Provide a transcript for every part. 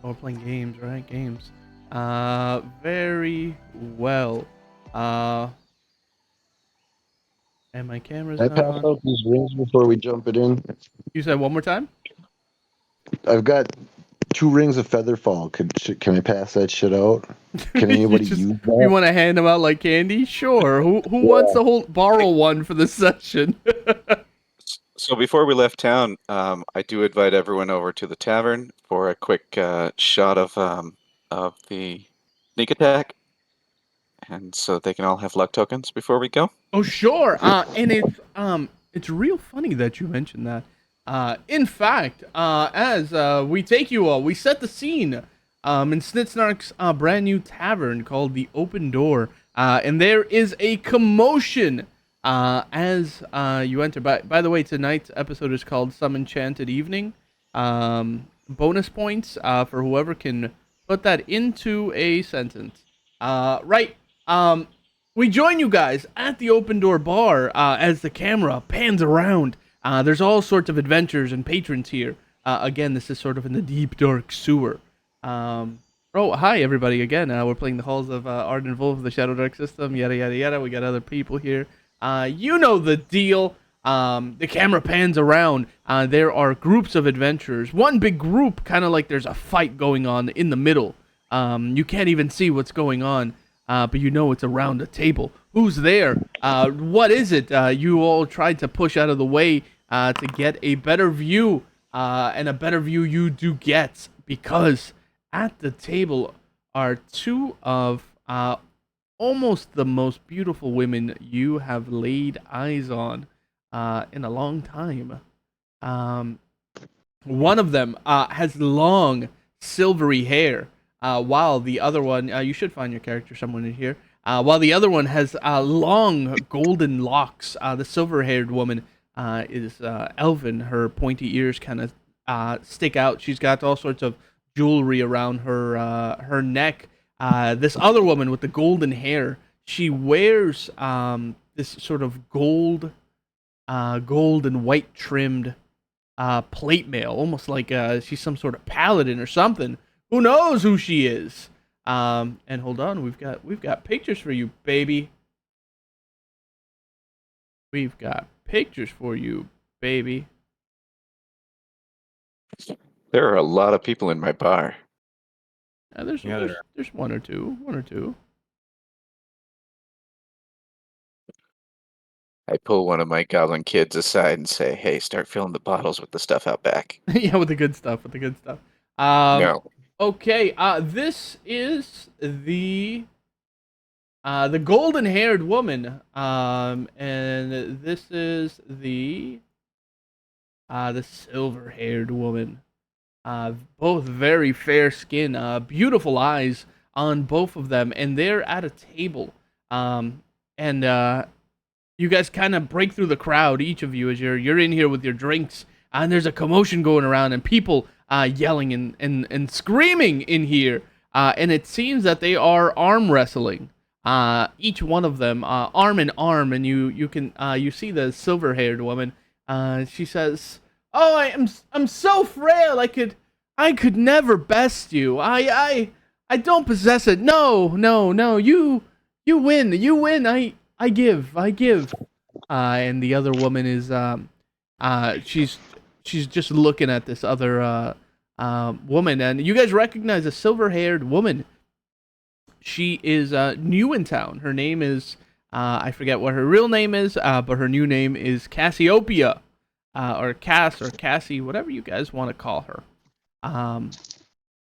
we're playing games, right? Games. Very well. Uh, and my camera's Can I not pass on. out these rings before we jump it in? You said one more time? I've got 2 rings of featherfall. Can I pass that shit out? Can you anybody just use you that? want to hand them out like candy? Sure. Who wants Yeah. to borrow one for the session? So before we left town, I do invite everyone over to the tavern for a quick shot of the sneak attack, and so they can all have luck tokens before we go. Oh sure. And it's real funny that you mentioned that. In fact, as we take you all, we set the scene in Snitsnark's brand new tavern called the Open Door. And there is a commotion as you enter. By the way, tonight's episode is called Some Enchanted Evening. Bonus points for whoever can put that into a sentence. Right. We join you guys at the Open Door Bar as the camera pans around. There's all sorts of adventures and patrons here. Again, this is sort of in the deep, dark sewer. Hi, everybody. Again, we're playing the halls of Arden of the Shadowdark system, yada, yada, yada. We got other people here. You know the deal. The camera pans around. There are groups of adventurers. One big group, kind of like there's a fight going on in the middle. You can't even see what's going on. But you know it's around a table. Who's there? What is it? You all tried to push out of the way to get a better view, and a better view you do get, because at the table are two of almost the most beautiful women you have laid eyes on in a long time. One of them has long, silvery hair. While the other one, you should find your character somewhere in here. While the other one has long golden locks. The silver-haired woman is elven. Her pointy ears kind of stick out. She's got all sorts of jewelry around her neck. This other woman with the golden hair, she wears this sort of gold and white trimmed plate mail, almost like she's some sort of paladin or something. Who knows who she is? And hold on, we've got pictures for you, baby. We've got pictures for you, baby. There are a lot of people in my bar. There's one or two. I pull one of my goblin kids aside and say, "Hey, start filling the bottles with the stuff out back." Yeah, with the good stuff. No. Okay, this is the golden-haired woman, and this is the silver-haired woman. Both very fair skin, beautiful eyes on both of them, and they're at a table. And you guys kind of break through the crowd, each of you, as you're in here with your drinks, and there's a commotion going around, and people yelling and screaming in here. And it seems that they are arm wrestling. Each one of them, arm in arm, and you see the silver-haired woman. She says, "Oh, I'm so frail. I could never best you. I don't possess it. No. You win. I give. And the other woman is she's just looking at this other woman, and you guys recognize a silver-haired woman. She is new in town. Her name is I forget what her real name is, but her new name is Cassiopeia, or Cass or Cassie, whatever you guys want to call her.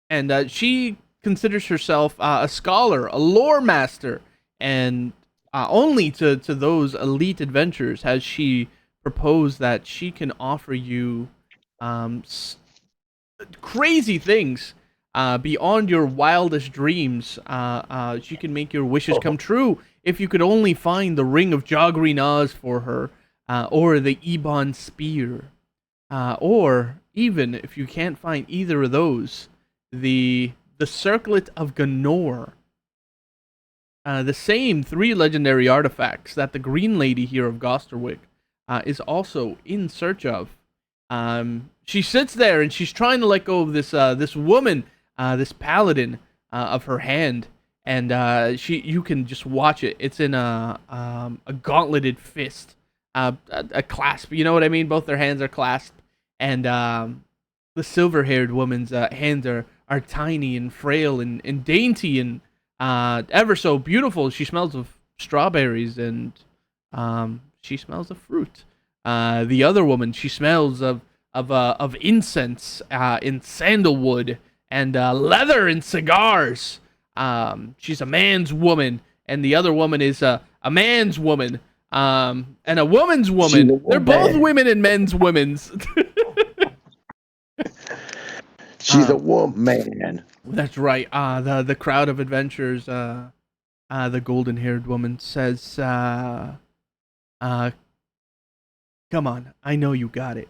And she considers herself a scholar, a lore master, and only to those elite adventurers has she proposed that she can offer you crazy things beyond your wildest dreams. She can make your wishes come true if you could only find the Ring of Jogri Naz for her, or the Ebon Spear, or even if you can't find either of those, the Circlet of Ganor. The same 3 legendary artifacts that the Green Lady here of Gosterwick is also in search of. She sits there and she's trying to let go of this woman this paladin of her hand, and you can just watch it. It's in a gauntleted fist, a clasp. You know what I mean? Both their hands are clasped, and the silver-haired woman's hands are tiny and frail and dainty and ever so beautiful. She smells of strawberries and she smells of fruit. The other woman, she smells of incense and sandalwood and leather and cigars. She's a man's woman, and the other woman is a man's woman. And a woman's woman. They're both women and men's women's. She's a woman. That's right. The crowd of adventurers. The golden-haired woman says, "Come on, I know you got it.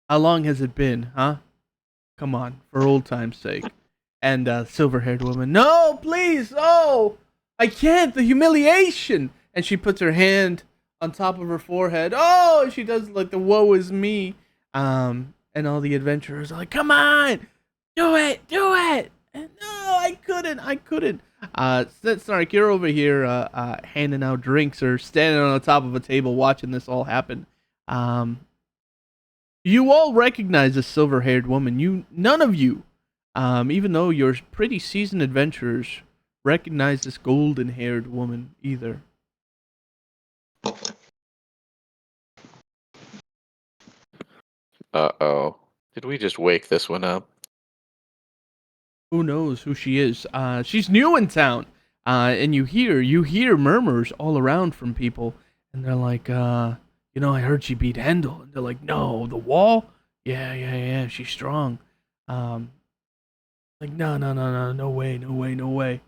How long has it been, huh? Come on, for old time's sake." And silver-haired woman, "No, please, oh, I can't. The humiliation." And she puts her hand on top of her forehead. Oh, she does like the woe is me. And all the adventurers are like, "Come on, do it. And no, I couldn't. Snark, you're over here handing out drinks or standing on the top of a table watching this all happen. You all recognize this silver-haired woman. None of you, even though you're pretty seasoned adventurers, recognize this golden-haired woman either. Uh-oh. Did we just wake this one up? Who knows who she is? She's new in town, and you hear murmurs all around from people, and they're like, I heard she beat Hendel. And they're like, no, the wall? Yeah, she's strong. Like, no way.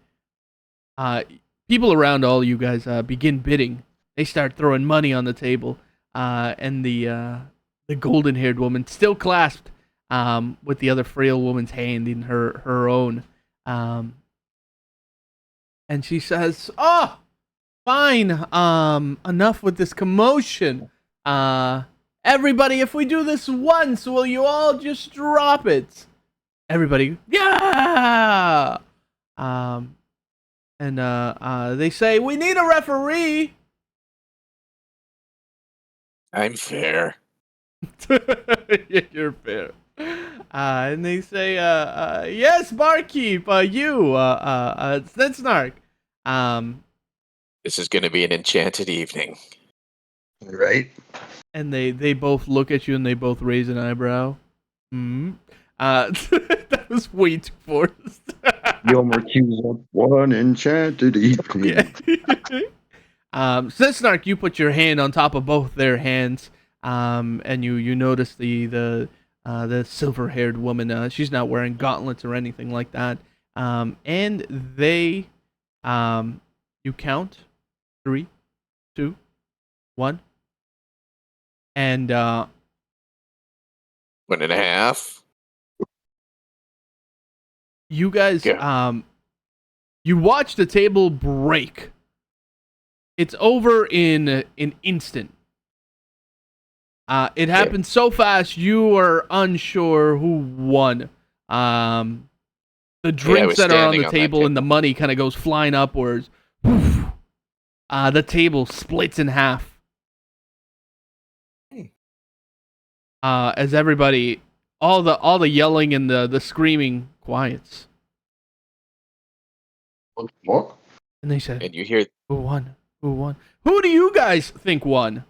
People around all you guys begin bidding. They start throwing money on the table, and the golden-haired woman, still clasped with the other frail woman's hand in her own, and she says, "Oh, fine. Enough with this commotion. Everybody, if we do this once, will you all just drop it?" Everybody, yeah. And they say, "We need a referee." I'm fair. You're fair. And they say, "Yes, barkeep, you, Snark." This is going to be an enchanted evening. Right? And they both look at you and they both raise an eyebrow. That was way too forced. You'll accuse of one enchanted evening. Yeah. Snark, you put your hand on top of both their hands, and you notice the silver-haired woman. She's not wearing gauntlets or anything like that. And they, you count 3, 2, 1, and 1.5. You guys, you watch the table break. It's over in an instant. It happened so fast, you are unsure who won. The drinks that are on the table and the money kind of goes flying upwards. The table splits in half. As everybody, all the yelling and the screaming quiets. What? And they said, and you hear, "Who won? Who do you guys think won?"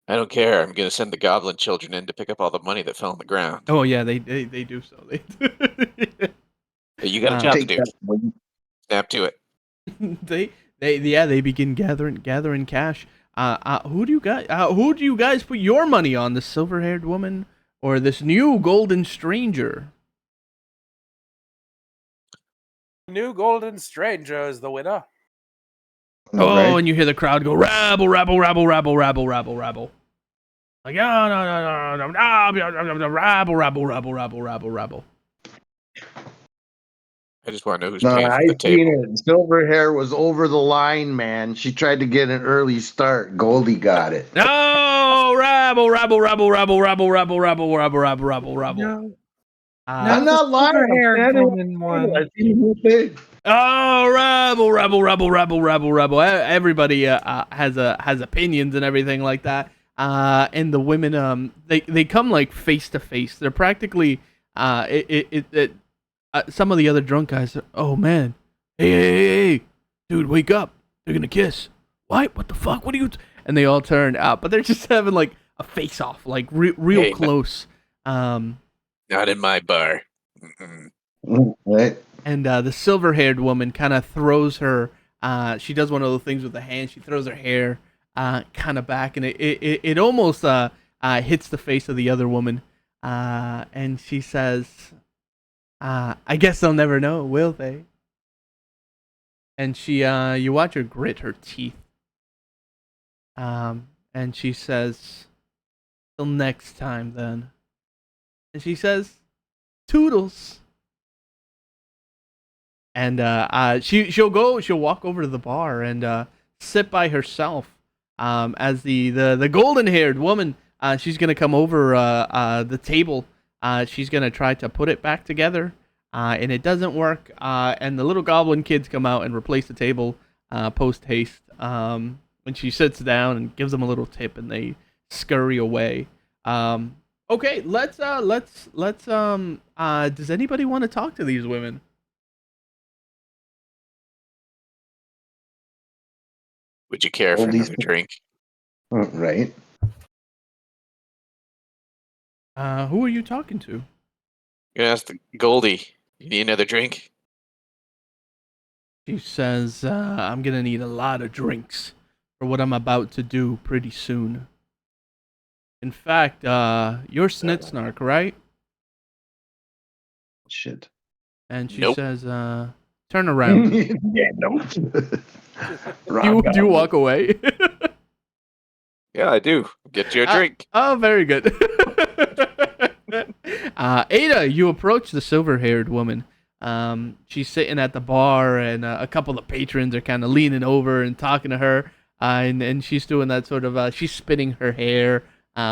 I don't care. I'm going to send the goblin children in to pick up all the money that fell on the ground. Oh yeah, they do so. You got a job to do. Snap to it. They begin gathering cash. Who do you guys put your money on? The silver-haired woman or this new golden stranger? New golden stranger is the winner. Oh, Right. and you hear the crowd go rabble, rabble, rabble, rabble, rabble, rabble, rabble. Like, no, rabble, rabble, rabble, rabble, rabble, rabble. I just want to know who's No, paying I for the seen table. it. Silver hair was over the line, man. She tried to get an early start. Goldie got it. No, rabble, rabble, rabble, rabble, rabble, rabble, rabble, rabble, rabble, rabble, rabble. No. I'm the not lying. I'm silver-haired standing woman one. I've seen the whole thing. Oh, rebel. Everybody has opinions and everything like that. And the women they come like face to face. They're practically some of the other drunk guys are, oh man, hey, dude, wake up, they're gonna kiss. What the fuck, what are you and they all turn out, but they're just having like a face off, like real Hey, close. not in my bar. Mm-mm. Right? And the silver haired woman kind of throws her she does one of those things with the hand, she throws her hair kind of back, and it almost hits the face of the other woman, and she says, I guess they'll never know, will they? And she you watch her grit her teeth, and she says, till next time then. And she says, toodles. And she'll walk over to the bar and sit by herself, as the golden haired woman, she's gonna come over the table, she's gonna try to put it back together, and it doesn't work, and the little goblin kids come out and replace the table post haste, when she sits down and gives them a little tip, and they scurry away. Okay, let's does anybody want to talk to these women? Would you care for Oldies. another drink? Right. Who are you talking to? You ask the Goldie. You need another drink? She says, I'm gonna need a lot of drinks for what I'm about to do pretty soon. In fact, you're Snitsnark, right? Shit. And she Nope. says, turn around. Yeah, no. Do you walk away? Yeah, I do. Get you a drink. Oh, very good. Ada, you approach the silver-haired woman. She's sitting at the bar, and a couple of patrons are kind of leaning over and talking to her. And she's doing that sort of, she's spinning her hair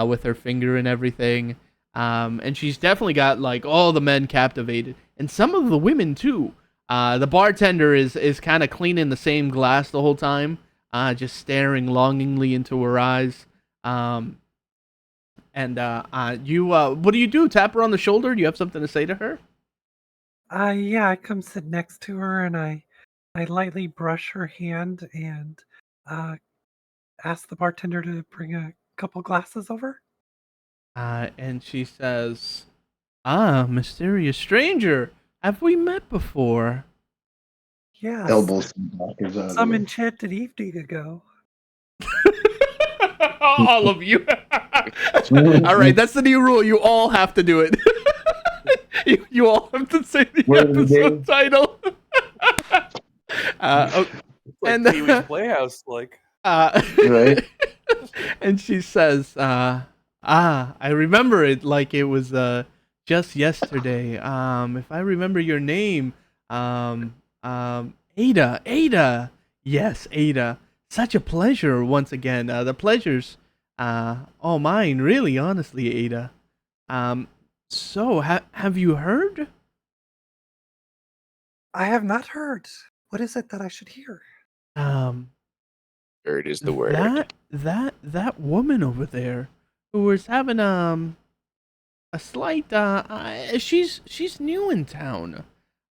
with her finger and everything. And she's definitely got like all the men captivated, and some of the women too. The bartender is kind of cleaning the same glass the whole time, just staring longingly into her eyes. And you, what do you do? Tap her on the shoulder? Do you have something to say to her? Yeah, I come sit next to her and I lightly brush her hand and ask the bartender to bring a couple glasses over. And she says, mysterious stranger, have we met before? Yes. Elbows and knockers out Some of enchanted evening ago. All of you. All right, that's the new rule. You all have to do it. you all have to say the Word of the episode title. Like and Pee-wee's Playhouse, like. Right. And she says, I remember it like it was just yesterday. If I remember your name, Ada. Yes, Ada. Such a pleasure once again. The pleasure's all mine, really, honestly, Ada. So have you heard? I have not heard. What is it that I should hear? Bird is the word. That woman over there who was having a slight she's new in town.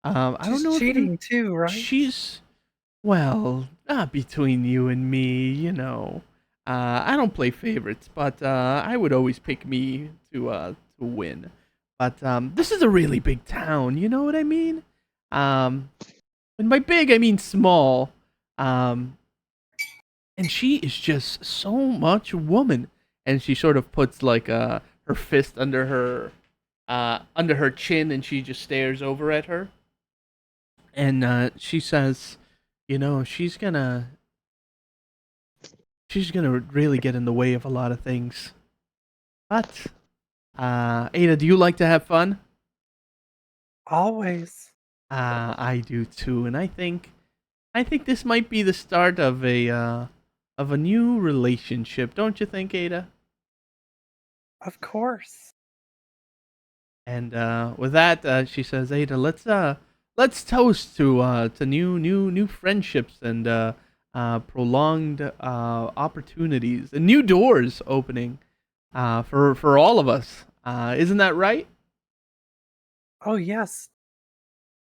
I don't know She's if you, cheating too, right? she's well, not between you and me, you know. I don't play favorites, but I would always pick me to win. But this is a really big town, you know what I mean? And by big I mean small. And she is just so much woman. And she sort of puts like her fist under her chin, and she just stares over at her. And she says, you know, she's gonna really get in the way of a lot of things. But Ada, do you like to have fun? Always. I do too, and I think this might be the start of a new relationship, don't you think, Ada? Of course. And with that, she says, "Ada, let's toast to new friendships and prolonged opportunities and new doors opening for all of us. Isn't that right?" Oh yes.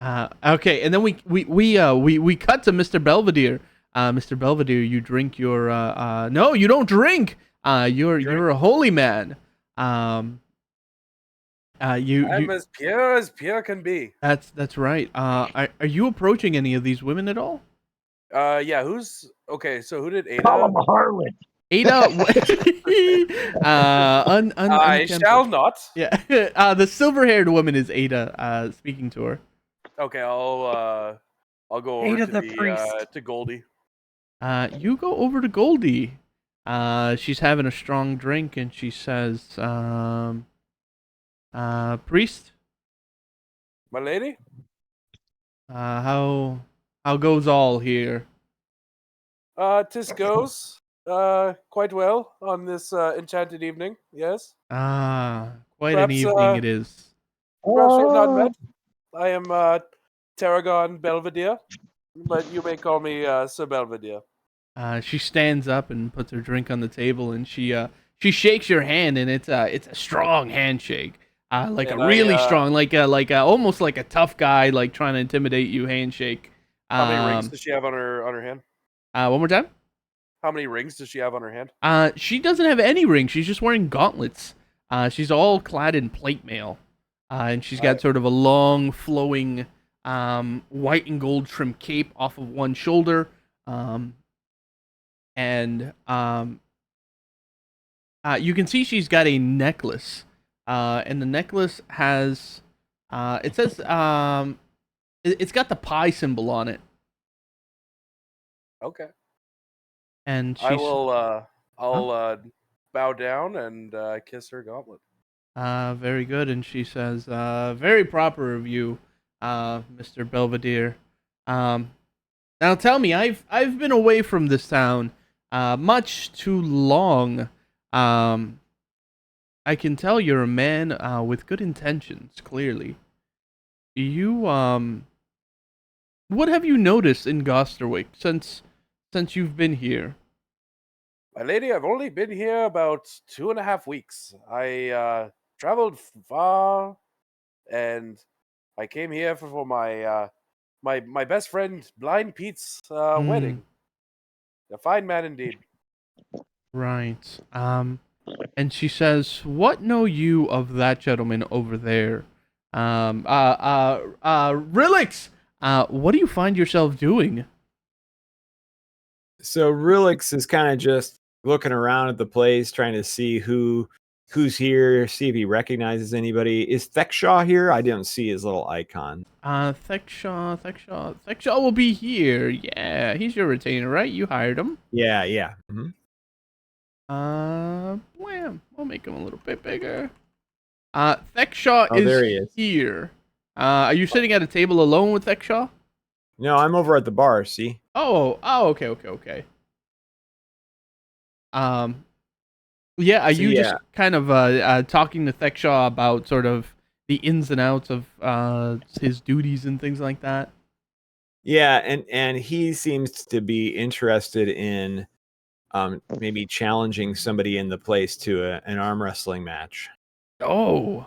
Okay, and then we cut to Mr. Belvedere. Mr. Belvedere, you drink your no, you don't drink. You're a holy man. Um, I'm you as pure can be. that's right. Are you approaching any of these women at all? Yeah. Who's okay? So who did Call Ada? him a harlot. Ada, I unattempted. shall not. Yeah, the silver-haired woman is Ada. Speaking to her. Okay, I'll go over Ada to the priest. to Goldie. You go over to Goldie. She's having a strong drink, and she says, "Priest, My lady? how goes all here?" Tis goes quite well on this enchanted evening. Yes. Quite an Perhaps evening it is. perhaps we have not met. I am Tarragon Belvedere, but you may call me Sir Belvedere. She stands up and puts her drink on the table, and she shakes your hand, and it's a strong handshake, like a And really I, strong, like a almost like a tough guy, like trying to intimidate you handshake. how many rings does she have on her hand? One more time. How many rings does she have on her hand? She doesn't have any ring. She's just wearing gauntlets. She's all clad in plate mail, and she's got Alright. sort of a long, flowing, white and gold trim cape off of one shoulder, and you can see she's got a necklace, and the necklace has, it says, it's got the pie symbol on it, Okay. and I she's will I'll bow down and kiss her gauntlet. very good, and she says, very proper of you, Mr. Belvedere. Now tell me, I've been away from this town, much too long. I can tell you're a man, with good intentions, clearly. You, what have you noticed in Gosterwick since you've been here? My lady, I've only been here about 2.5 weeks. I traveled far, and I came here for my my best friend Blind Pete's wedding. A fine man indeed. Right. And she says, "What know you of that gentleman over there? Relix, what do you find yourself doing?" So Relix is kind of just looking around at the place, trying to see who's here, see if he recognizes anybody. Is Thexshaw here? I didn't see his little icon. Thexshaw will be here. Yeah, he's your retainer, right? You hired him. Yeah. Blam. We'll make him a little bit bigger. Thexshaw Oh, there he is. here. Are you sitting at a table alone with Thexshaw? No, I'm over at the bar. See? Oh, okay. Yeah, are So, you just yeah. kind of talking to Thexshaw about sort of the ins and outs of his duties and things like that? Yeah, and he seems to be interested in maybe challenging somebody in the place to an arm wrestling match. Oh.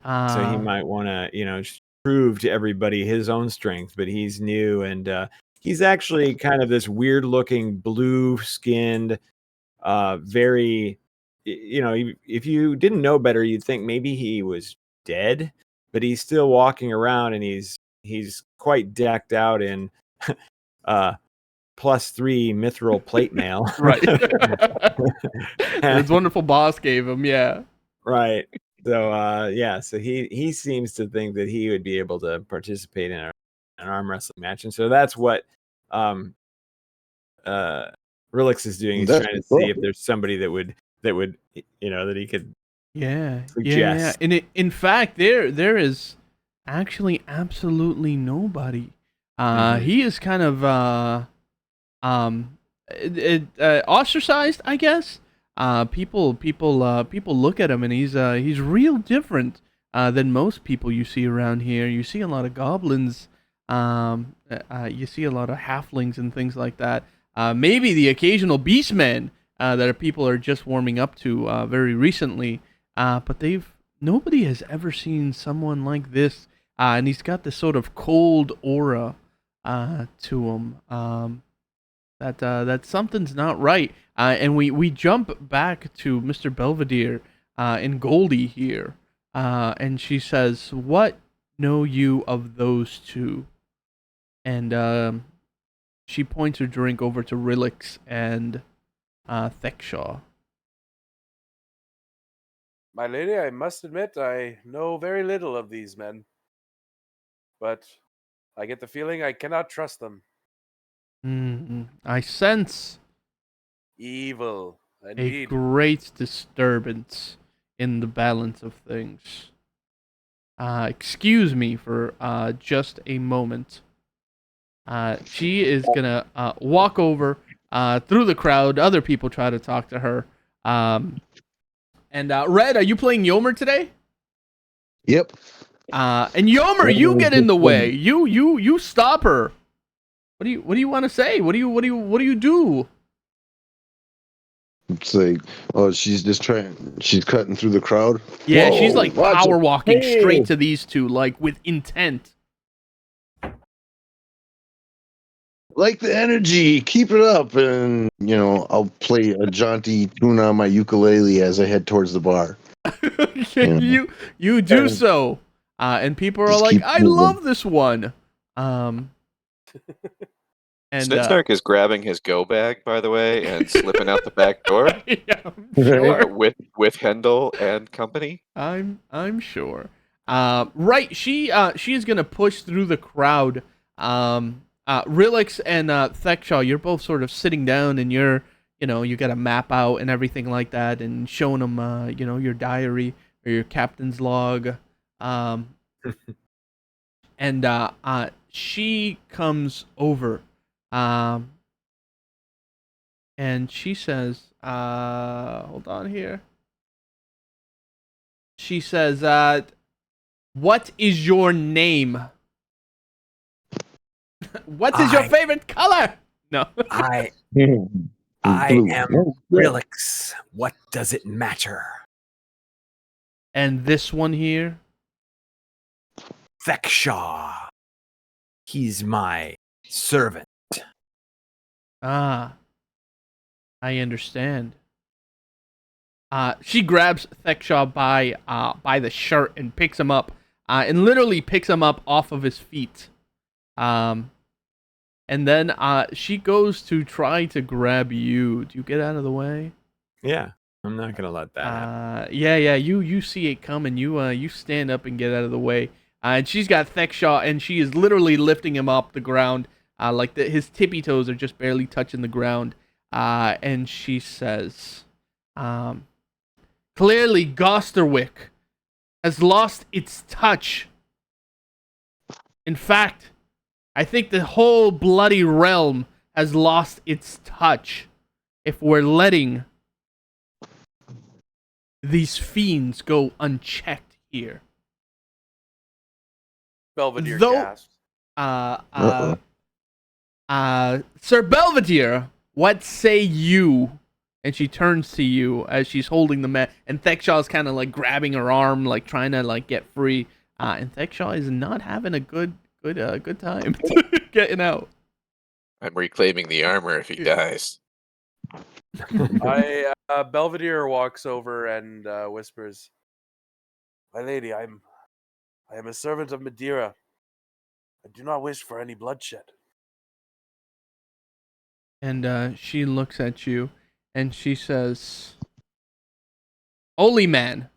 So he might want to, just prove to everybody his own strength, but he's new and he's actually kind of this weird looking blue skinned, very, if you didn't know better, you'd think maybe he was dead, but he's still walking around and he's quite decked out in +3 mithril plate mail. Right. His wonderful boss gave him, yeah. Right. So so he seems to think that he would be able to participate in an arm wrestling match, and so that's what Relix is doing. He's That's trying to cool. see if there's somebody that would that he could Yeah. suggest. And in fact, there is actually absolutely nobody. He is kind of ostracized, I guess. People look at him, and he's real different than most people you see around here. You see a lot of goblins. You see a lot of halflings and things like that. Maybe the occasional beastmen that people are just warming up to very recently. But nobody has ever seen someone like this. And he's got this sort of cold aura to him. That something's not right. And we jump back to Mr. Belvedere and Goldie here. And she says, "What know you of those two?" And she points her drink over to Rilix and Thekshaw. My lady, I must admit I know very little of these men. But I get the feeling I cannot trust them. I sense Evil, a indeed. great disturbance in the balance of things. Excuse me for just a moment. She is gonna walk over through the crowd. Other people try to talk to her. And Red, are you playing Yomer today? Yep. And Yomer, you get in the way. You stop her. What do you want to say? What do you do? It's like, oh, she's cutting through the crowd. Yeah, Whoa, she's like watch power it. walking Hey! straight to these two, like with intent. Like the energy, keep it up, and I'll play a jaunty tune on my ukulele as I head towards the bar. You do so, and people are Just like, keep "I moving. love this one." And Snitsnark is grabbing his go bag, by the way, and slipping out the back door yeah, I'm sure. with Hendel and company. I'm sure. Right, she is gonna push through the crowd. Rilix and Thekshaw, you're both sort of sitting down, and you got a map out and everything like that, and showing them your diary or your captain's log. And she comes over, and she says, hold on here. She says, "What is your name? What is your favorite color?" No. I Blue. am Rilix. What does it matter? And this one here? Thekshaw. He's my servant. Ah, I understand. She grabs Thekshaw by the shirt and picks him up, and literally picks him up off of his feet. And then she goes to try to grab you. Do you get out of the way? Yeah, I'm not gonna let that happen. Yeah. You see it coming. You stand up and get out of the way. And she's got Thekshaw, and she is literally lifting him off the ground. His tippy toes are just barely touching the ground. And she says, "Clearly, Gosterwick has lost its touch. In fact, I think the whole bloody realm has lost its touch if we're letting these fiends go unchecked here." Belvedere Though- gasped. Sir Belvedere, what say you? And she turns to you as she's holding the mat, and Thekshaw's kind of like grabbing her arm, like trying to like get free. And Thekshaw is not having a good time getting out. I'm reclaiming the armor if he dies. Belvedere walks over and whispers, "My lady, I am a servant of Madeira. I do not wish for any bloodshed." And she looks at you, and she says, "Holy man,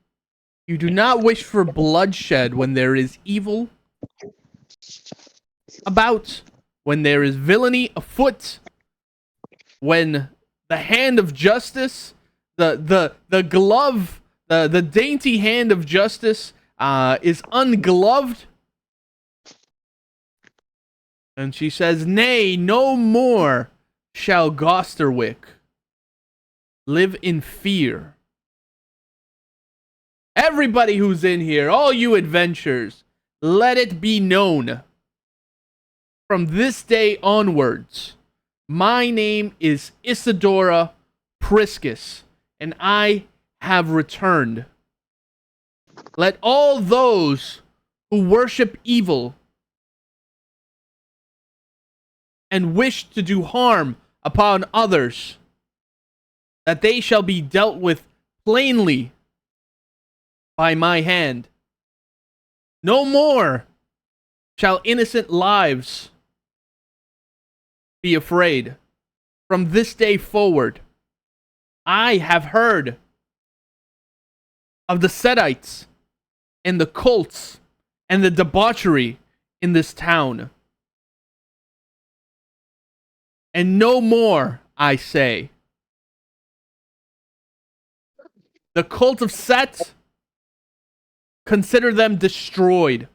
you do not wish for bloodshed when there is evil about, when there is villainy afoot, when the hand of justice, the glove, the dainty hand of justice is ungloved." And she says, "Nay, no more shall Gosterwick live in fear everybody who's in here, all you adventurers, let it be known from this day onwards, my name is Isadora Priscus, and I have returned. Let all those who worship evil and wish to do harm upon others, that they shall be dealt with plainly by my hand. No more shall innocent lives be afraid. From this day forward, I have heard of the Sedites and the cults and the debauchery in this town. And no more, I say. The cult of Set, consider them destroyed.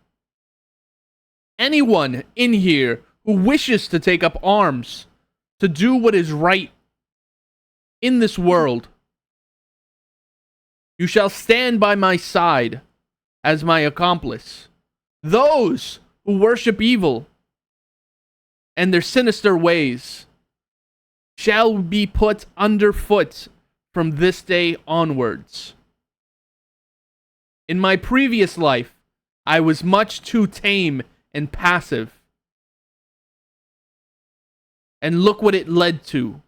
Anyone in here who wishes to take up arms to do what is right in this world, you shall stand by my side as my accomplice. Those who worship evil and their sinister ways shall be put underfoot from this day onwards. In my previous life, I was much too tame and passive. And look what it led to.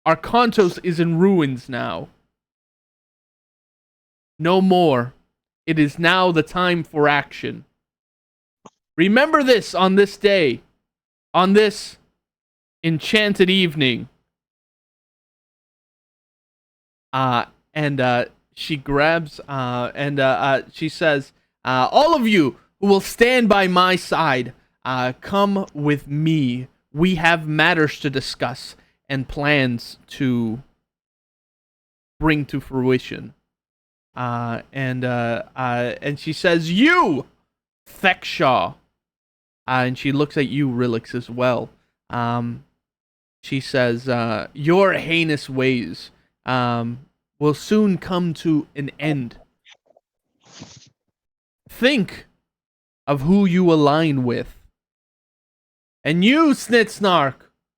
Arkantos is in ruins now. No more. It is now the time for action. Remember this on this day, on this enchanted evening. She grabs and she says, all of you who will stand by my side, come with me. We have matters to discuss and plans to bring to fruition. And she says, you, Thekshaw. And she looks at you, Rilix, as well. She says, your heinous ways will soon come to an end. Think of who you align with. And you, Snitsnark,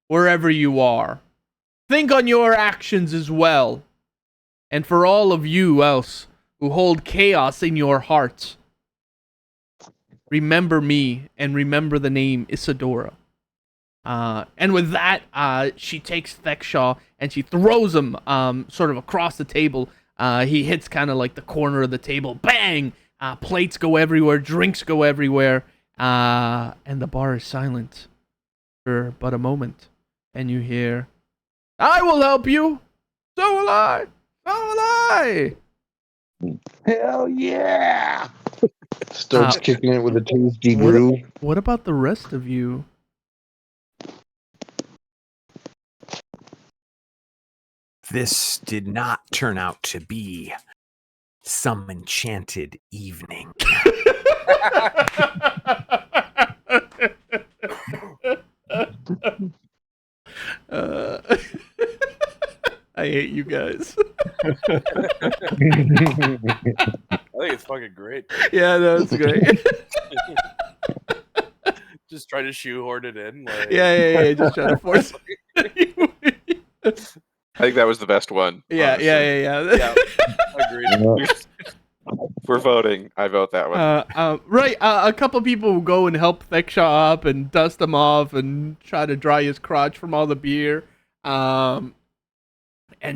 wherever you are, think on your actions as well. And for all of you else who hold chaos in your hearts, remember me and remember the name Isadora. And with that, she takes Thekshaw and she throws him sort of across the table. He hits kind of like the corner of the table. Bang! Plates go everywhere, drinks go everywhere, and the bar is silent for but a moment. And you hear, I will help you! So will I! So will I! Hell yeah! Starts kicking it with a tasty groove. What about the rest of you? This did not turn out to be some enchanted evening. I hate you guys. I think it's fucking great. Yeah, that's great. Just try to shoehorn it in. Like... Yeah. Just trying to force it. I think that was the best one. Yeah. Agreed. We're voting. I vote that one. Right. A couple people will go and help Thekshaw up and dust him off and try to dry his crotch from all the beer. And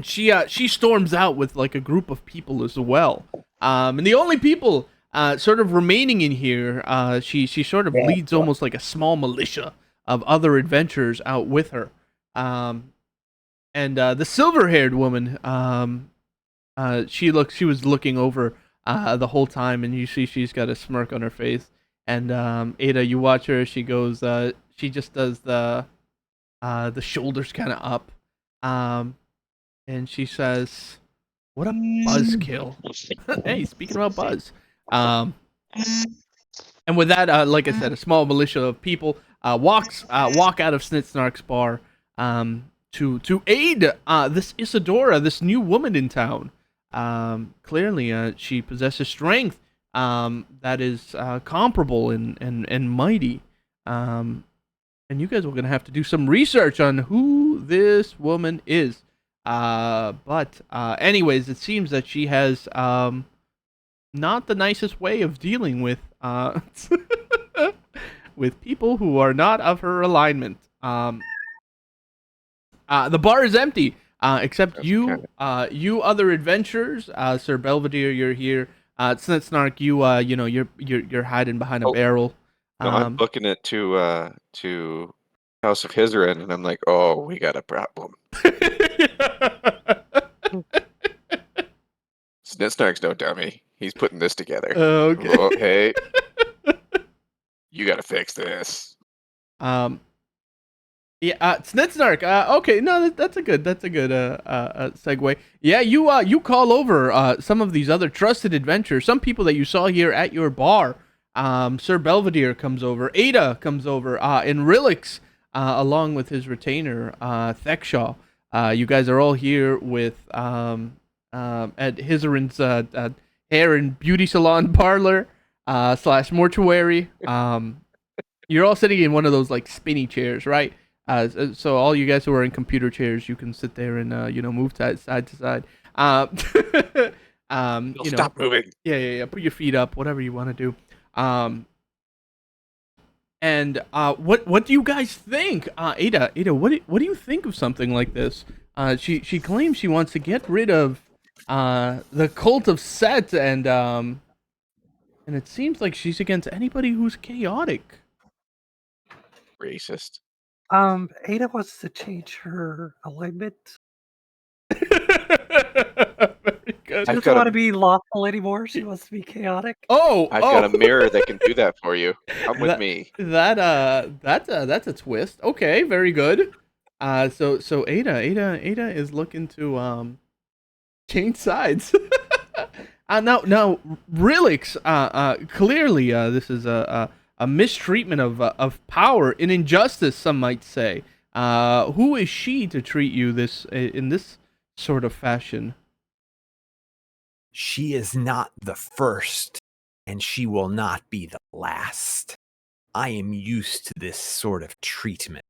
she storms out with like a group of people as well. And the only people sort of remaining in here, she sort of leads almost like a small militia of other adventurers out with her. And the silver-haired woman, she was looking over the whole time, and you see she's got a smirk on her face. And Ada, you watch her. She goes. She just does the shoulders kind of up, and she says, "What a buzzkill!" Hey, speaking about buzz. And with that, like I said, a small militia of people walk out of Snitsnark's bar to aid this Isadora, this new woman in town. Clearly, she possesses strength that is comparable and mighty. And you guys are going to have to do some research on who this woman is. Anyways, it seems that she has not the nicest way of dealing with with people who are not of her alignment. The bar is empty, except That's you, kinda- you other adventurers. Sir Belvedere, you're here. Snitsnark, you're hiding behind a Oh, barrel. No, I'm booking it to House of Hizarin, and I'm like, oh, we got a problem. Snitsnark's no dummy. He's putting this together. Okay. Oh, hey, you got to fix this. Yeah, Snitsnark. Okay, no, that's a good segue. Yeah, you call over some of these other trusted adventurers, some people that you saw here at your bar. Sir Belvedere comes over, Ada comes over, and Rilix, along with his retainer, Thexshaw. You guys are all here with at Hizarin's hair and beauty salon parlor slash mortuary. You're all sitting in one of those like spinny chairs, right? So all you guys who are in computer chairs, you can sit there and move side to side. Stop moving. Yeah. Put your feet up, whatever you want to do. What do you guys think, Ada? Ada, what do you think of something like this? She claims she wants to get rid of the cult of Set, and it seems like she's against anybody who's chaotic. Racist. Ada wants to change her alignment. Very good. She doesn't want to be lawful anymore. She wants to be chaotic. I've got a mirror that can do that for you. Come with me. That's a twist. Okay, very good. So Ada is looking to change sides. Now Rilix, clearly this is a mistreatment of power, an injustice, some might say. Who is she to treat you in this sort of fashion? She is not the first, and she will not be the last. I am used to this sort of treatment.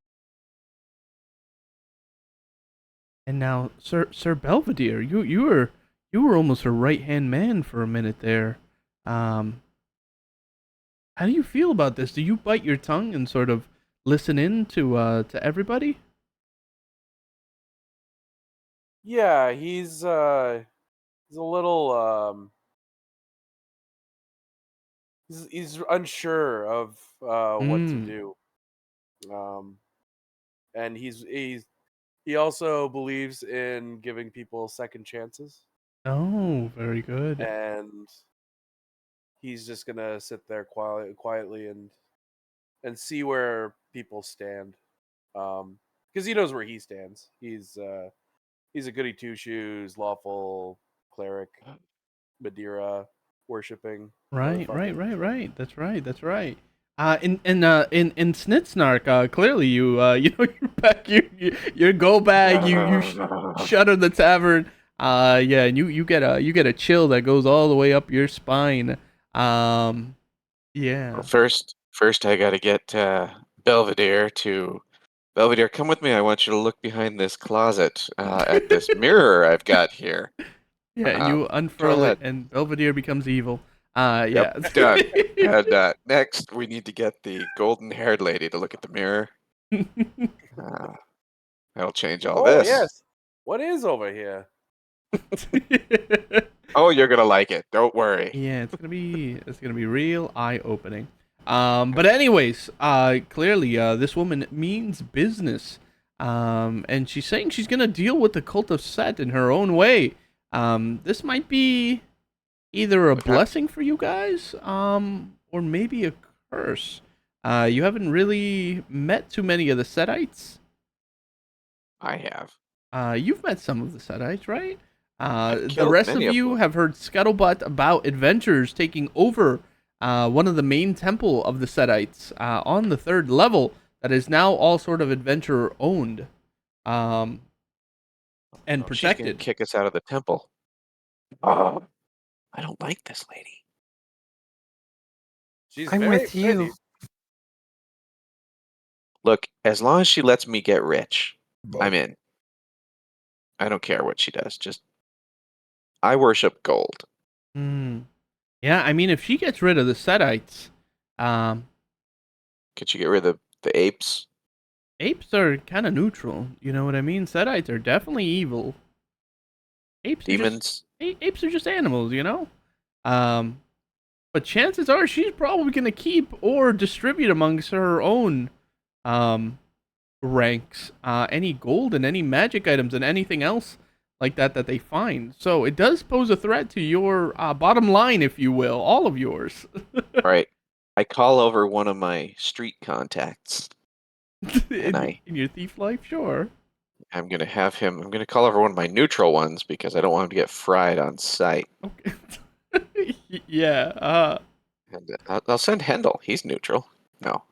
And now, Sir Belvedere, you were almost her right hand man for a minute there. How do you feel about this? Do you bite your tongue and sort of listen in to everybody? Yeah, he's a little he's unsure of what to do. And he also believes in giving people second chances. Oh, very good. And he's just gonna sit there quietly and see where people stand, because he knows where he stands. He's a goody two shoes, lawful cleric, Madeira worshipping. Right. motherfucker. That's right. In Snitsnark, clearly you you pack your go bag, you shutter the tavern. Yeah, and you get a chill that goes all the way up your spine. Yeah. Well, first I got to get Belvedere to. Belvedere, come with me. I want you to look behind this closet at this mirror I've got here. Yeah, and you unfurl go it, ahead. and Belvedere becomes evil. Yeah. Yep, done. And next, we need to get the golden-haired lady to look at the mirror. That'll change all this. Yes. What is over here? Oh, you're gonna like it. Don't worry. Yeah, it's gonna be real eye opening. But anyways, clearly, this woman means business. And she's saying she's gonna deal with the cult of Set in her own way. This might be either a blessing for you guys, or maybe a curse. You haven't really met too many of the Setites. I have. You've met some of the Setites, right? The killed rest of many of you them. have heard scuttlebutt about adventurers taking over one of the main temple of the Setites on the 3rd level that is now all sort of adventurer owned and She's gonna protected. kick us out of the temple. Oh, I don't like this lady. She's I'm very with pretty. you. Look, as long as she lets me get rich, I'm in. I don't care what she does. Just I worship gold. Hmm. Yeah, I mean, if she gets rid of the Setites, um, Could she get rid of the apes? apes are kind of neutral. You know what I mean? Setites are definitely evil. Apes are just Demons? apes are just animals, you know. Um, but chances are she's probably gonna keep or distribute amongst her own um ranks any gold and any magic items and anything else like that they find. So it does pose a threat to your bottom line, if you will, all of yours. Right. I call over one of my street contacts, and in your thief life, sure. I'm gonna call over one of my neutral ones because I don't want him to get fried on sight. Okay. Yeah. And I'll send Hendel. He's neutral. No.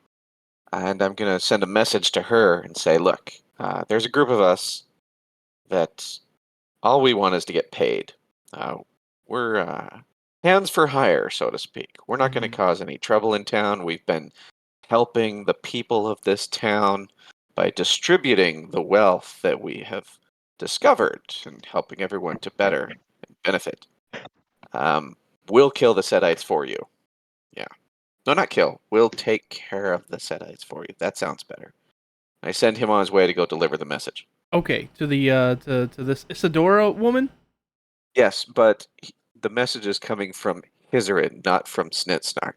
And I'm gonna send a message to her and say, look, there's a group of us that all we want is to get paid. We're hands for hire, so to speak. We're not going to cause any trouble in town. We've been helping the people of this town by distributing the wealth that we have discovered and helping everyone to better and benefit. We'll kill the Setites for you. Yeah. No, not kill. We'll take care of the Setites for you. That sounds better. I send him on his way to go deliver the message. Okay. To the to this Isadora woman. Yes, but the message is coming from Hizarin, not from Snitsnark.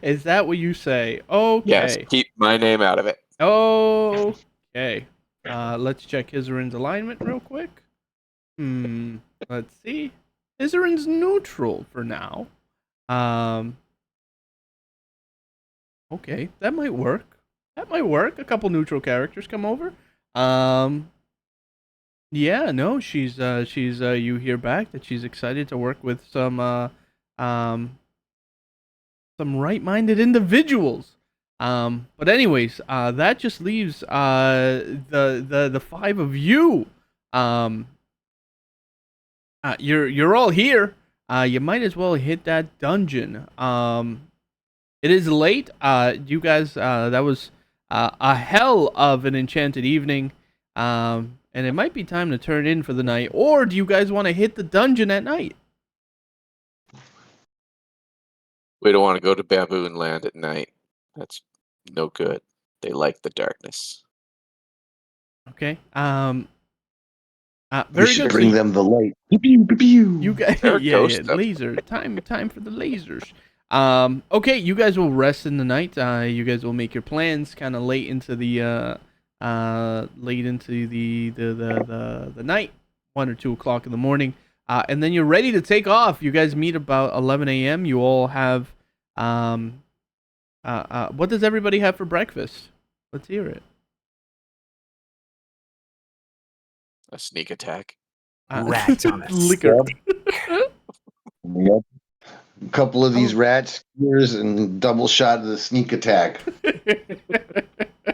Is that what you say? Yes, Okay. keep my name out of it. Okay. Let's check Hizarin's alignment real quick. Let's see. Hizarin's neutral for now. Okay, that might work. That might work. A couple neutral characters come over. Yeah, no, she's you hear back that she's excited to work with um some right-minded individuals. But anyways, that just leaves the five of you. Um, you're all here. You might as well hit that dungeon. It is late. You guys, that was a hell of an enchanted evening. And it might be time to turn in for the night. Or do you guys want to hit the dungeon at night? We don't want to go to Baboon Land at night. That's no good. They like the darkness. Okay. We Very should good. bring them the light. Pew, pew, pew, pew. You guys, There are yeah, ghosts up laser time for the lasers. Okay, you guys will rest in the night. You guys will make your plans kind of late into the the night, 1 or 2 o'clock in the morning, and then you're ready to take off. You guys meet about 11 a.m. You all have what does everybody have for breakfast? Let's hear it. A sneak attack. Rat on a liquor. Yep. A couple of these rat skiers and double shot of the sneak attack.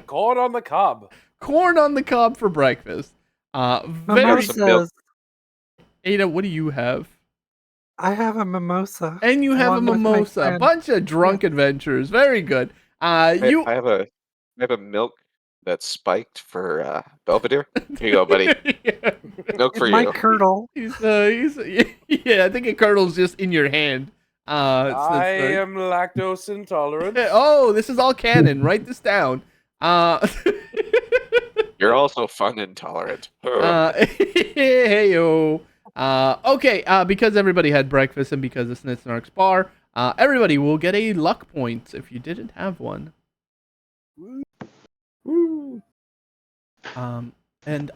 Corn on the cob. Corn on the cob for breakfast. Very. Mimosas. Ada, what do you have? I have a mimosa. And you have a along with my mimosa. A friend. bunch of drunk adventurers. Very good. I have a milk that's spiked for Belvedere. Here you go, buddy. Milk for My you. curdle. he's yeah. I think a curdle's just in your hand. I am lactose intolerant. Oh, this is all canon. Write this down. You're also fun intolerant. Heyo. Okay, because everybody had breakfast and because it's Snitsnark's bar, everybody will get a luck point if you didn't have one. And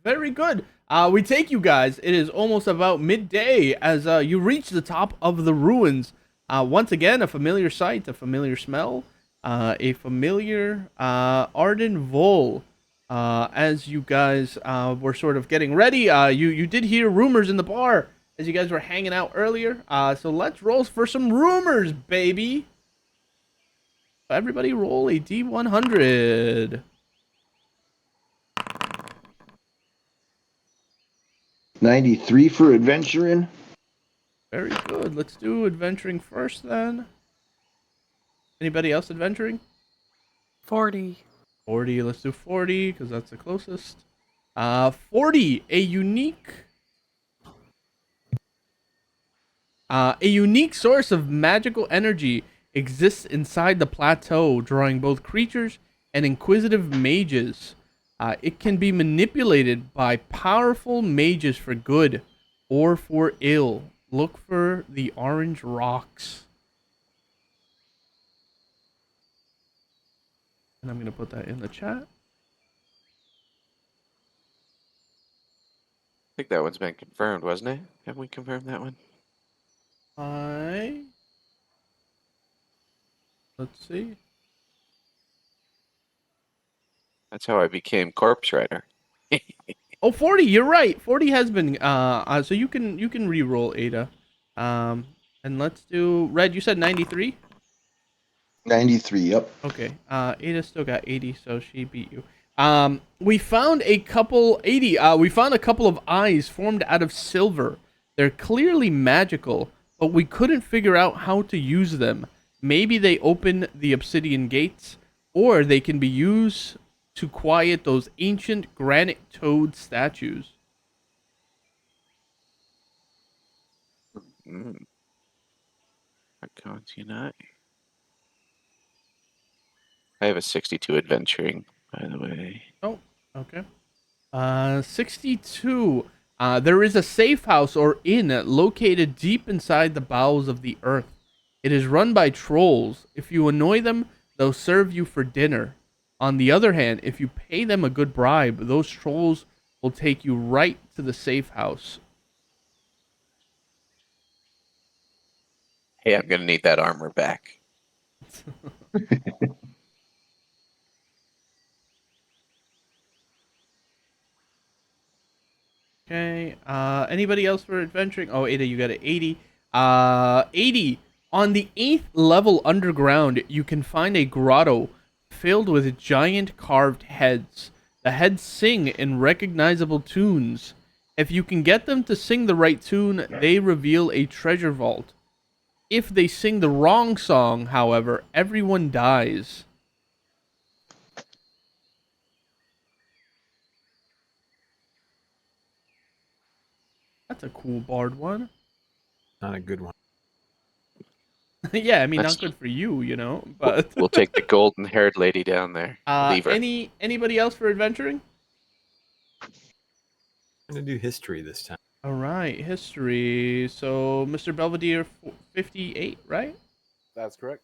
very good. We take you guys. It is almost about midday as you reach the top of the ruins. Once again, a familiar sight, a familiar smell, a familiar Arden Vol. As you guys were sort of getting ready, you did hear rumors in the bar as you guys were hanging out earlier. So let's roll for some rumors, baby. Everybody roll a D100. 93 for adventuring. Very good. Let's do adventuring first then. Anybody else adventuring? 40. 40. Let's do 40 because that's the closest. 40. A unique source of magical energy exists inside the plateau, drawing both creatures and inquisitive mages. It can be manipulated by powerful mages for good or for ill. Look for the orange rocks. And I'm going to put that in the chat. I think that one's been confirmed, wasn't it? Haven't we confirmed that one? Let's see. That's how I became Corpse Rider. Oh, 40, you're right. 40 has been so you can re-roll Ada. And let's do Red, you said 93? 93, yep. Okay. Ada still got 80, so she beat you. We found a couple 80. We found a couple of eyes formed out of silver. They're clearly magical, but we couldn't figure out how to use them. Maybe they open the obsidian gates, or they can be used to quiet those ancient granite toad statues. Archons unite. I have a 62 adventuring, by the way. Oh, okay. 62. There is a safe house or inn located deep inside the bowels of the earth. It is run by trolls. If you annoy them, they'll serve you for dinner. On the other hand, if you pay them a good bribe, those trolls will take you right to the safe house. Hey, I'm gonna need that armor back. Okay. Anybody else for adventuring? Oh, Ada, you got an 80. 80. On the 8th level underground, you can find a grotto filled with giant carved heads. The heads sing in recognizable tunes. If you can get them to sing the right tune, they reveal a treasure vault. If they sing the wrong song, however, everyone dies. That's a cool bard one. Not a good one. Yeah, I mean, That's- not good for you, you know, but... We'll take the golden-haired lady down there. Leave her. Anybody else for adventuring? I'm gonna do history this time. All right, history. So, Mr. Belvedere, 58, right? That's correct.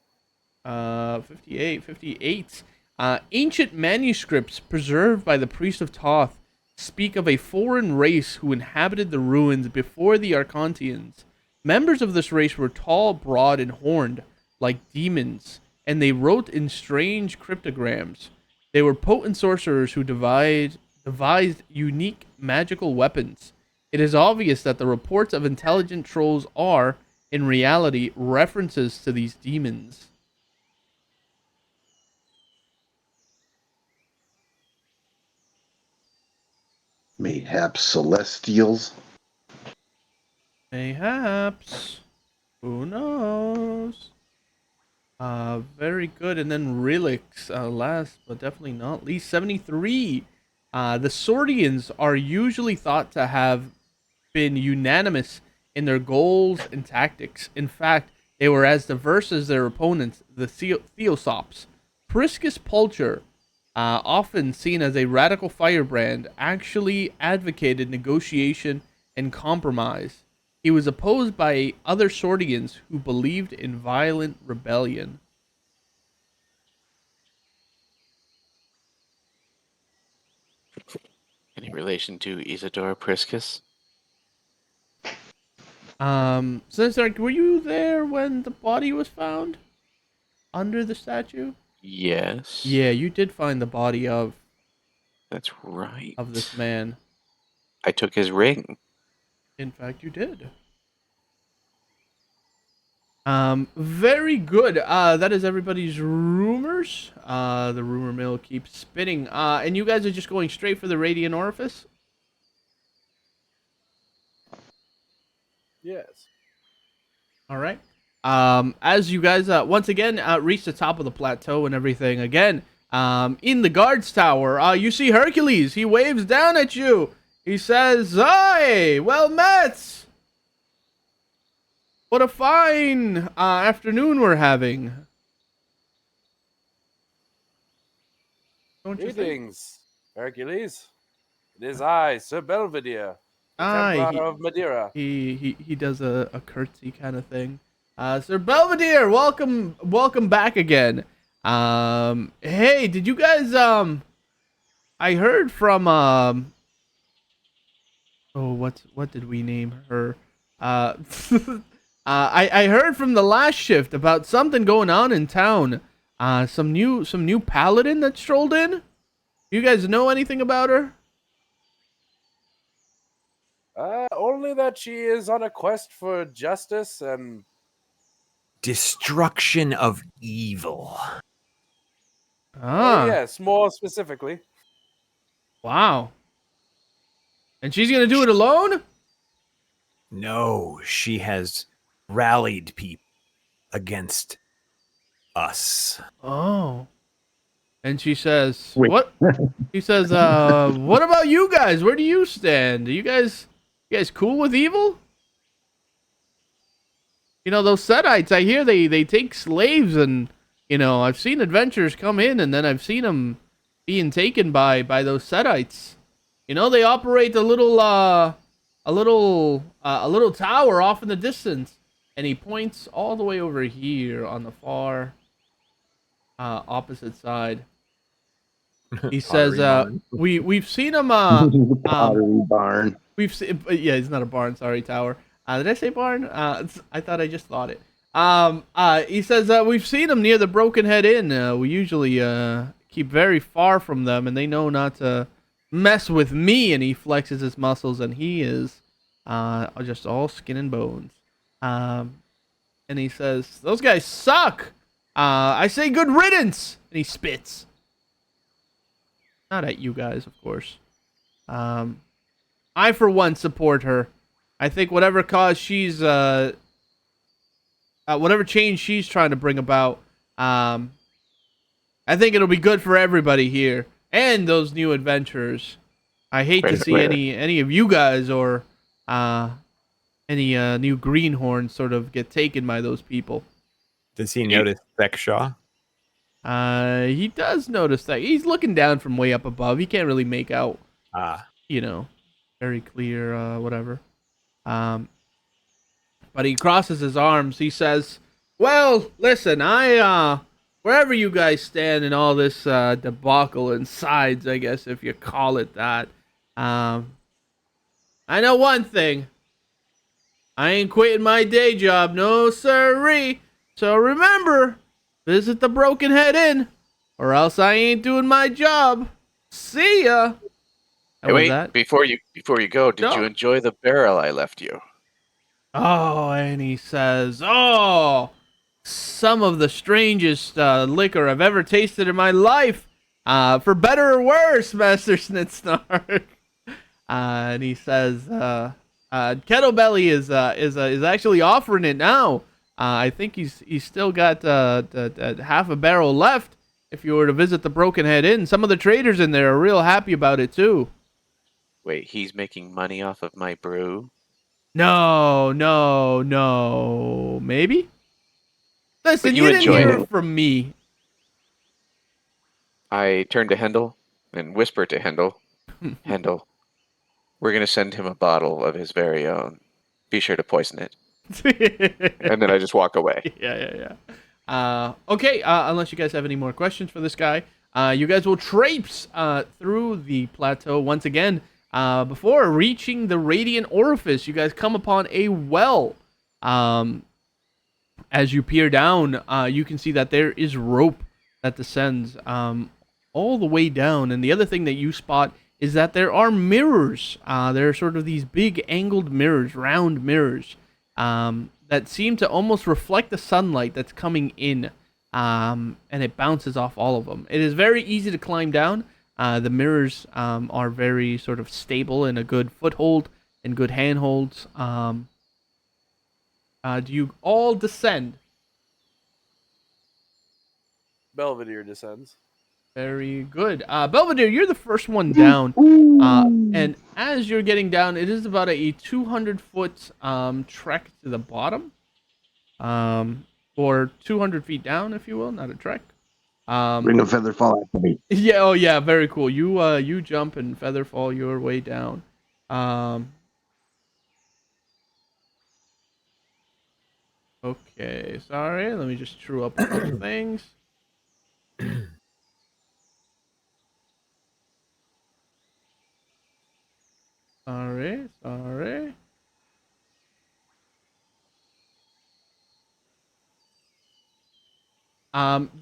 58. Ancient manuscripts preserved by the priest of Thoth speak of a foreign race who inhabited the ruins before the Archontians. Members of this race were tall, broad, and horned, like demons, and they wrote in strange cryptograms. They were potent sorcerers who devised unique magical weapons. It is obvious that the reports of intelligent trolls are, in reality, references to these demons. Mayhaps Celestials. Mayhaps. Who knows? Very good. And then relics, last but definitely not least, 73. The Swordians are usually thought to have been unanimous in their goals and tactics. In fact, they were as diverse as their opponents, the Theosops. Priscus Pulcher, often seen as a radical firebrand, actually advocated negotiation and compromise. He was opposed by other Swordians who believed in violent rebellion. Any relation to Isidore Priscus? Sinister, were you there when the body was found? Under the statue? Yes. Yeah, you did find the body of That's right. this man. I took his ring. In fact, you did. Very good. That is everybody's rumors. The rumor mill keeps spinning. And you guys are just going straight for the radiant orifice? Yes. All right. As you guys once again reach the top of the plateau and everything again, in the guards tower, you see Hercules. He waves down at you. He says, "Hi, well met. What a fine afternoon we're having." Don't you think? Greetings, Hercules. It is I, Sir Belvedere, the Aye, Templar of Madeira. he does a curtsy kind of thing. Sir Belvedere, welcome back again. Hey, did you guys I heard from oh, what did we name her? I heard from the last shift about something going on in town. Some new paladin that strolled in. You guys know anything about her? Only that she is on a quest for justice and Destruction of evil. Ah, yes, more specifically. wow. And she's gonna do it alone? No, she has rallied people against us. Oh. And she says, Wait. "What?" He says, "What about you guys? Where do you stand? You guys cool with evil? You know those Setites. I hear they take slaves, and I've seen adventurers come in, and then I've seen them being taken by those Setites. They operate a little tower off in the distance." And he points all the way over here on the far opposite side. He says, we've seen him. Pottery barn. We've seen. Yeah, it's not a barn. Sorry, tower. Did I say barn? I thought I just thought it. He says we've seen him near the Broken Head Inn. We usually keep very far from them, and they know not to mess with me. And he flexes his muscles, and he is just all skin and bones. And he says, "Those guys suck. I say good riddance." And he spits. Not at you guys, of course. I, for one, support her. I think whatever cause she's, whatever change she's trying to bring about, I think it'll be good for everybody here and those new adventurers. I hate to see any of you guys or any new greenhorns sort of get taken by those people. Does he notice Beckshaw? He does notice that. He's looking down from way up above. He can't really make out, very clear, whatever. But he crosses his arms. He says, "Well, listen, wherever you guys stand in all this debacle and sides, I guess, if you call it that, I know one thing. I ain't quitting my day job, no sirree. So remember, visit the Broken Head Inn, or else I ain't doing my job. See ya." Hey, wait, before you go, did you enjoy the barrel I left you? Oh, and he says, "Oh, some of the strangest liquor I've ever tasted in my life. For better or worse, Master Snitsnark." And he says, "Kettlebelly is actually offering it now. I think he's still got half a barrel left. If you were to visit the Broken Head Inn, some of the traders in there are real happy about it too." Wait, he's making money off of my brew? No. Maybe? Listen, you didn't hear it from me. I turn to Hendel and whisper to Hendel, "Hendel, we're going to send him a bottle of his very own. Be sure to poison it." And then I just walk away. Yeah. Okay, unless you guys have any more questions for this guy, you guys will traipse through the plateau once again. Before reaching the Radiant Orifice, you guys come upon a well. As you peer down, you can see that there is rope that descends all the way down. And the other thing that you spot is that there are mirrors. There are sort of these big angled mirrors, round mirrors, that seem to almost reflect the sunlight that's coming in. And it bounces off all of them. It is very easy to climb down. The mirrors are very sort of stable and a good foothold and good handholds. Do you all descend? Belvedere descends. Very good. Belvedere, you're the first one down. And as you're getting down, it is about a 200-foot trek to the bottom. Or 200 feet down, if you will, not a trek. Bring a feather fall after me. Yeah, oh yeah, very cool. You jump and feather fall your way down. Okay, sorry. Let me just true up a couple things. Sorry.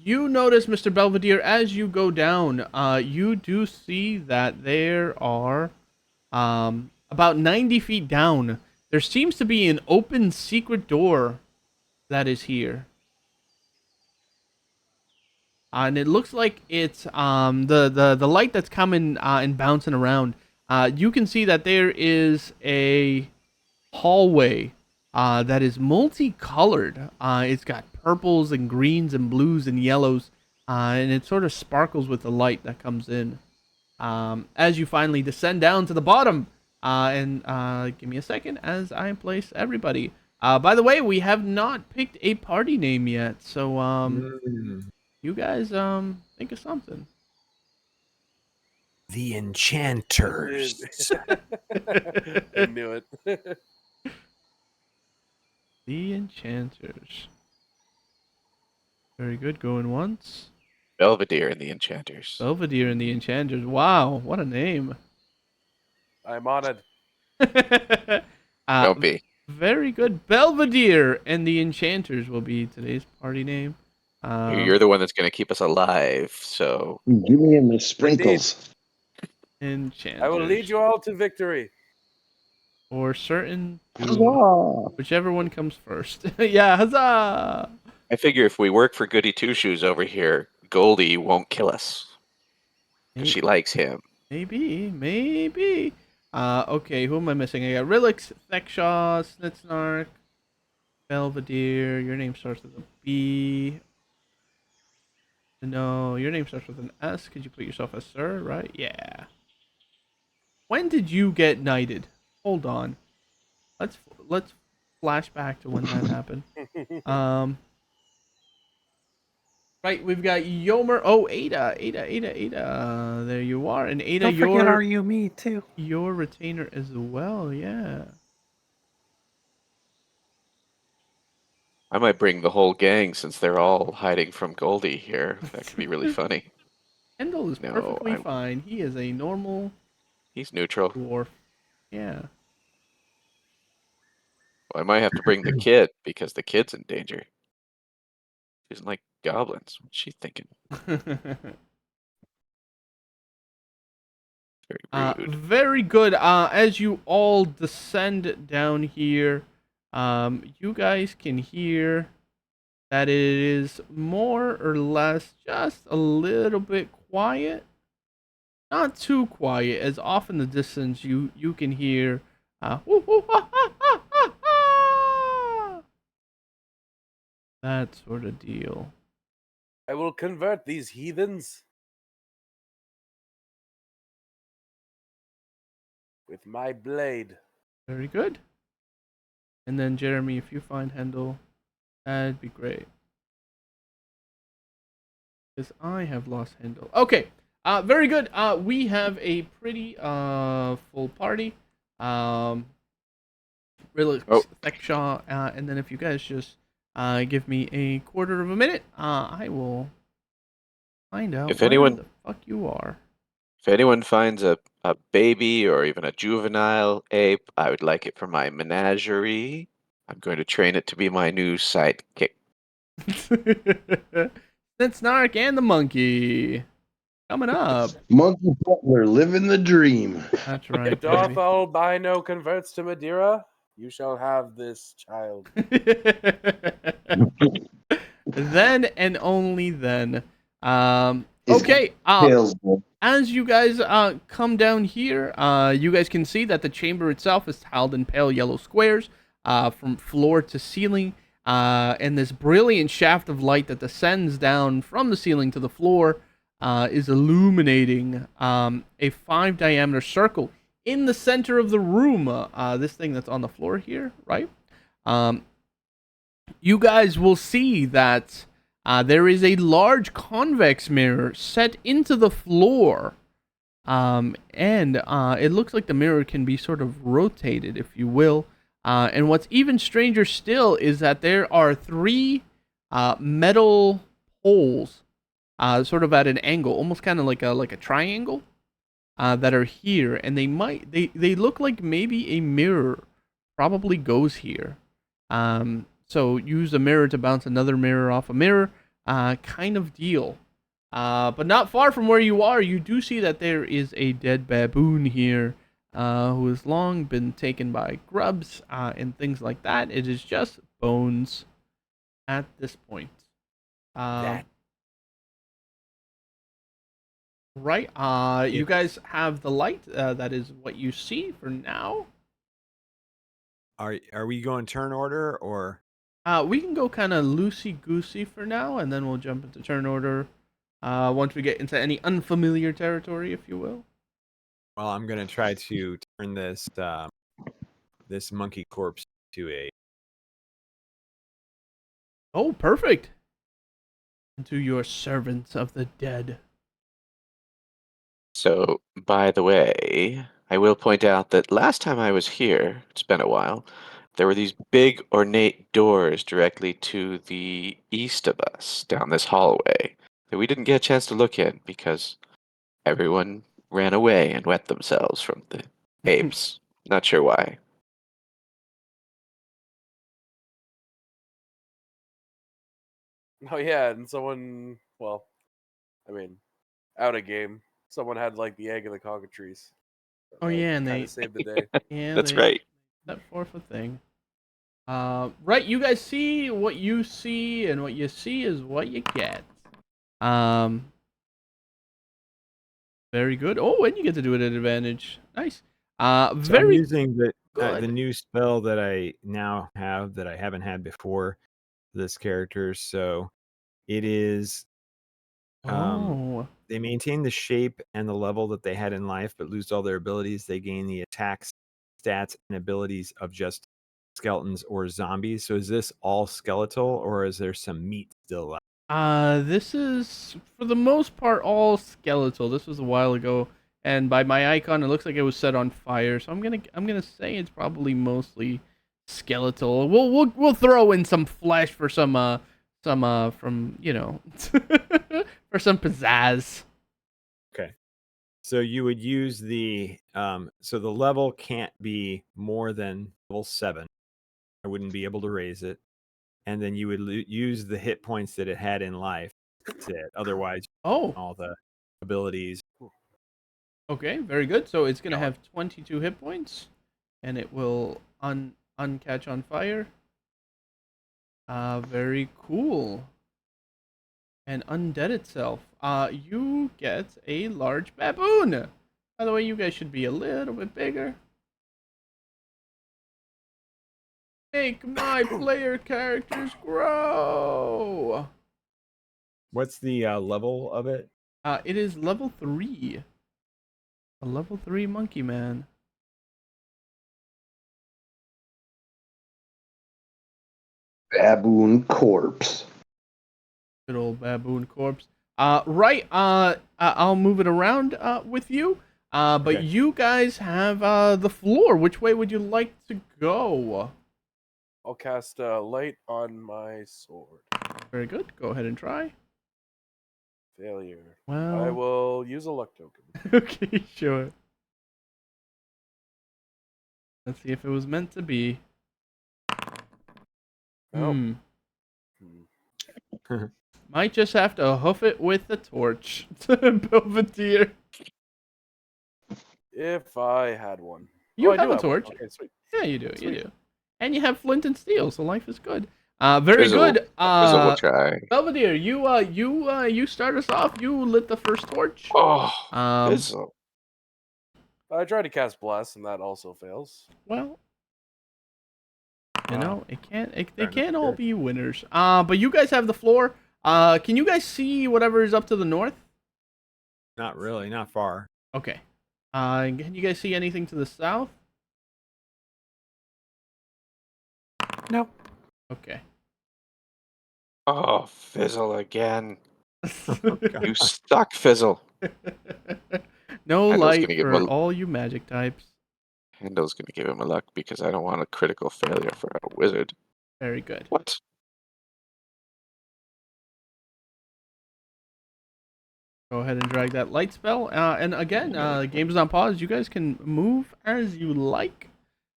You notice, Mr. Belvedere, as you go down, you do see that there are, about 90 feet down, there seems to be an open secret door that is here. And it looks like it's, the light that's coming, and bouncing around. You can see that there is a hallway, that is multicolored. It's got purples and greens and blues and yellows, and it sort of sparkles with the light that comes in. As you finally descend down to the bottom, and give me a second as I place everybody. By the way, we have not picked a party name yet, so you guys think of something. The Enchanters. I knew it. The Enchanters. Very good. Going once. Belvedere and the Enchanters. Belvedere and the Enchanters. Wow, what a name. I'm honored. Don't be. Very good. Belvedere and the Enchanters will be today's party name. You're the one that's going to keep us alive, so... Give me in the sprinkles. Enchanters. I will lead you all to victory. Or certain doom. Huzzah! Whichever one comes first. Yeah, huzzah! I figure if we work for Goody Two-Shoes over here, Goldie won't kill us. 'Cause she likes him. Maybe. Okay, who am I missing? I got Rilix, Thexshaw, Snitsnark, Belvedere. Your name starts with a B. No, your name starts with an S. Could you put yourself as Sir, right? Yeah. When did you get knighted? Hold on. Let's flash back to when that happened. Right, we've got Yomer. Oh, Ada. There you are. And Ada, Don't forget our Yumi too. your retainer as well, yeah. I might bring the whole gang since they're all hiding from Goldie here. That could be really funny. Kendall is No, perfectly I'm- fine. He is a normal He's neutral. dwarf. Yeah. Well, I might have to bring the kid because the kid's in danger. She doesn't like goblins. What's she thinking? Very rude. Very good. As you all descend down here, you guys can hear that it is more or less just a little bit quiet. Not too quiet, as off in the distance you can hear woo, woo, ha, ha, ha, ha, ha. That sort of deal. I will convert these heathens with my blade. Very good. And then Jeremy, if you find Hendel, that'd be great. Because I have lost Hendel. Okay. Very good. We have a pretty full party. Really, Thexshaw, and then if you guys just give me a quarter of a minute, I will find out If where anyone- the fuck you are. If anyone finds a baby or even a juvenile ape, I would like it for my menagerie. I'm going to train it to be my new sidekick. Snark and the monkey coming up. Monkey Butler living the dream. That's right. If Darth Albino converts to Madeira, you shall have this child. Then and only then. Okay. Tails, man. As you guys come down here, you guys can see that the chamber itself is tiled in pale yellow squares. from floor to ceiling, and this brilliant shaft of light that descends down from the ceiling to the floor is illuminating a 5 diameter circle in the center of the room. This thing that's on the floor here, right? You guys will see that there is a large convex mirror set into the floor. And it looks like the mirror can be sort of rotated, if you will. And what's even stranger still is that there are 3 metal poles, sort of at an angle, almost kind of like a triangle, that are here, and they look like maybe a mirror probably goes here. So use a mirror to bounce another mirror off a mirror, kind of deal. But not far from where you are, you do see that there is a dead baboon here, who has long been taken by grubs and things like that. It is just bones at this point. Right. You guys have the light. That is what you see for now. Are we going turn order or? We can go kind of loosey goosey for now, and then we'll jump into turn order. Once we get into any unfamiliar territory, if you will. Well, I'm gonna try to turn this this monkey corpse to a. Oh, perfect. Into your servants of the dead. So, by the way, I will point out that last time I was here, it's been a while, there were these big ornate doors directly to the east of us down this hallway that we didn't get a chance to look in because everyone ran away and wet themselves from the apes. Not sure why. Oh yeah, and someone, well, I mean, out of game, someone had like the egg of the cockatrice. Oh yeah, and kind they of saved the day. yeah That's they right. that forth a thing. Right. You guys see what you see, and what you see is what you get. Very good. Oh, and you get to do it at advantage. Nice. So I'm Very using the good. new spell that I now have that I haven't had before this character. So it is Oh. they maintain the shape and the level that they had in life, but lose all their abilities. They gain the attacks, stats, and abilities of just skeletons or zombies. So is this all skeletal, or is there some meat still left? This is for the most part all skeletal. This was a while ago, and by my icon, it looks like it was set on fire. So I'm gonna say it's probably mostly skeletal. We'll throw in some flesh for some from for some pizzazz. Okay. So you would use the so the level can't be more than level 7. I wouldn't be able to raise it. And then you would use the hit points that it had in life. That's it. Otherwise, Oh, all the abilities. okay, very good. So it's gonna have 22 hit points, and it will uncatch on fire. Very cool. And undead itself. You get a large baboon. By the way, you guys should be a little bit bigger. Make my player characters grow. What's the level of it? It is level 3. A level 3 monkey man. Baboon corpse. Good old baboon corpse. Right. I'll move it around with you. But Okay. you guys have the floor. Which way would you like to go? I'll cast light on my sword. Very good. Go ahead and try. Failure. Well, I will use a luck token. okay, sure. Let's see if it was meant to be. Oh. Might just have to hoof it with the torch. Belvedere. If I had one. You I have do a one. torch. Okay, sweet. Yeah, you do. You Sweet. do. And you have flint and steel, so life is good. Very Fizzle. good. Fizzle will try. Belvedere, you start us off. You lit the first torch. Oh, Um, Fizzle. I tried to cast bless, and that also fails. well, You know, they Fair can't enough, all sure. be winners. But you guys have the floor. Can you guys see whatever is up to the north? Not really, not far. Okay. Can you guys see anything to the south? Nope. Okay. Oh, Fizzle again. God. You suck, Fizzle. No Hando's light gonna give him for a all you magic types. Hando's gonna give him a luck because I don't want a critical failure for a wizard. Very good. What? Go ahead and drag that light spell. And again, the game's on pause. You guys can move as you like.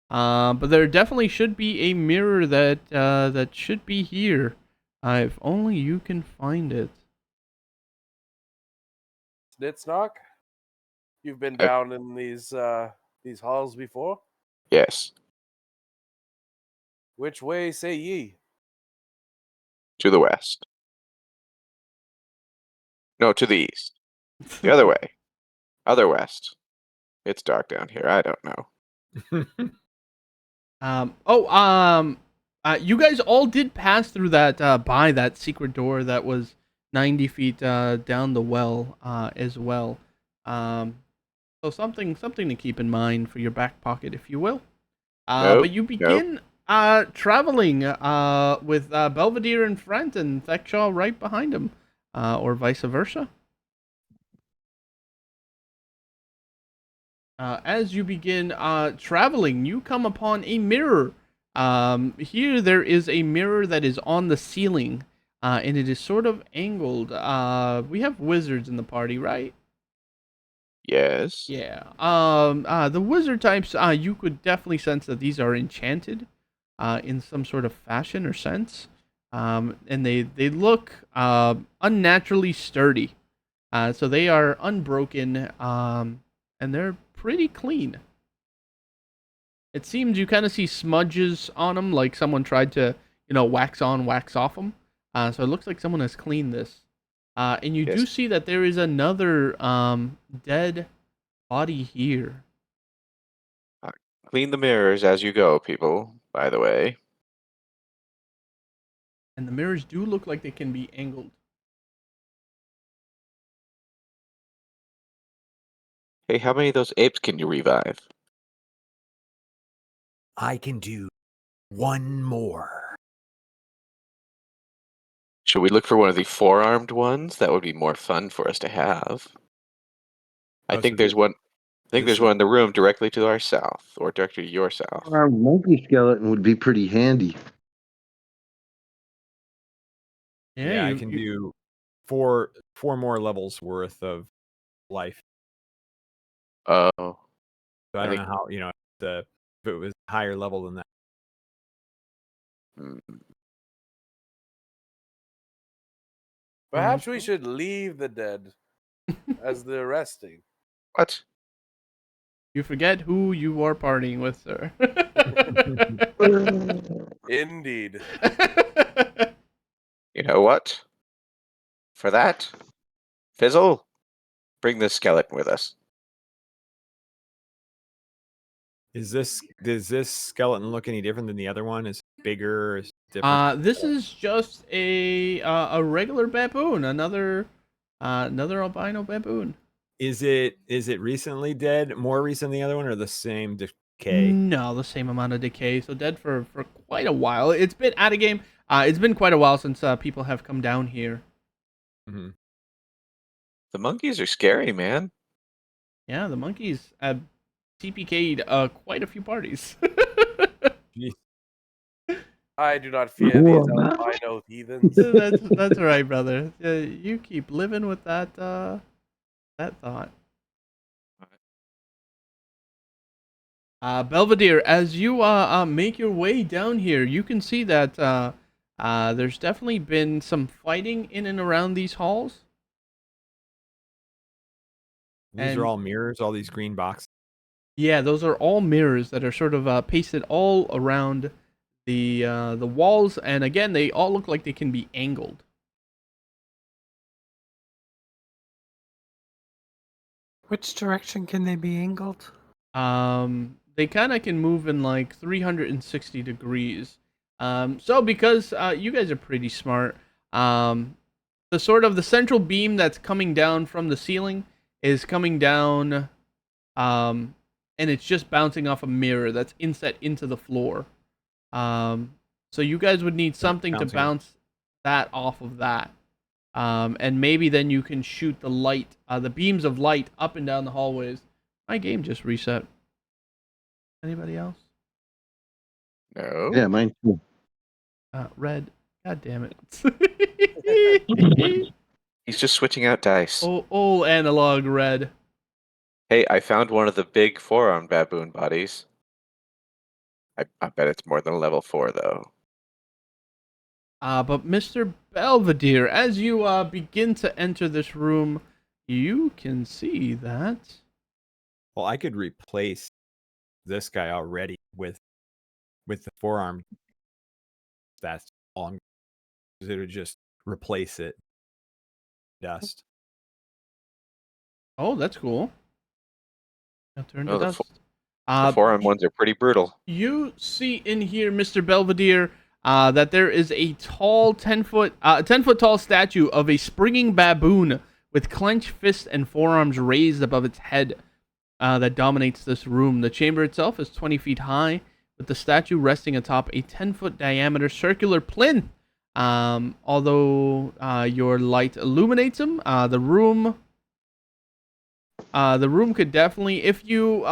But there definitely should be a mirror that should be here. If only you can find it. Snitsnock, you've been I- down in these halls before. Yes. Which way say ye? To the west. No, to the east. The other way. Other west. It's dark down here. I don't know. You guys all did pass through that by that secret door that was 90 feet down the well as well. So something to keep in mind for your back pocket, if you will. Nope, But you begin traveling with Belvedere in front and Thexshaw right behind him, or vice versa. As you begin traveling, you come upon a mirror. Here there is a mirror that is on the ceiling, and it is sort of angled. We have wizards in the party, right? Yes. Yeah. The wizard types, you could definitely sense that these are enchanted, in some sort of fashion or sense. And they look unnaturally sturdy. So they are unbroken, and they're pretty clean. It seems you kind of see smudges on them, like someone tried to, wax on, wax off them. So it looks like someone has cleaned this. And you do Yes. see that there is another dead body here. Clean the mirrors as you go, people, by the way. And the mirrors do look like they can be angled. Hey, how many of those apes can you revive? I can do one more. Should we look for one of the four-armed ones? That would be more fun for us to have. I Oh, think so there's one. I think this there's one in the room directly to our south, or directly to your south. Our monkey skeleton would be pretty handy. Yeah, I can do four more levels worth of life. Oh, So I I don't think- know how, if it was higher level than that. mm, Perhaps we should leave the dead as the resting. what? You forget who you are partying with, sir. Indeed. You know what? For that, Fizzle, bring this skeleton with us. Does this skeleton look any different than the other one? Is it bigger? Is it different? This is just a regular baboon, another albino baboon. Is it recently dead? More recent than the other one, or the same decay? No, the same amount of decay. So dead for quite a while. It's been out of game. It's been quite a while since people have come down here. Mm-hmm. The monkeys are scary, man. Yeah, the monkeys have TPK'd quite a few parties. Jeez. I do not fear these albino heathens. that's right, brother. You keep living with that thought. Belvedere, as you make your way down here, you can see that there's definitely been some fighting in and around these halls. These are all mirrors. All these green boxes. Yeah, those are all mirrors that are sort of pasted all around the walls, and again, they all look like they can be angled. Which direction can they be angled? they kind of can move in like 360 degrees. So because you guys are pretty smart, the sort of the central beam that's coming down from the ceiling is coming down, and it's just bouncing off a mirror that's inset into the floor. So you guys would need something to Bouncing. bounce that off of that. And maybe then you can shoot the light, the beams of light up and down the hallways. My game just reset. Anybody else? No. Yeah, mine too. Red. God damn it. He's just switching out dice. Old analog red. Hey, I found one of the big four-armed baboon bodies. I bet it's more than a level 4, though. But Mr. Belvedere, as you begin to enter this room, you can see that. Well, I could replace this guy already with the forearm. That's all. It would just replace it. Dust. Oh, that's cool. Now turn to Oh, the dust. The four-armed ones are pretty brutal. You see in here, Mr. Belvedere, that there is a tall 10-foot tall statue of a springing baboon with clenched fists and forearms raised above its head that dominates this room. The chamber itself is 20 feet high, with the statue resting atop a 10-foot diameter circular plinth. Although your light illuminates him, the room could definitely, if you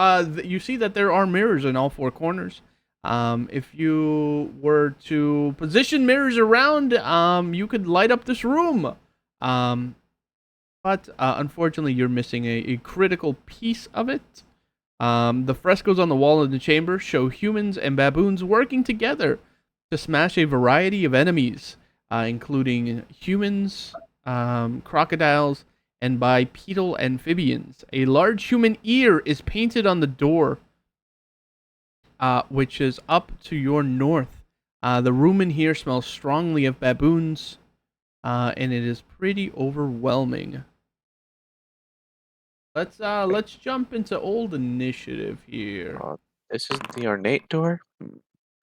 you see that there are mirrors in all four corners. If you were to position mirrors around, you could light up this room. But unfortunately, you're missing a critical piece of it. The frescoes on the wall of the chamber show humans and baboons working together to smash a variety of enemies, including humans, crocodiles, and bipedal amphibians. A large human ear is painted on the door, which is up to your north. The room in here smells strongly of baboons, and it is pretty overwhelming. Let's jump into old initiative here. This isn't the ornate door?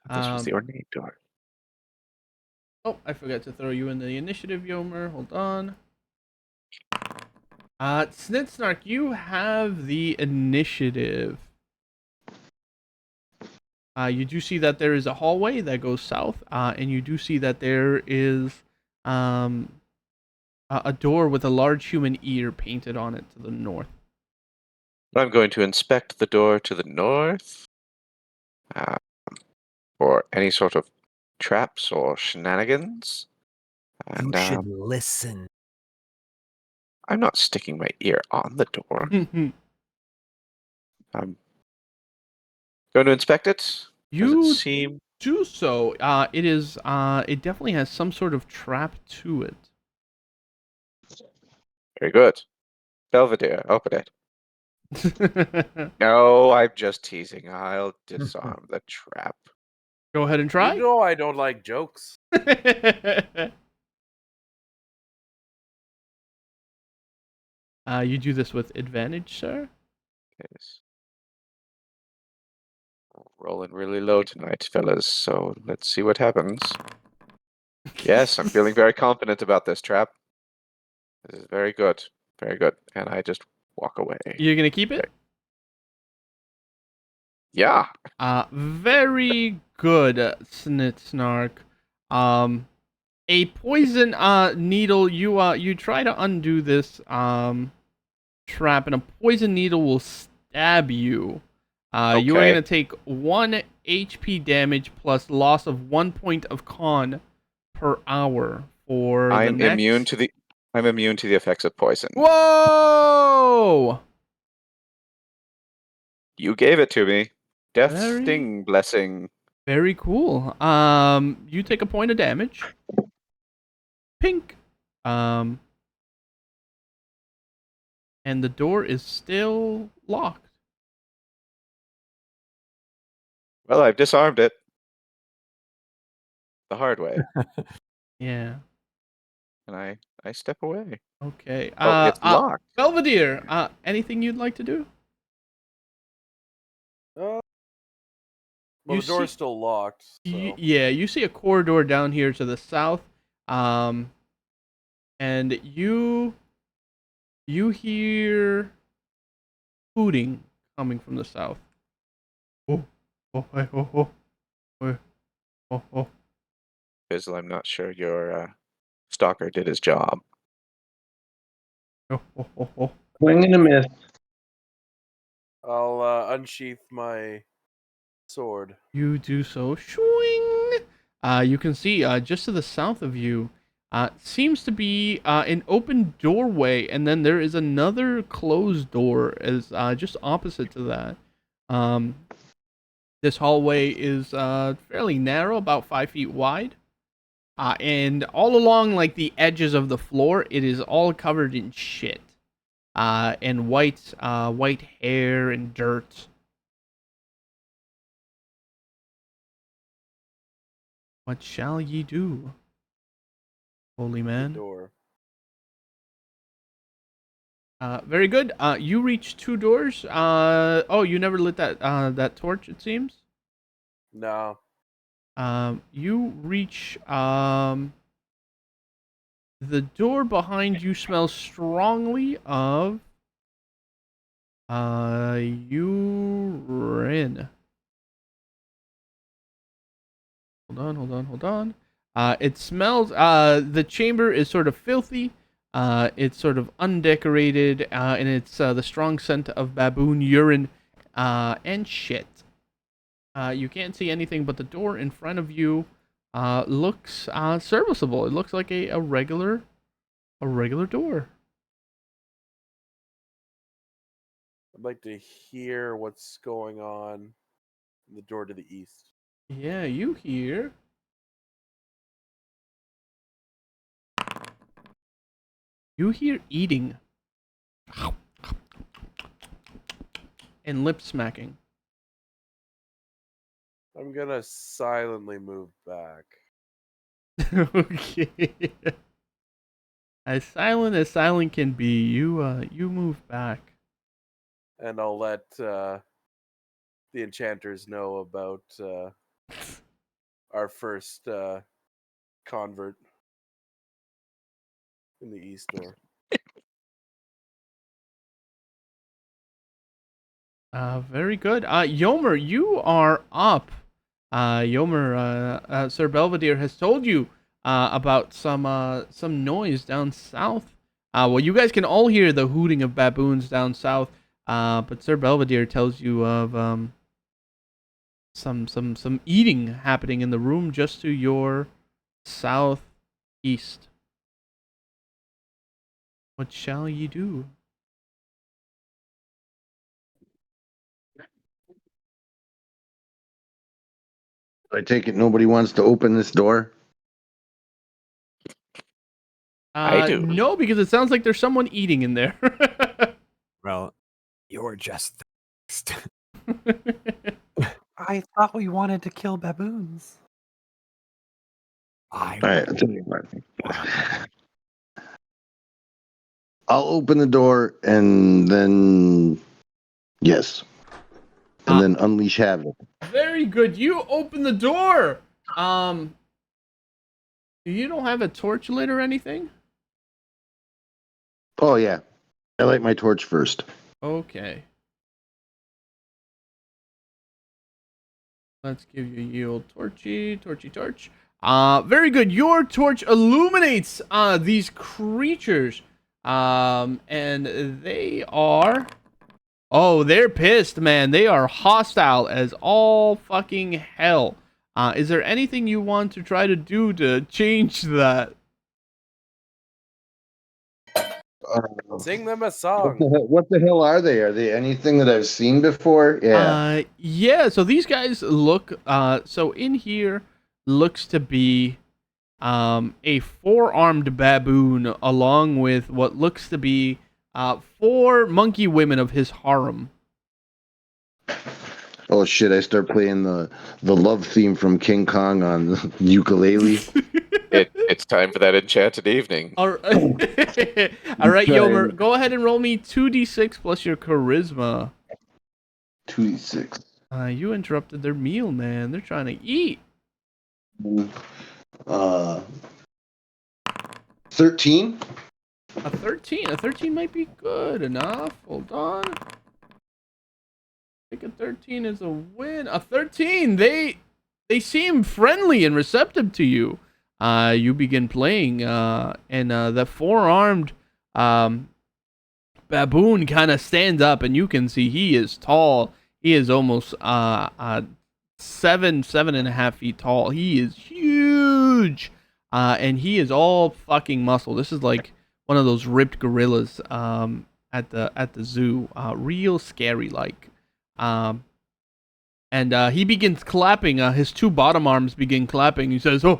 This was the Um, ornate door. Oh, I forgot to throw you in the initiative, Yomer. Hold on. Snitsnark, you have the initiative. You do see that there is a hallway that goes south, and you do see that there is a door with a large human ear painted on it to the north. I'm going to inspect the door to the north for any sort of traps or shenanigans. And You should listen. I'm not sticking my ear on the door. I'm going to inspect it. Does You it seem... do so. It is. It definitely has some sort of trap to it. Very good. Belvedere, open it. No, I'm just teasing. I'll disarm the trap. Go ahead and try. You know I don't like jokes. You do this with advantage, sir. Yes. Rolling really low tonight, fellas, so let's see what happens. Yes, I'm feeling very confident about this trap. This is very good. Very good. And I just walk away. You're gonna keep it? Yeah. Very good, Snitsnark. A poison needle. You try to undo this trap, and a poison needle will stab you. You are Okay. gonna take 1 HP damage plus loss of 1 point of con per hour for I'm the next... immune to the effects of poison. Whoa! You gave it to me. Death Very- sting blessing. Very cool. You take a point of damage. Pink. And the door is still locked. Well, I've disarmed it. The hard way. Yeah. And I step away. Okay. Oh, it's locked. Belvedere, anything you'd like to do? Well, You the door's see- still locked. So. Yeah, you see a corridor down here to the south, and you hear hooting coming from the south. Oh, oh, hey, oh, oh, hey, oh, oh. Bizzle, I'm not sure your stalker did his job. Oh, oh, oh, oh. Swing and a miss. I'll unsheath my sword. You do so. Shwing! You can see just to the south of you seems to be an open doorway, and then there is another closed door as just opposite to that. This hallway is fairly narrow, about 5 feet wide. And all along like the edges of the floor, it is all covered in shit. And white hair and dirt. What shall ye do, holy The man? door. Very good. You reach 2 doors. Oh, you never lit that torch, it seems. No. You reach the door behind you smells strongly of urine. Hold on. It smells. The chamber is sort of filthy. It's sort of undecorated, and it's the strong scent of baboon urine and shit. You can't see anything, but the door in front of you looks serviceable. It looks like a regular door. I'd like to hear what's going on in the door to the east. Yeah, you hear. You hear eating. And lip smacking. I'm gonna silently move back. Okay. As silent can be, you move back. And I'll let the Enchanters know about our first convert in the east door. Very good. Yomer, you are up. Yomer, Sir Belvedere has told you about some noise down south. Well, you guys can all hear the hooting of baboons down south. But Sir Belvedere tells you of some eating happening in the room just to your southeast. What shall ye do? I take it nobody wants to open this door. I do. No, because it sounds like there's someone eating in there. Well, you're just the I thought we wanted to kill baboons. I All right, I'll tell you what. I'll open the door and then yes, and then unleash havoc. Very good. You open the door. You don't have a torch lit or anything? Oh yeah, I light my torch first. Okay. Let's give you ye old torchy torch. Very good. Your torch illuminates these creatures. And they are they're pissed, man. They are hostile as all fucking hell. Is there anything you want to try to do to change that? Sing them a song. What the hell are they? Are they anything that I've seen before? Yeah. Yeah, so these guys look so in here looks to be a 4-armed baboon along with what looks to be 4 monkey women of his harem. Oh shit! I start playing the love theme from King Kong on the ukulele. It's time for that enchanted evening. All right, Yomer, go ahead and roll me 2d6 plus your charisma. 2d6. You interrupted their meal, man. They're trying to eat. 13. A 13. A 13 might be good enough. Hold on. I think a 13 is a win. A 13. They seem friendly and receptive to you. You begin playing, and the four-armed baboon kind of stands up, and you can see he is tall. He is almost 7.5 feet tall. He is huge, and he is all fucking muscle. This is like one of those ripped gorillas at the zoo. Real scary like. And he begins clapping. His two bottom arms begin clapping. He says, "Oh,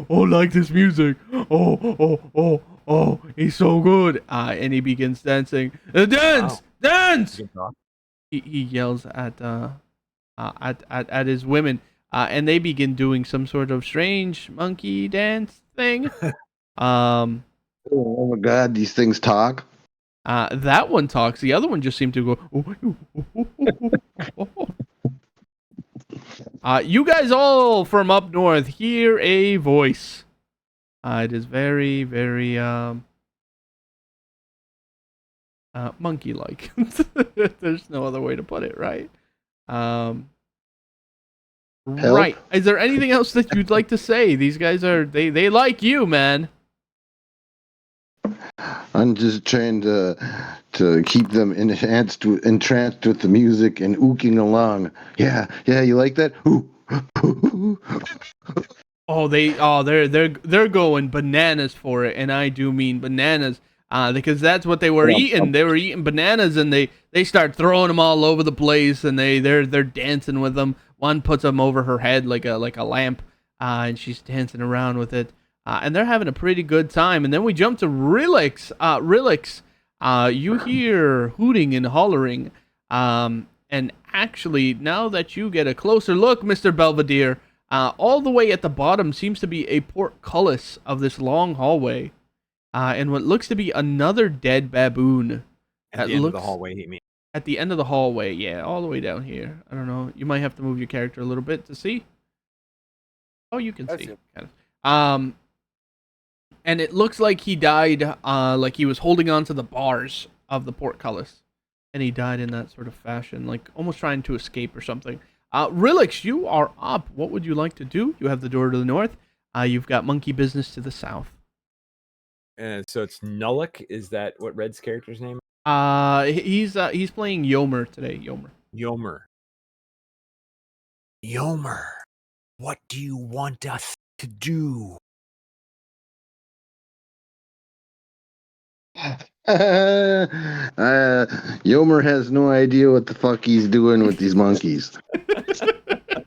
like this music. Oh, he's so good." And he begins dancing. Dance, dance! He yells at his women, and they begin doing some sort of strange monkey dance thing. Oh my God, these things talk. That one talks. The other one just seemed to go. You guys all from up north hear a voice. It is very, very monkey-like. There's no other way to put it, right? Right. Is there anything else that you'd like to say? These guys they like you, man. I'm just trying to keep them entranced with the music and ooking along. Yeah, you like that? Ooh. They're going bananas for it, and I do mean bananas, because that's what they were eating. They were eating bananas, and they start throwing them all over the place, and they're dancing with them. One puts them over her head like a lamp, and she's dancing around with it. And they're having a pretty good time. And then we jump to Rilix. Rilix, you hear hooting and hollering. And actually, now that you get a closer look, Mr. Belvedere, all the way at the bottom seems to be a portcullis of this long hallway. And what looks to be another dead baboon. At the end of the hallway, he means. At the end of the hallway, yeah, all the way down here. I don't know. You might have to move your character a little bit to see. Oh, you can see. Kind of. And it looks like he died, like he was holding on to the bars of the portcullis. And he died in that sort of fashion, like almost trying to escape or something. Rilix, you are up. What would you like to do? You have the door to the north. You've got monkey business to the south. So it's Nullik. Is that what Red's character's name? He's playing Yomer today. Yomer, what do you want us to do? Yomer has no idea what the fuck he's doing with these monkeys.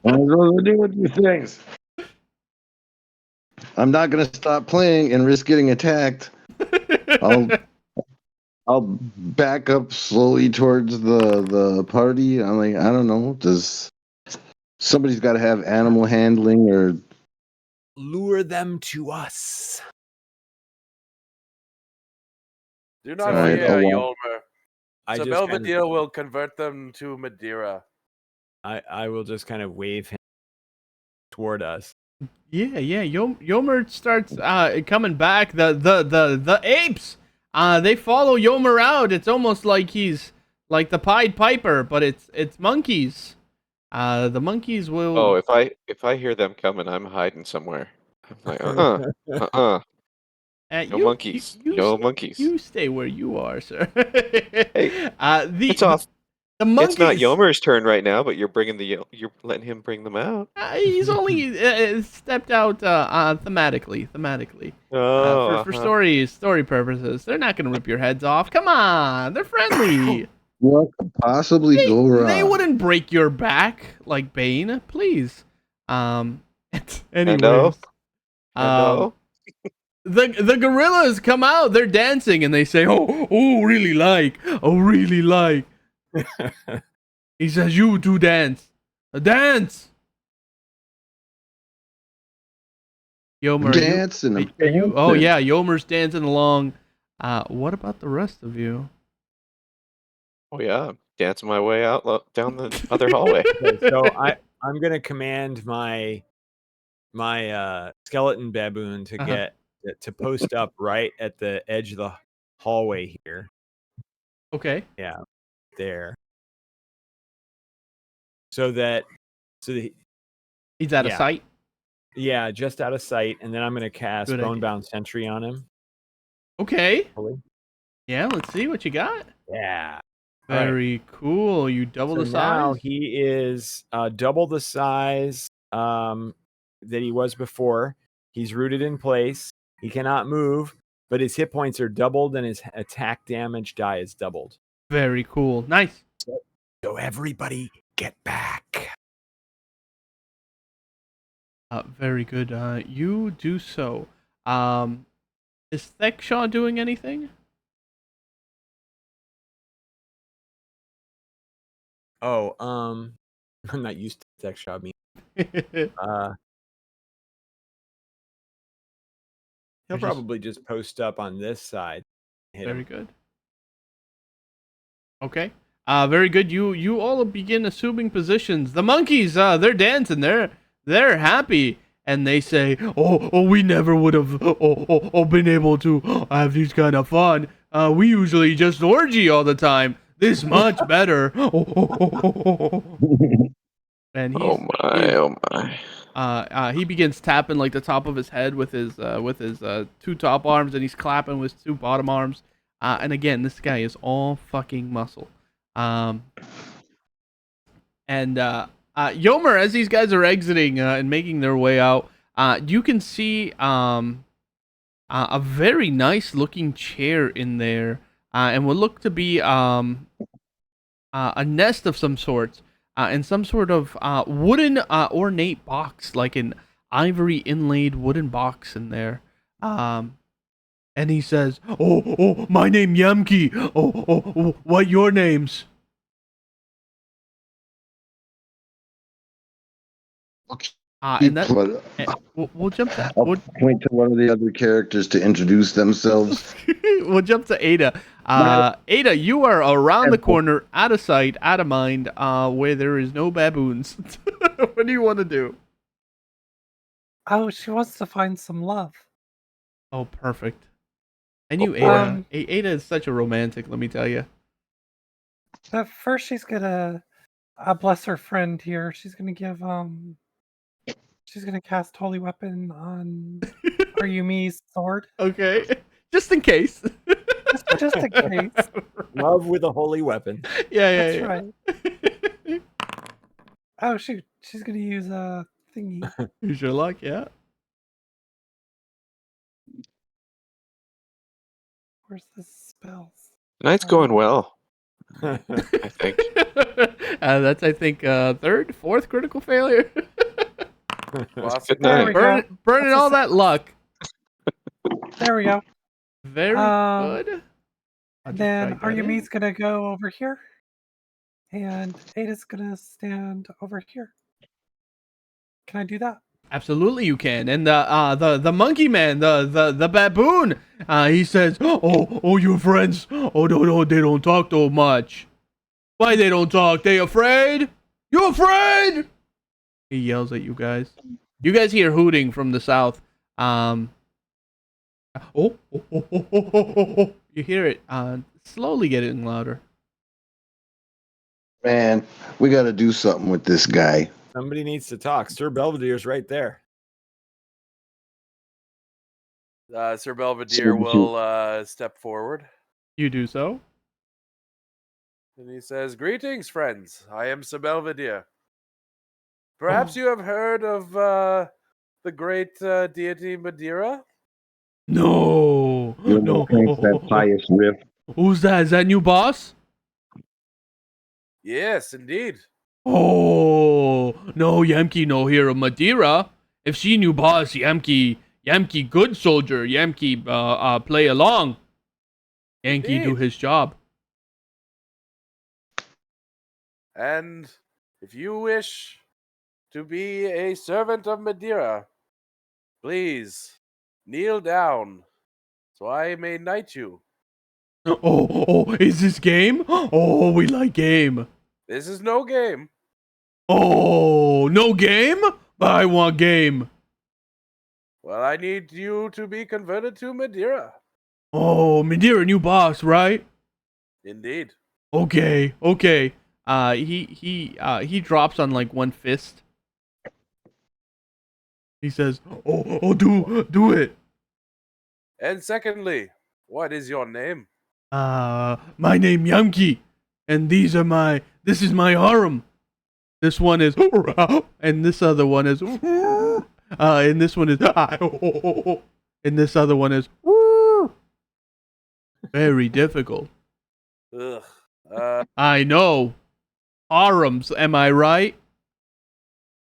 What am I supposed to do with these things? I'm not gonna stop playing and risk getting attacked. I'll back up slowly towards the party. I'm like, I don't know. Does somebody's got to have animal handling or lure them to us? Do not fear, Yolmer. So Belvedere will convert them to Madeira. I will just kind of wave him toward us. Yeah. Yomer starts coming back. The apes, they follow Yomer out. It's almost like he's like the Pied Piper, but it's monkeys. The monkeys will. Oh, if I hear them coming, I'm hiding somewhere. I'm like, No monkeys. No monkeys. You stay where you are, sir. Hey, it's off. The monkeys. It's not Yomer's turn right now, but you're letting him bring them out. He's only stepped out thematically. For story purposes. They're not going to rip your heads off. Come on, they're friendly. What could possibly go wrong? They wouldn't break your back like Bane, please. Anyways. Hello? The gorillas come out, they're dancing, and they say, really like. He says, you do dance. Dance! Yomer, dancing. yeah, Yomer's dancing along. What about the rest of you? Oh yeah, dance my way out down the other hallway. Okay, so I'm gonna command my skeleton baboon to Uh-huh. to post up right at the edge of the hallway here. Okay. Yeah, there. So that He's out of yeah. sight. Yeah, just out of sight, and then I'm gonna cast Good idea. Bonebound Sentry on him. Okay. Hopefully. Yeah, let's see what you got. Yeah. All right. Very cool. You double So the now size. he is double the size that he was before. He's rooted in place. He cannot move, but his hit points are doubled and his attack damage die is doubled. Very cool. Nice. So everybody get back. Very good. You do so. Is Thekshaw doing anything? Oh, I'm not used to tech shot me. He'll Just- probably just post up on this side. Hit Very him. good. Okay. Very good. You all begin assuming positions. The monkeys, they're dancing. They're happy, and they say, "Oh, we never would have been able to have these kind of fun. We usually just orgy all the time. This much better." And Oh my. he begins tapping like the top of his head with his two top arms, and he's clapping with two bottom arms. And again, this guy is all fucking muscle. And Yomer, as these guys are exiting and making their way out, you can see a very nice looking chair in there, and what look to be a nest of some sort, and some sort of wooden ornate box, like an ivory inlaid wooden box in there. And he says, "Oh, my name Yamki. Oh, what your names?" And that we'll jump to I'll point to one of the other characters to introduce themselves. we'll jump to Ada. Ada, you are around the corner, out of sight, out of mind, where there is no baboons. What do you want to do? Oh, she wants to find some love. Oh, perfect. And you, Ada. Ada is such a romantic, let me tell you. But first, she's gonna bless her friend here. She's gonna give she's gonna cast Holy Weapon on Ayumi's sword. Okay, just in case. Just in case. Love with a holy weapon. Yeah. That's right. Oh shoot, she's gonna use a thingy. Use your luck, yeah. Where's the spells? Night's going well, I think. That's, I think, third, fourth critical failure. Good There we night. go. Burning all that luck. There we go. Very good. Then Ayumi's gonna go over here, and Ada's gonna stand over here. Can I do that? Absolutely, you can. And the monkey man, the baboon, he says, "Oh, your friends. Oh, no, they don't talk too much. Why they don't talk? They afraid? You afraid?" He yells at you guys. You guys hear hooting from the south. You hear it slowly getting louder. Man, we got to do something with this guy. Somebody needs to talk. Sir Belvedere's right there. Sir Belvedere will step forward. You do so. And he says, "Greetings, friends. I am Sir Belvedere. Perhaps you have heard of the great deity Madeira?" No. No. That pious riff. Who's that? Is that new boss? Yes, indeed. Oh, no, Yamki no hero Madeira. If she knew boss, Yamki good soldier. Yamki play along. Yankee do his job. And if you wish to be a servant of Madeira, please kneel down so I may knight you. Oh, is this game? Oh, we like game. This is no game. Oh, no game? But I want game. Well, I need you to be converted to Madeira. Oh, Madeira, new boss, right? Indeed. Okay. He drops on like one fist. He says, "Oh, do it." And secondly, what is your name? My name Yamki, and this is my harem. This one is, and this other one is, and this one is, and this other one is, very difficult. Ugh. I know. Harems, am I right?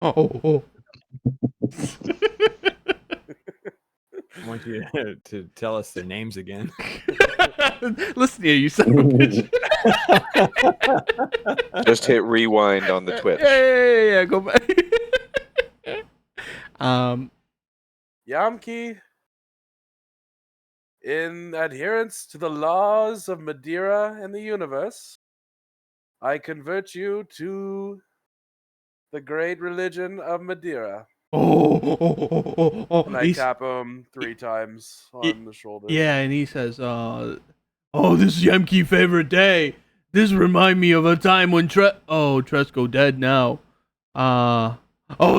Oh. I want you to tell us their names again. Listen here, you son of a bitch. Just hit rewind on the Twitch. Yeah, go back. Yamki, in adherence to the laws of Madeira and the universe, I convert you to the great religion of Madeira. And I tap him 3 times on the shoulder. Yeah, and he says, "Oh, this is Yemke's favorite day. This remind me of a time when Tresco dead now. Oh,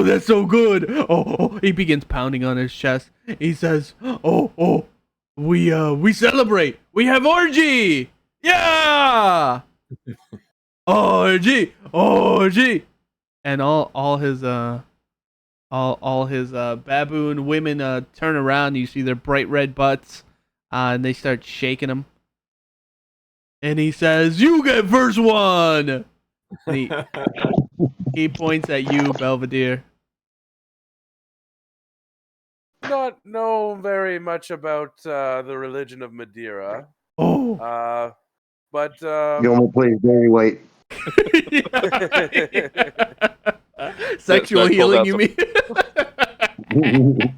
that's so good. Oh, he begins pounding on his chest. He says, we celebrate. We have orgy. Yeah, orgy. And all his baboon women turn around. And you see their bright red butts, and they start shaking them. And he says, "You get first one." And he points at you, Belvedere. Not know very much about the religion of Madeira. Oh. But You almost played very white. Sexual Pulled healing, out you some- mean?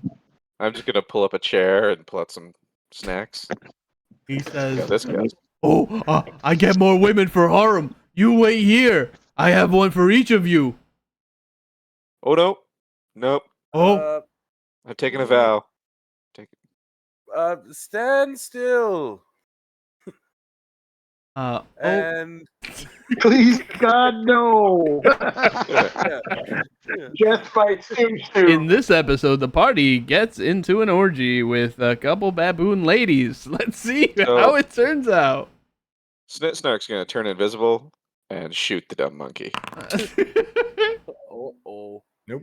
I'm just gonna pull up a chair and pull out some snacks. He says, Yeah, this guy. I get more women for harem. You wait here. I have one for each of you. Oh no, nope. I've taken a vow. Stand still. And Please, God, no. Just fight in this episode, the party gets into an orgy with a couple baboon ladies. Let's see how it turns out. Snark's gonna turn invisible and shoot the dumb monkey. Nope.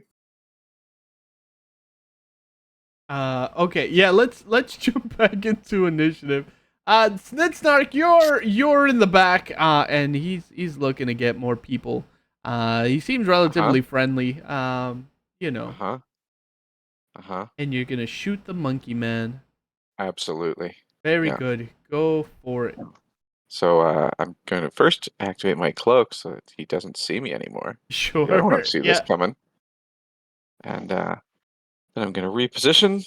Okay, yeah, let's jump back into initiative. Snark, you're in the back, and he's looking to get more people. He seems relatively friendly. You know. And you're gonna shoot the monkey man. Absolutely. Very good. Go for it. So I'm going to first activate my cloak so that he doesn't see me anymore. Sure. I don't want to see this coming. And then I'm going to reposition.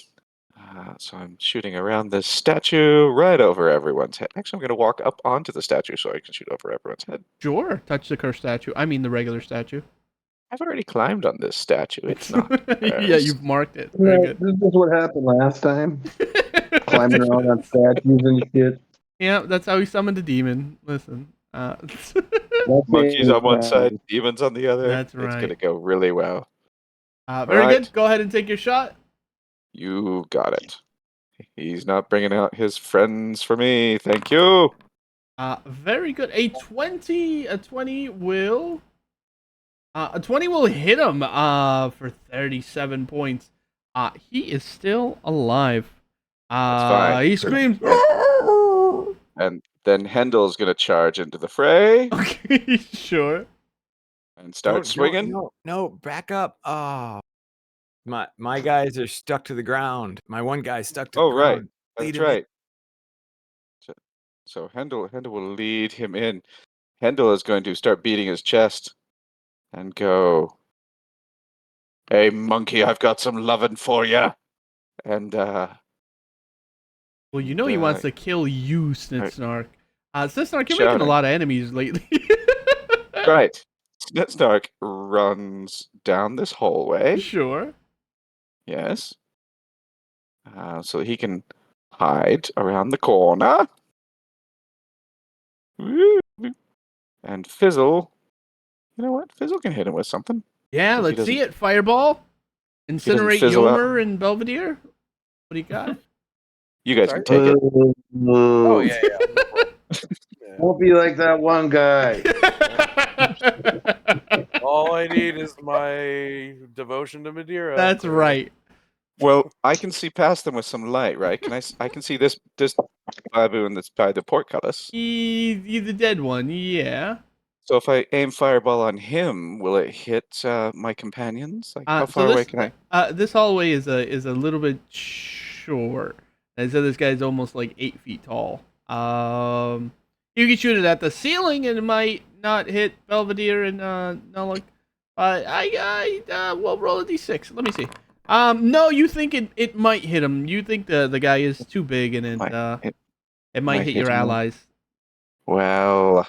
So I'm shooting around this statue right over everyone's head. Actually, I'm going to walk up onto the statue so I can shoot over everyone's head. Sure. Touch the cursed statue. I mean the regular statue. I've already climbed on this statue. It's not. Yeah, you've marked it. Very good. This is what happened last time. Climbing around on statues and shit. Yeah, that's how he summoned a demon. Listen. Monkeys on one side, demons on the other. That's right. It's going to go really well. Very good. Go ahead and take your shot. You got it. He's not bringing out his friends for me. Thank you. Very good. A 20 will hit him for 37 points. He is still alive. That's fine. He screams. And then Hendel's going to charge into the fray. Okay, sure. And start swinging. No, back up. Oh. My guys are stuck to the ground. My one guy's stuck to the ground. Right. That's right. So Hendel will lead him in. Hendel is going to start beating his chest and go, "Hey, monkey, I've got some lovin' for you." And well, you know he wants to kill you, Snark. Snitsnark, you're making a Shouting. lot of enemies lately. Right. Snitsnark runs down this hallway. Sure. Yes. So he can hide around the corner. Woo. And Fizzle. You know what? Fizzle can hit him with something. Yeah, If he let's see doesn't- it. Fireball. he doesn't Incinerate fizzle out. Yomer and Belvedere. What do you got? You guys Sorry? can take it. Oh yeah, yeah. No problem. Yeah. Won't be like that one guy. All I need is my devotion to Madeira. That's right. Well, I can see past them with some light, right? I can see this baboon that's by the portcullis. He's the dead one. Yeah. So if I aim fireball on him, will it hit my companions? Like how So far away can I? This hallway is a little bit short. And so this guy's almost like 8 feet tall. You can shoot it at the ceiling and it might not hit Belvedere and Nullik. Well, roll a d6. Let me see. No, you think it might hit him. You think the guy is too big and it might might hit hit your him. allies. Well,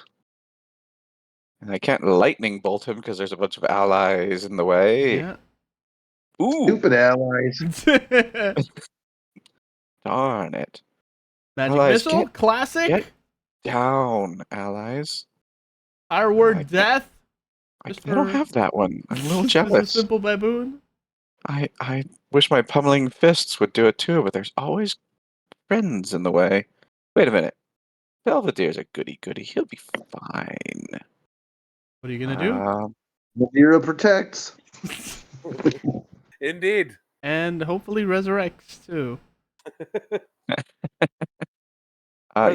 and I can't lightning bolt him because there's a bunch of allies in the way. Yeah. Ooh, Stupid allies. darn it! Magic Allies, missile, classic. get down, allies. Our I word can't- death. I Just don't for- have that one. I'm a little Just a jealous. simple baboon. I wish my pummeling fists would do it too, but there's always friends in the way. Wait a minute. Belvedere's a goody. He'll be fine. What are you gonna do? Madeira protects. Indeed. And hopefully resurrects too. You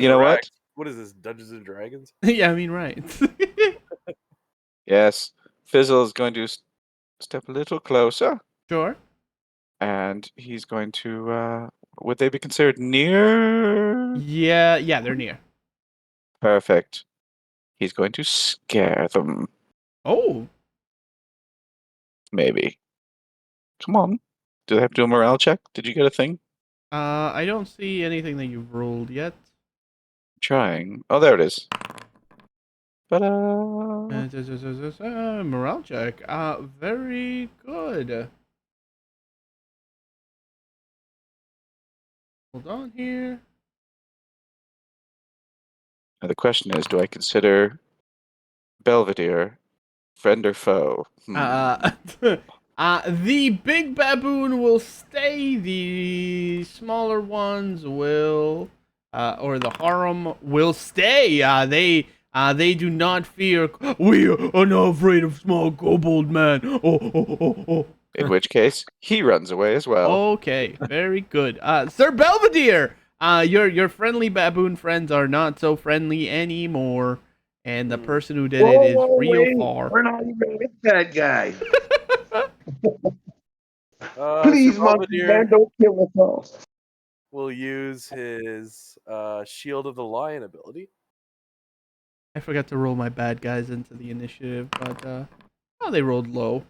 know what? Resurrect. What is this, Dungeons and Dragons? Yeah, I mean, right. Yes, Fizzle is going to step a little closer, Sure. and he's going to. Would they be considered near? Yeah, they're near. Perfect. He's going to scare them. Oh, Maybe. Come on. Do they have to do a morale check? Did you get a thing? I don't see anything that you've rolled yet. Trying. Oh, there it is. Ta-da! Morale check. Very good. Hold on here. Now the question is, do I consider Belvedere friend or foe? The big baboon will stay. The smaller ones will, or the harem will stay. They do not fear. We are not afraid of small kobold man. Oh. In which case, he runs away as well. Okay, very good. Sir Belvedere, your friendly baboon friends are not so friendly anymore, and the person who did it is real wait. far. We're not even with that guy. Please, Please, monkey man, don't kill us all. will use his Shield of the Lion ability. I forgot to roll my bad guys into the initiative, but they rolled low.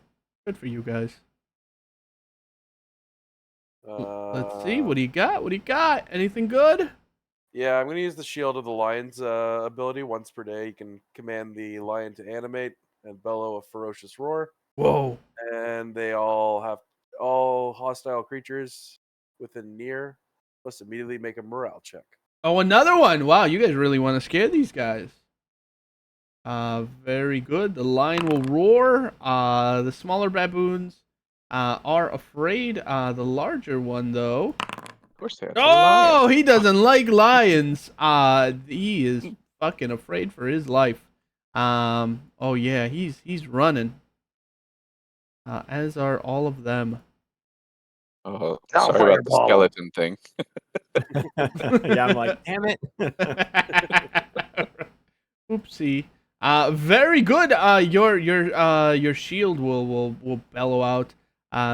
Good for you guys. Let's see. What do you got? What do you got? Anything good? Yeah, I'm going to use the Shield of the Lion's ability. Once per day, you can command the lion to animate and bellow a ferocious roar. Whoa. And they all hostile creatures within near must immediately make a morale check. Oh, another one. Wow, you guys really want to scare these guys. Very good. The lion will roar. The smaller baboons are afraid. The larger one, though. Of course they have. Oh, he doesn't like lions. He is fucking afraid for his life. Oh yeah, he's running. As are all of them. Oh, Now sorry about the fireball. skeleton thing. Yeah, I'm like, damn it. Oopsie. Very good. Your shield will bellow out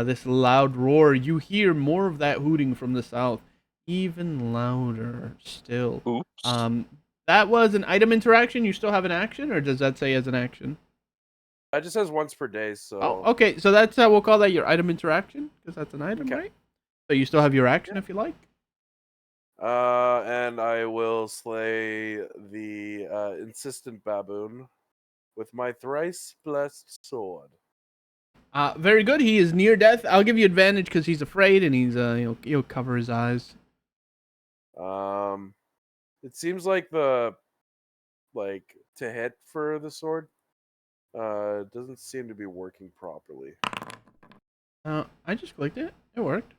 this loud roar. You hear more of that hooting from the south, even louder still. Oops. That was an item interaction. You still have an action, or does that say as an action? It just says once per day, so... Oh, okay. So that's we'll call that your item interaction because that's an item, Okay. right? So you still have your action if you like. And I will slay the insistent baboon with my thrice blessed sword. Very good. He is near death. I'll give you advantage because he's afraid and he'll cover his eyes. It seems like to hit for the sword doesn't seem to be working properly. I just clicked it. It worked.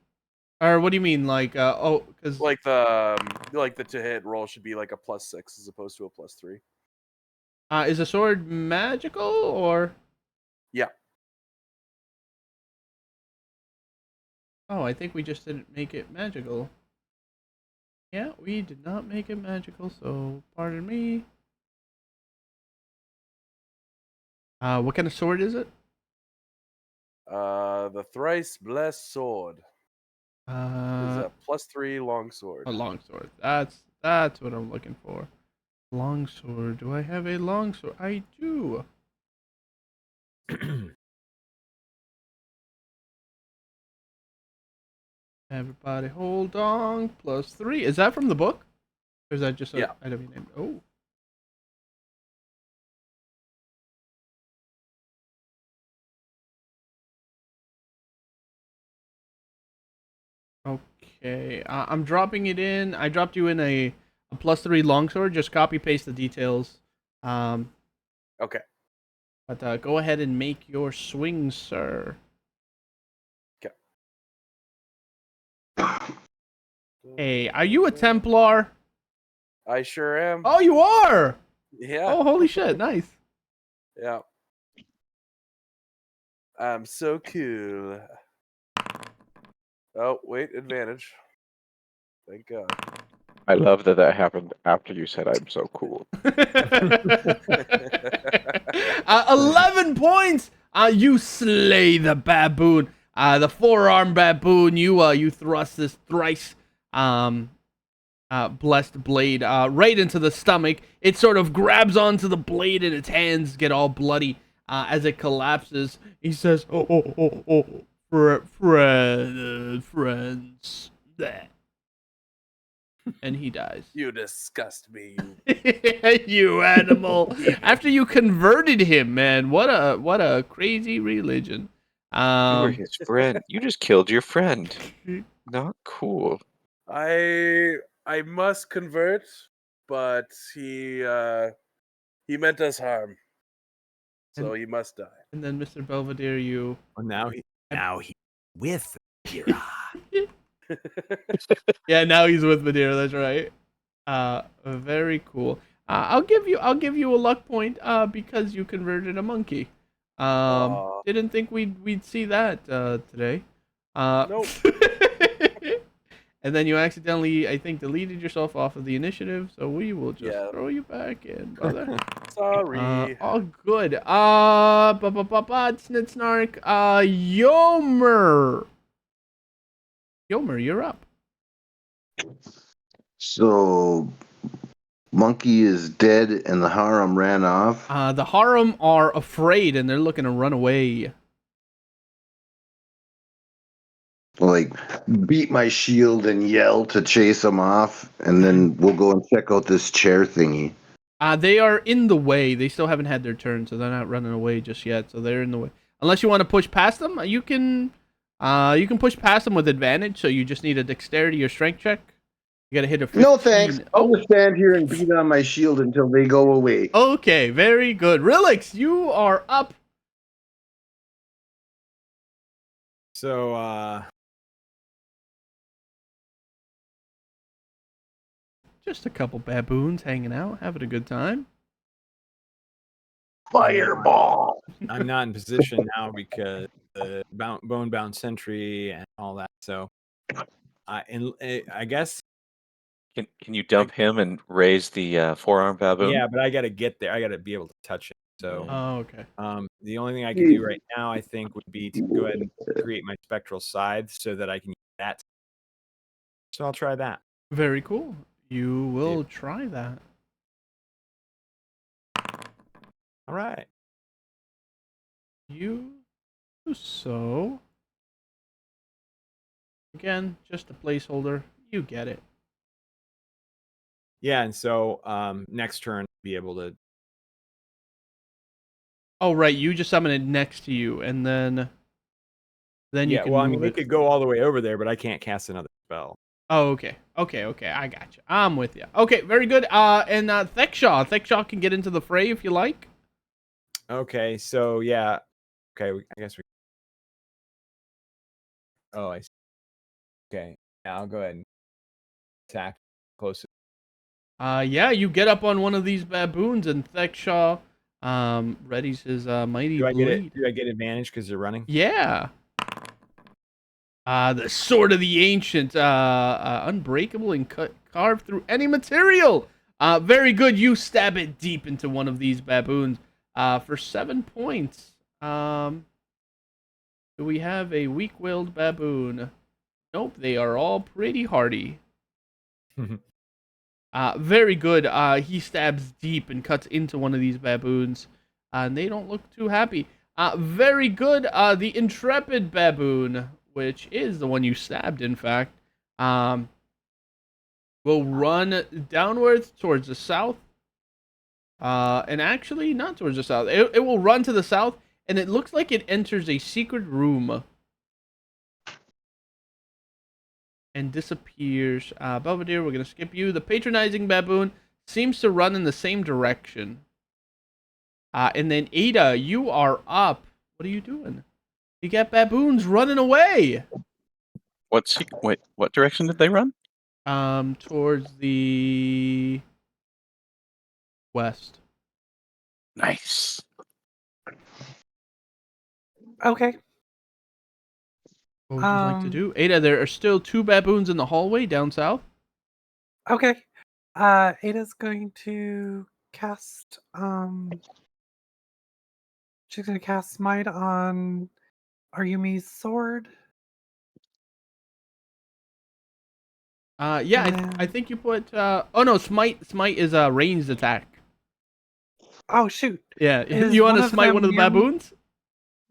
Or what do you mean? Because Like the to hit roll should be like a +6 as opposed to a +3. Is the sword magical or? Yeah. Oh, I think we just didn't make it magical. Yeah, we did not make it magical, so pardon me. What kind of sword is it? The thrice blessed sword is A a +3 longsword. longsword. That's what I'm looking for. Longsword. Do I have a longsword? I do. Everybody hold on. +3. Is that from the book? Or is that just a Yeah. item you named? Oh. Okay. I'm dropping it in. I dropped you in a +3 longsword. Just copy paste the details. Okay. But go ahead and make your swing, sir. Okay. Hey, are you a Templar? I sure am. Oh, you are! Yeah. Oh, holy shit. Nice. Yeah. I'm so cool. Oh, wait, advantage. Thank God. I love that happened after you said I'm so cool. 11 points! You slay the baboon. The four-armed baboon. You thrust this thrice blessed blade right into the stomach. It sort of grabs onto the blade and its hands get all bloody as it collapses. He says, friends. Bleh." And he dies. You disgust me, you. You animal. After you converted him, man. What a crazy religion. You were his friend. You just killed your friend. Not cool. I must convert, but he meant us harm. So he must die. And then Mr. Belvedere, you Well, now he with Yeah, now he's with Madeira, that's right. Very cool. I'll give you a luck point because you converted a monkey. Aw. Didn't think we'd see that today. Nope. And then you accidentally, I think, deleted yourself off of the initiative, so we will just Yeah. throw you back in, brother. Sorry. All good. Snitsnark. Yomer. Yomer, you're up. So, Monkey is dead and the harem ran off. The harem are afraid and they're looking to run away. Like, beat my shield and yell to chase them off, and then we'll go and check out this chair thingy. They are in the way. They still haven't had their turn, so they're not running away just yet. So they're in the way. Unless you want to push past them, you can push past them with advantage. So you just need a dexterity or strength check. You gotta hit a 15. No thanks. I'll just stand here and beat on my shield until they go away. Okay, very good. Relix, you are up. So Just a couple baboons hanging out, having a good time. Fireball! I'm not in position now because the bone-bound sentry and all that. So I guess. Can you dump him and raise the forearm baboon? Yeah, but I got to get there. I got to be able to touch it. So Oh, okay. the only thing I can do right now, I think, would be to go ahead and create my spectral scythe so that I can use that. So I'll try that. Very cool. You will try that. All right. You do so. Again, just a placeholder. You get it. Yeah, and so next turn be able to. Oh, right. You just summon it next to you, and then you Yeah, can well, I move mean, it it. could go all the way over there, but I can't cast another spell. Oh, okay. I got you. I'm with you. Okay, very good. And Thexshaw can get into the fray if you like. Okay, so yeah. Okay, I guess we. Oh, I see. Okay, yeah, I'll go ahead and attack close. Yeah, you get up on one of these baboons, and Thexshaw readies his mighty Do I get it? blade. Do I get advantage because they're running? Yeah. The sword of the ancient, unbreakable and carved through any material. Very good. You stab it deep into one of these baboons. For 7 points. Do we have a weak-willed baboon? Nope, they are all pretty hardy. Very good. He stabs deep and cuts into one of these baboons. And they don't look too happy. Very good. The intrepid baboon, which is the one you stabbed, in fact, will run downwards towards the south. And actually, not towards the south. It will run to the south, and it looks like it enters a secret room. And disappears. Belvedere, we're going to skip you. The patronizing baboon seems to run in the same direction. And then Ada, you are up. What are you doing? You got baboons running away. Wait, what direction did they run? Towards the west. Nice. Okay. What would you like to do? Ada, there are still 2 baboons in the hallway down south. Okay. Ada's going to cast she's gonna cast Smite on Ayumi's sword. Yeah, I think you put oh no, smite is a ranged attack. Oh shoot. Yeah, Is you want one to of smite them one of the near me? baboons?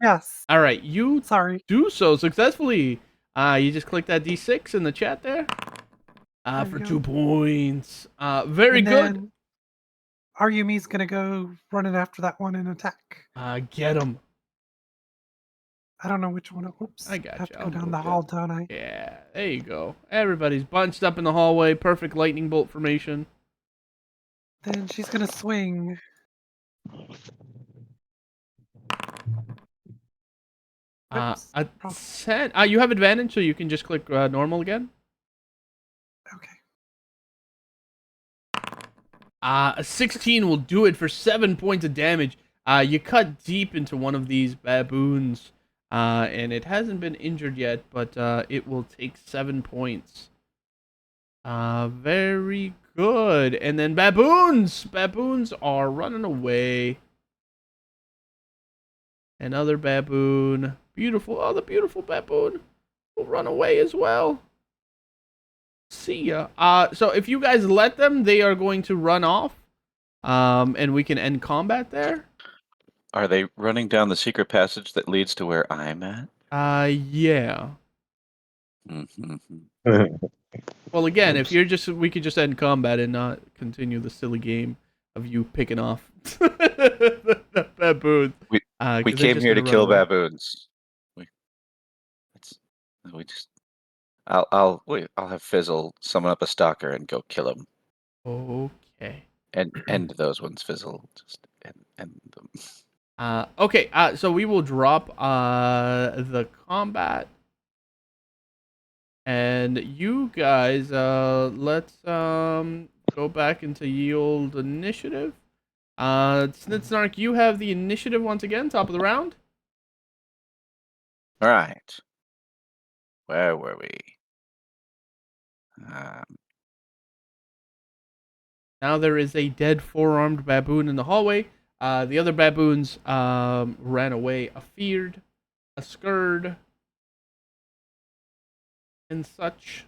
Yes. All right, you Sorry. do so successfully. You just click that D6 in the chat there. For 2 points. Very And good. then Ayumi's gonna go running after that one and attack. Get him. I don't know which one. Oops. I got have you. to I'll go down move the ya. hall, don't I? Yeah, there you go. Everybody's bunched up in the hallway. Perfect lightning bolt formation. Then she's gonna swing. Oops. A 10. You have advantage, so you can just click normal again. Okay. A 16 will do it for 7 points of damage. You cut deep into one of these baboons, and it hasn't been injured yet, but it will take 7 points. Very good. And then baboons! Baboons are running away. Another baboon. Beautiful. Oh, the beautiful baboon will run away as well. See ya. So if you guys let them, they are going to run off. And we can end combat there. Are they running down the secret passage that leads to where I'm at? Yeah. Mm-hmm. Well, again, if you're just, we could just end combat and not continue the silly game of you picking off the baboons. We came here to kill baboons. I'll have Fizzle summon up a stalker and go kill him. Okay. And end those ones, Fizzle. Just end them. Okay. So we will drop the combat, and you guys let's go back into ye old initiative. Snitsnark, you have the initiative once again, top of the round. All right. Where were we? Now there is a dead 4-armed baboon in the hallway. The other baboons ran away afeared, ascared, and such.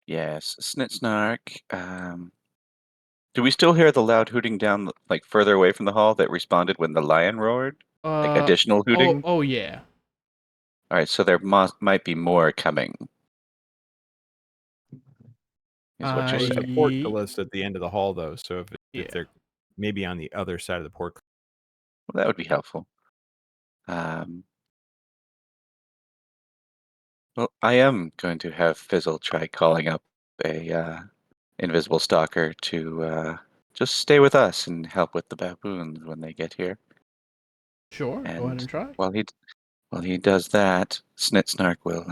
Yes, Snitsnark. Do we still hear the loud hooting down, like further away from the hall that responded when the lion roared? Like additional hooting? Oh yeah. All right, so there might be more coming. Is what you're There's a saying. portcullis at the end of the hall, though. So if Yeah. they're maybe on the other side of the portcullis. Well, that would be helpful. Well, I am going to have Fizzle try calling up a invisible stalker to just stay with us and help with the baboons when they get here. Sure, go ahead And and try. while he does that, Snitsnark will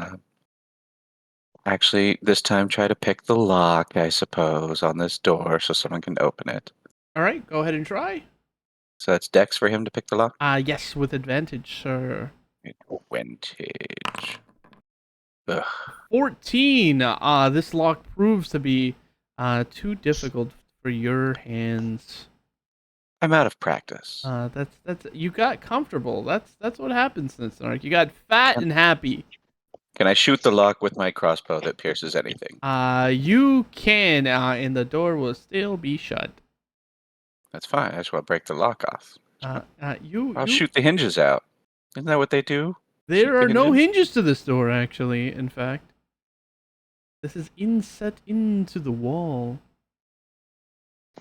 actually this time try to pick the lock, I suppose, on this door so someone can open it. All right, go ahead and try. So that's Dex for him to pick the lock? Yes, with advantage, sir. Advantage. Ugh. 14. This lock proves to be too difficult for your hands. I'm out of practice. That's you got comfortable. That's what happens, Snitsnark. You got fat and happy. Can I shoot the lock with my crossbow that pierces anything? You can, and the door will still be shut. That's fine. I just want to break the lock off. You Shoot the hinges out. Isn't that what they do? There Shoot are the no hinges? hinges to this door, actually. In fact, this is inset into the wall.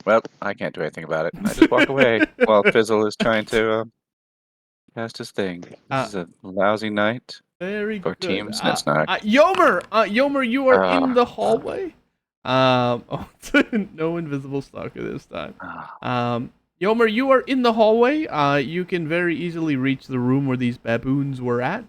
Well, I can't do anything about it. I just walk away while Fizzle is trying to cast his thing. This is a lousy night Very for good. Team Snitsnark. Yomer, you are in the hallway. No invisible stalker this time. Yomer, you are in the hallway. You can very easily reach the room where these baboons were at.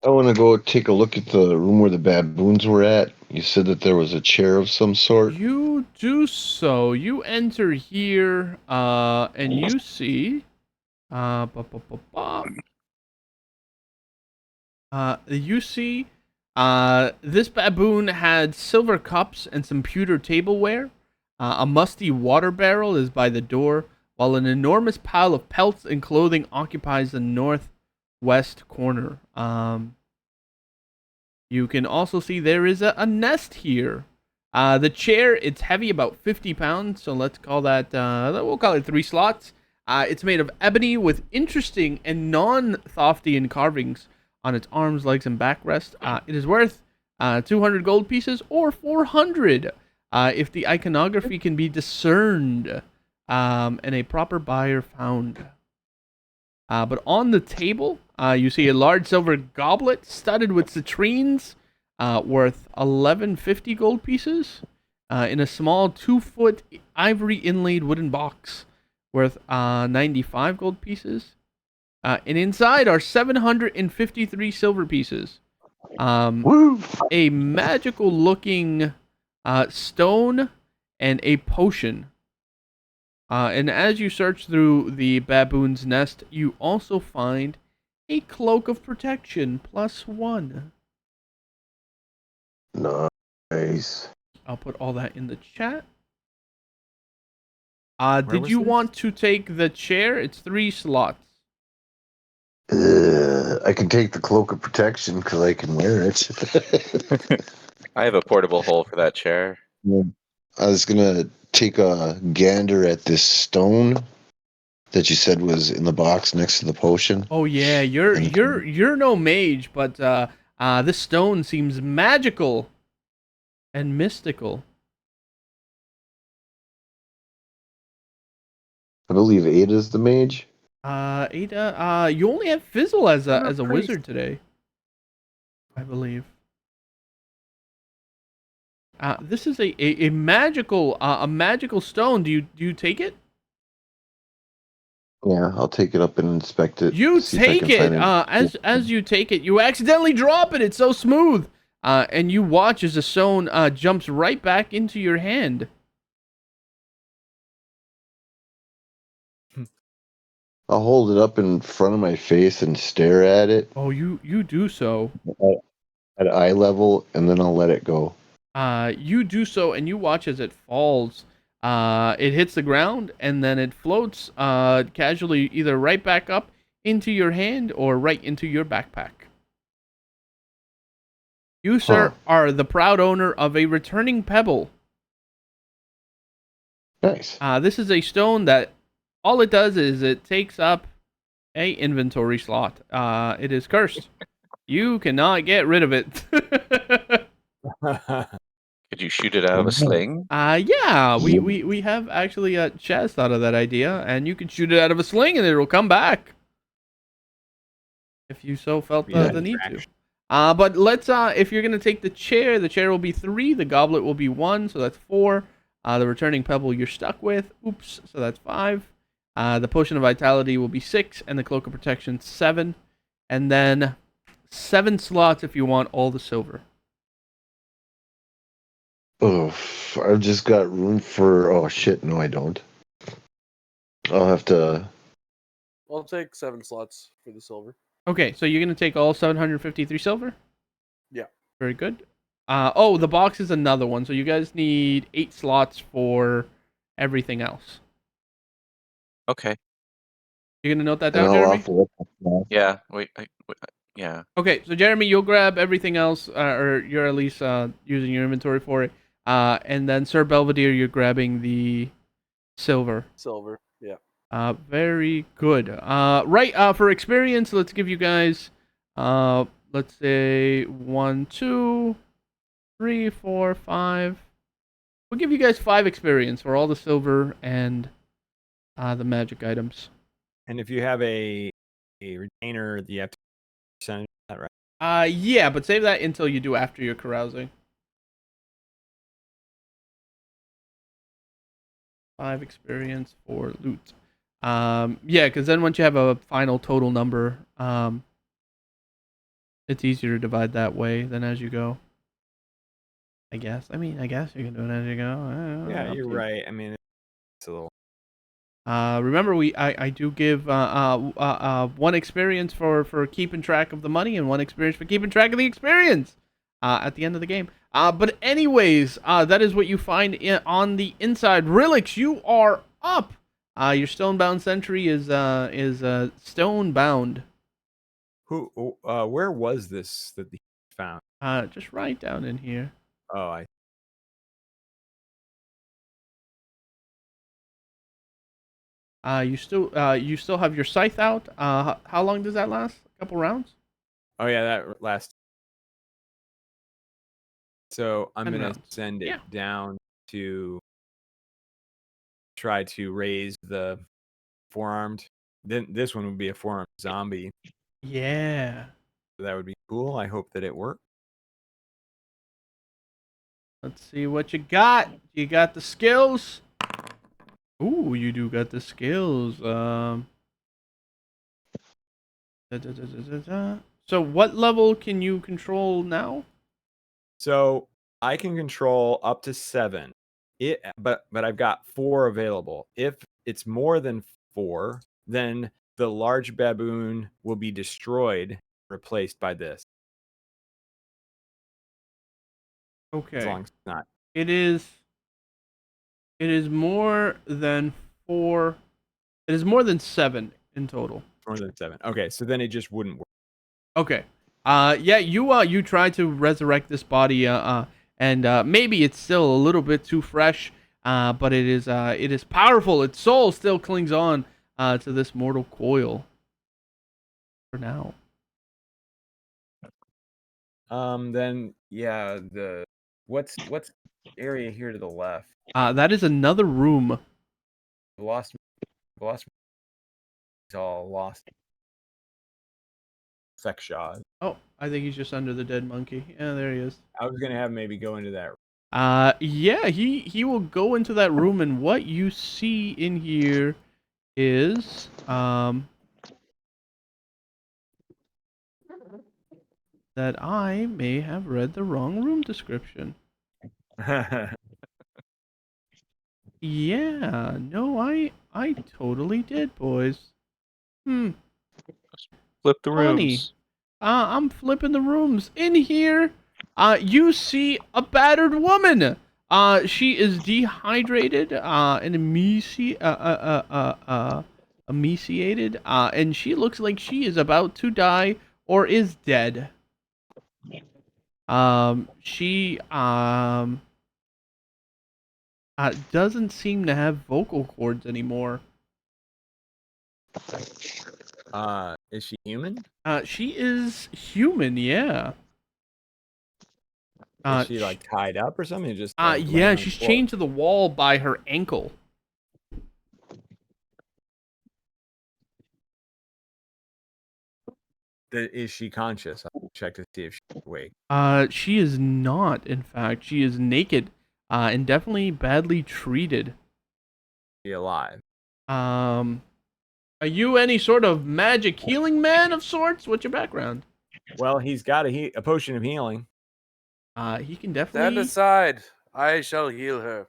I want to go take a look at the room where the baboons were at. You said that there was a chair of some sort. You do so. You enter here, and you see, you see, this baboon had silver cups and some pewter tableware. A musty water barrel is by the door, while an enormous pile of pelts and clothing occupies the northwest corner. You can also see there is a nest here. The chair, it's heavy, about 50 pounds, so let's call that, we'll call it 3 slots. It's made of ebony with interesting and non-Thoftian carvings on its arms, legs, and backrest. It is worth 200 gold pieces or 400 if the iconography can be discerned and a proper buyer found. But on the table, you see a large silver goblet studded with citrines worth 1150 gold pieces in a small 2-foot ivory inlaid wooden box worth 95 gold pieces. And inside are 753 silver pieces. A magical looking stone and a potion. And as you search through the baboon's nest, you also find a cloak of protection +1. Nice. I'll put all that in the chat. Did was you this? want to take the chair? It's 3 slots. I can take the cloak of protection because I can wear it. I have a portable hole for that chair. I was gonna take a gander at this stone that you said was in the box next to the potion. Oh yeah, you're no mage, but this stone seems magical and mystical. I believe Ada's the mage. Ada, you only have Fizzle as a priest. wizard today, I believe. This is a magical stone. Do you take it? Yeah, I'll take it up and inspect it. You see if I take can it. find As you take it, you accidentally drop it. It's so smooth. And you watch as the stone jumps right back into your hand. I'll hold it up in front of my face and stare at it Oh, you do so. at eye level, and then I'll let it go. You do so, and you watch as it falls. It hits the ground, and then it floats casually either right back up into your hand or right into your backpack. You, sir, are the proud owner of a returning pebble. Nice. This is a stone that all it does is it takes up a inventory slot. It is cursed. You cannot get rid of it. Could you shoot it out of a sling? Yeah, we have actually Chaz thought of that idea, and you can shoot it out of a sling and it'll come back. If you so felt Yeah, the need to. attraction. But let's if you're gonna take the chair will be 3, the goblet will be 1, so that's 4. The returning pebble you're stuck with, oops, so that's 5. The potion of vitality will be 6, and the cloak of protection 7, and then 7 slots if you want all the silver. Oh, I've just got room for. Oh shit! No, I don't. I'll have to. I'll take 7 slots for the silver. Okay, so you're gonna take all 753 silver. Yeah. Very good. Oh, the box is another one, so you guys need 8 slots for everything else. Okay. You're gonna note that And down, I'll Jeremy? offer it. Yeah. Yeah. Okay, so Jeremy, you'll grab everything else, or you're at least using your inventory for it. And then Sir Belvedere, you're grabbing the silver. Silver, yeah. Very good. Right, for experience, let's give you guys, let's say 1, 2, 3, 4, 5. We'll give you guys 5 experience for all the silver and the magic items. And if you have a retainer, you have to percentage that, right? Yeah, but save that until you do after your carousing. 5 experience for loot. Yeah, because then once you have a final total number, it's easier to divide that way than as you go. I guess. I guess you can do it as you go. Yeah, you're right. I mean, it's a little. Remember, I do give 1 experience for keeping track of the money and 1 experience for keeping track of the experience at the end of the game. But anyways, that is what you find on the inside. Relix, you are up. Your stonebound sentry is stonebound. Where was this that he found? Just right down in here. Oh, You still have your scythe out. How long does that last? A couple rounds? Oh yeah, that last. So I'm 10 gonna rounds. send it Yeah. down to try to raise the four-armed. Then this one would be a four-armed zombie. Yeah. That would be cool. I hope that it worked. Let's see what you got. You got the skills. Ooh, you do got the skills. So what level can you control now? So I can control up to 7. But I've got 4 available. If it's more than 4, then the large baboon will be destroyed, replaced by this. Okay. As long as it's not. It is more than 4. It is more than 7 in total. More than 7. Okay, so then it just wouldn't work. Okay. Yeah, you try to resurrect this body, and maybe it's still a little bit too fresh, but it is powerful. Its soul still clings on to this mortal coil. For now. Then yeah, what's area here to the left? That is another room. Lost. It's all lost. Feck shot. Oh, I think he's just under the dead monkey. Yeah, there he is. I was gonna have maybe go into that. Yeah, he will go into that room, and what you see in here is that I may have read the wrong room description. Yeah, no, I totally did, boys. Flip the Funny. rooms. I'm flipping the rooms. In here, you see a battered woman. She is dehydrated, and emaciated, and she looks like she is about to die or is dead. She doesn't seem to have vocal cords anymore. Is she human? She is human, yeah. Is she like tied up or something? Just laying yeah, on the she's floor? chained to the wall by her ankle. Is she conscious? I'll check to see if she's awake. She is not. In fact, she is naked, and definitely badly treated. Is she alive? Are you any sort of magic healing man of sorts? What's your background? Well, he's got a potion of healing. He can Stand definitely. aside. I shall heal her.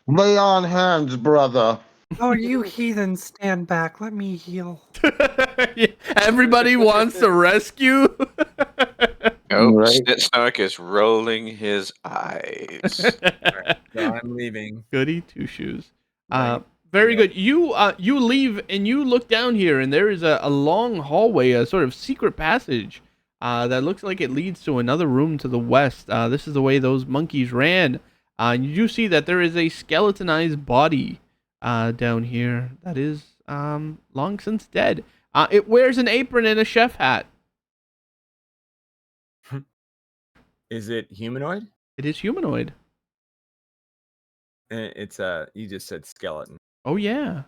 Lay on hands, brother. Oh, you heathens, stand back. Let me heal. Yeah, everybody wants to rescue. Nope. Right. Snitsnark is rolling his eyes. Alright, so I'm leaving. Goody two shoes. Right. Very Yep. good. You leave and you look down here, and there is a long hallway, a sort of secret passage that looks like it leads to another room to the west. This is the way those monkeys ran. And you do see that there is a skeletonized body down here that is long since dead. It wears an apron and a chef hat. Is it humanoid? It is humanoid. It's you just said skeleton. Oh yeah.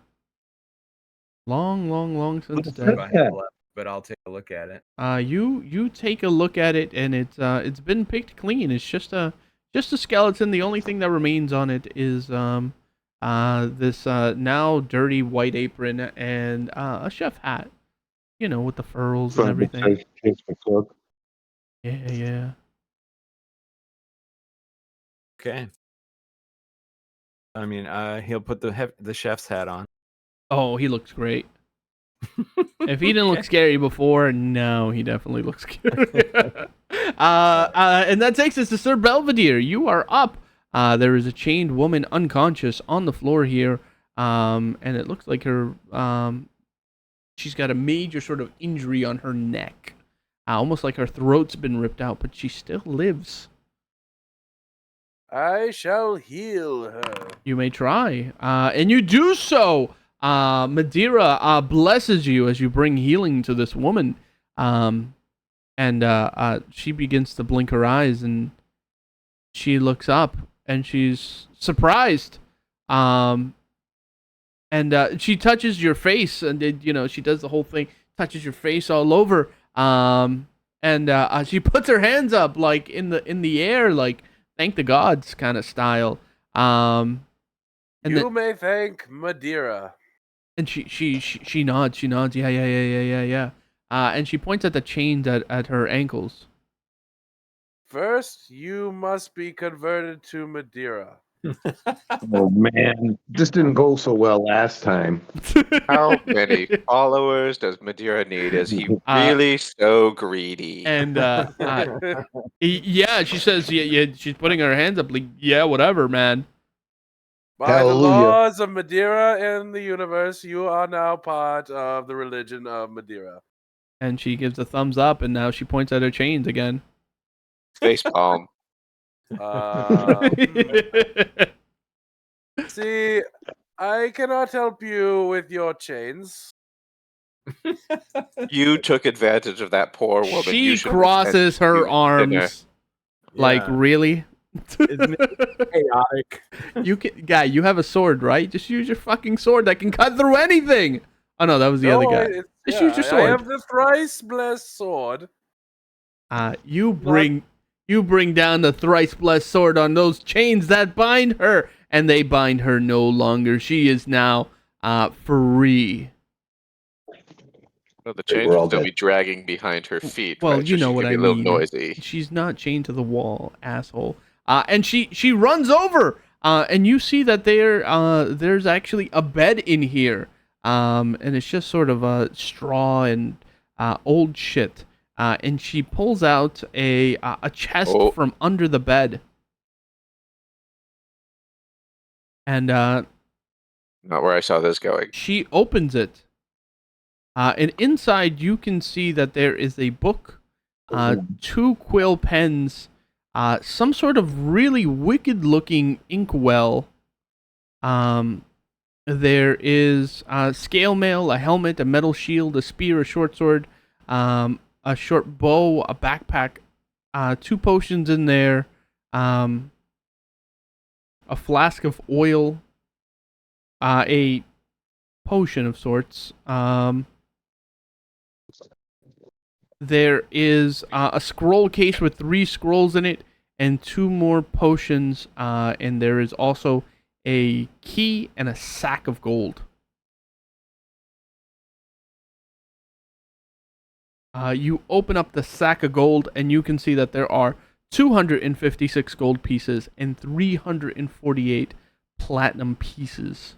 Long since What's dead. that? But I'll take a look at it. You take a look at it, and it's been picked clean. It's just a skeleton. The only thing that remains on it is this now dirty white apron and a chef hat. You know, with the furls and everything. Yeah. Okay. I mean, he'll put the chef's hat on. Oh, he looks great. If he didn't look scary before, no, he definitely looks scary. And that takes us to Sir Belvedere. You are up. There is a chained woman unconscious on the floor here, and it looks like her. She's got a major sort of injury on her neck, almost like her throat's been ripped out, but she still lives. I shall heal her. You may try, and you do so. Madeira blesses you as you bring healing to this woman, and she begins to blink her eyes, and she looks up, and she's surprised, and she touches your face, and she does the whole thing, touches your face all over, and she puts her hands up like in the air, like thank the gods kind of style, and you may thank Madeira. And she nods, yeah. And she points at the chains at her ankles. First, you must be converted to Madeira. Oh man, this didn't go so well last time. How many followers does Madeira need? Is he really so greedy? And yeah, she says, yeah, she's putting her hands up, like, yeah, whatever, man. By Hallelujah. the laws of Madeira and the universe, you are now part of the religion of Madeira. And she gives a thumbs up, and now she points at her chains again. Face palm. See, I cannot help you with your chains. You took advantage of that poor woman. She You should crosses pretend her you arms. Like, Yeah. really? Isn't it chaotic? You have a sword, right? Just use your fucking sword that can cut through anything. Oh no, that was the other guy. Just use your sword. I have the thrice blessed sword. You bring down the thrice blessed sword on those chains that bind her, and they bind her no longer. She is now free. Well, the chains will still be dragging behind her feet. Well, right? you So know she what could I be a little mean. noisy. She's not chained to the wall, asshole. And she runs over, and you see that there's actually a bed in here, and it's just sort of straw and old shit. And she pulls out a chest from under the bed, and Not where I saw this going. she opens it. And inside you can see that there is a book, 2 quill pens, some sort of really wicked-looking inkwell. There is scale mail, a helmet, a metal shield, a spear, a short sword, a short bow, a backpack, 2 potions in there, a flask of oil, a potion of sorts. There is a scroll case with 3 scrolls in it and 2 more potions, and there is also a key and a sack of gold. You open up the sack of gold, and you can see that there are 256 gold pieces and 348 platinum pieces.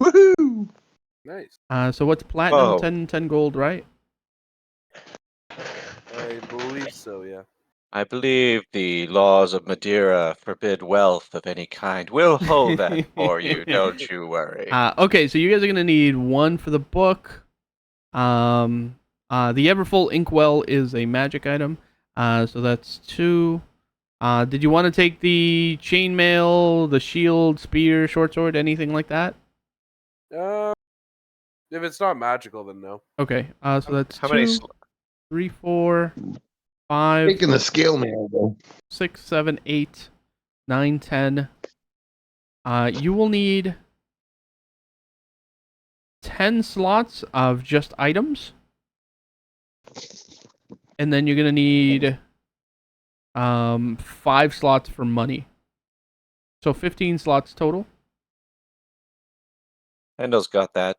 Woohoo! Nice. So what's platinum? Whoa. 10 gold, right? I believe so, yeah. I believe the laws of Madeira forbid wealth of any kind. We'll hold that for you, don't you worry. Okay, so you guys are gonna need 1 for the book. The Everfull Inkwell is a magic item, so that's 2. Did you want to take the chainmail, the shield, spear, short sword, anything like that? If it's not magical, then no. Okay, so that's How 2, many 3, 4, 5, Taking the scale mail though. 6, 7, 8, 9, 10. You will need 10 slots of just items. And then you're going to need 5 slots for money. So 15 slots total. Hendel's got that.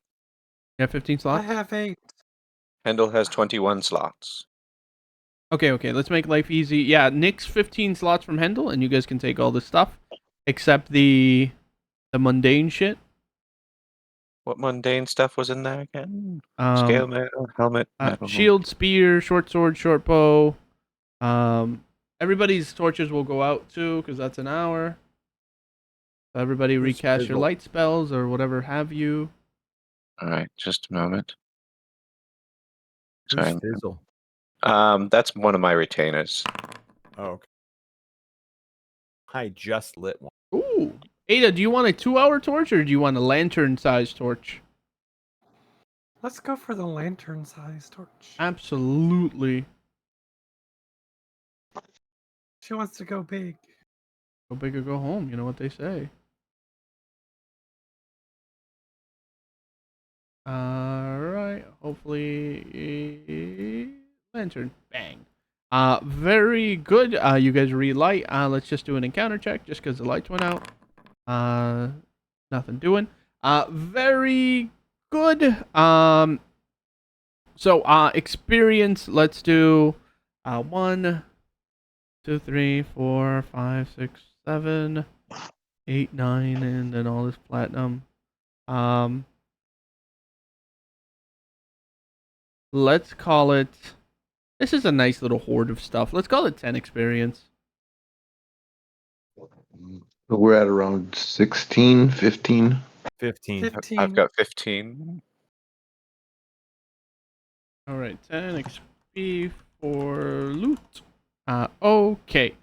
Yeah, 15 I slots. have 8. Hendel has 21 slots. Okay, let's make life easy. Yeah, Nick's 15 slots from Hendel, and you guys can take all this stuff. Except the mundane shit. What mundane stuff was in there again? Scale mail, helmet, metal. Shield, spear, short sword, short bow. Everybody's torches will go out too, because that's an hour. So everybody Who's recast your fizzle? light spells or whatever have you. All right, just a moment. Who's Sorry. fizzle? That's one of my retainers. Oh, okay. I just lit one. Ooh. Ada, do you want a 2-hour torch or do you want a lantern-sized torch? Let's go for the lantern-sized torch. Absolutely. She wants to go big. Go big or go home, you know what they say. Alright, hopefully lantern. Bang. Very good. You guys relight. Let's just do an encounter check just because the lights went out. Nothing doing. Very good. So experience, let's do 1, 2, 3, 4, 5, 6, 7, 8, 9, and then all this platinum. Let's call it. This is a nice little hoard of stuff. Let's call it 10 experience. So we're at around 16, 15. 15. 15. I've got 15. All right, 10 XP for loot. Okay.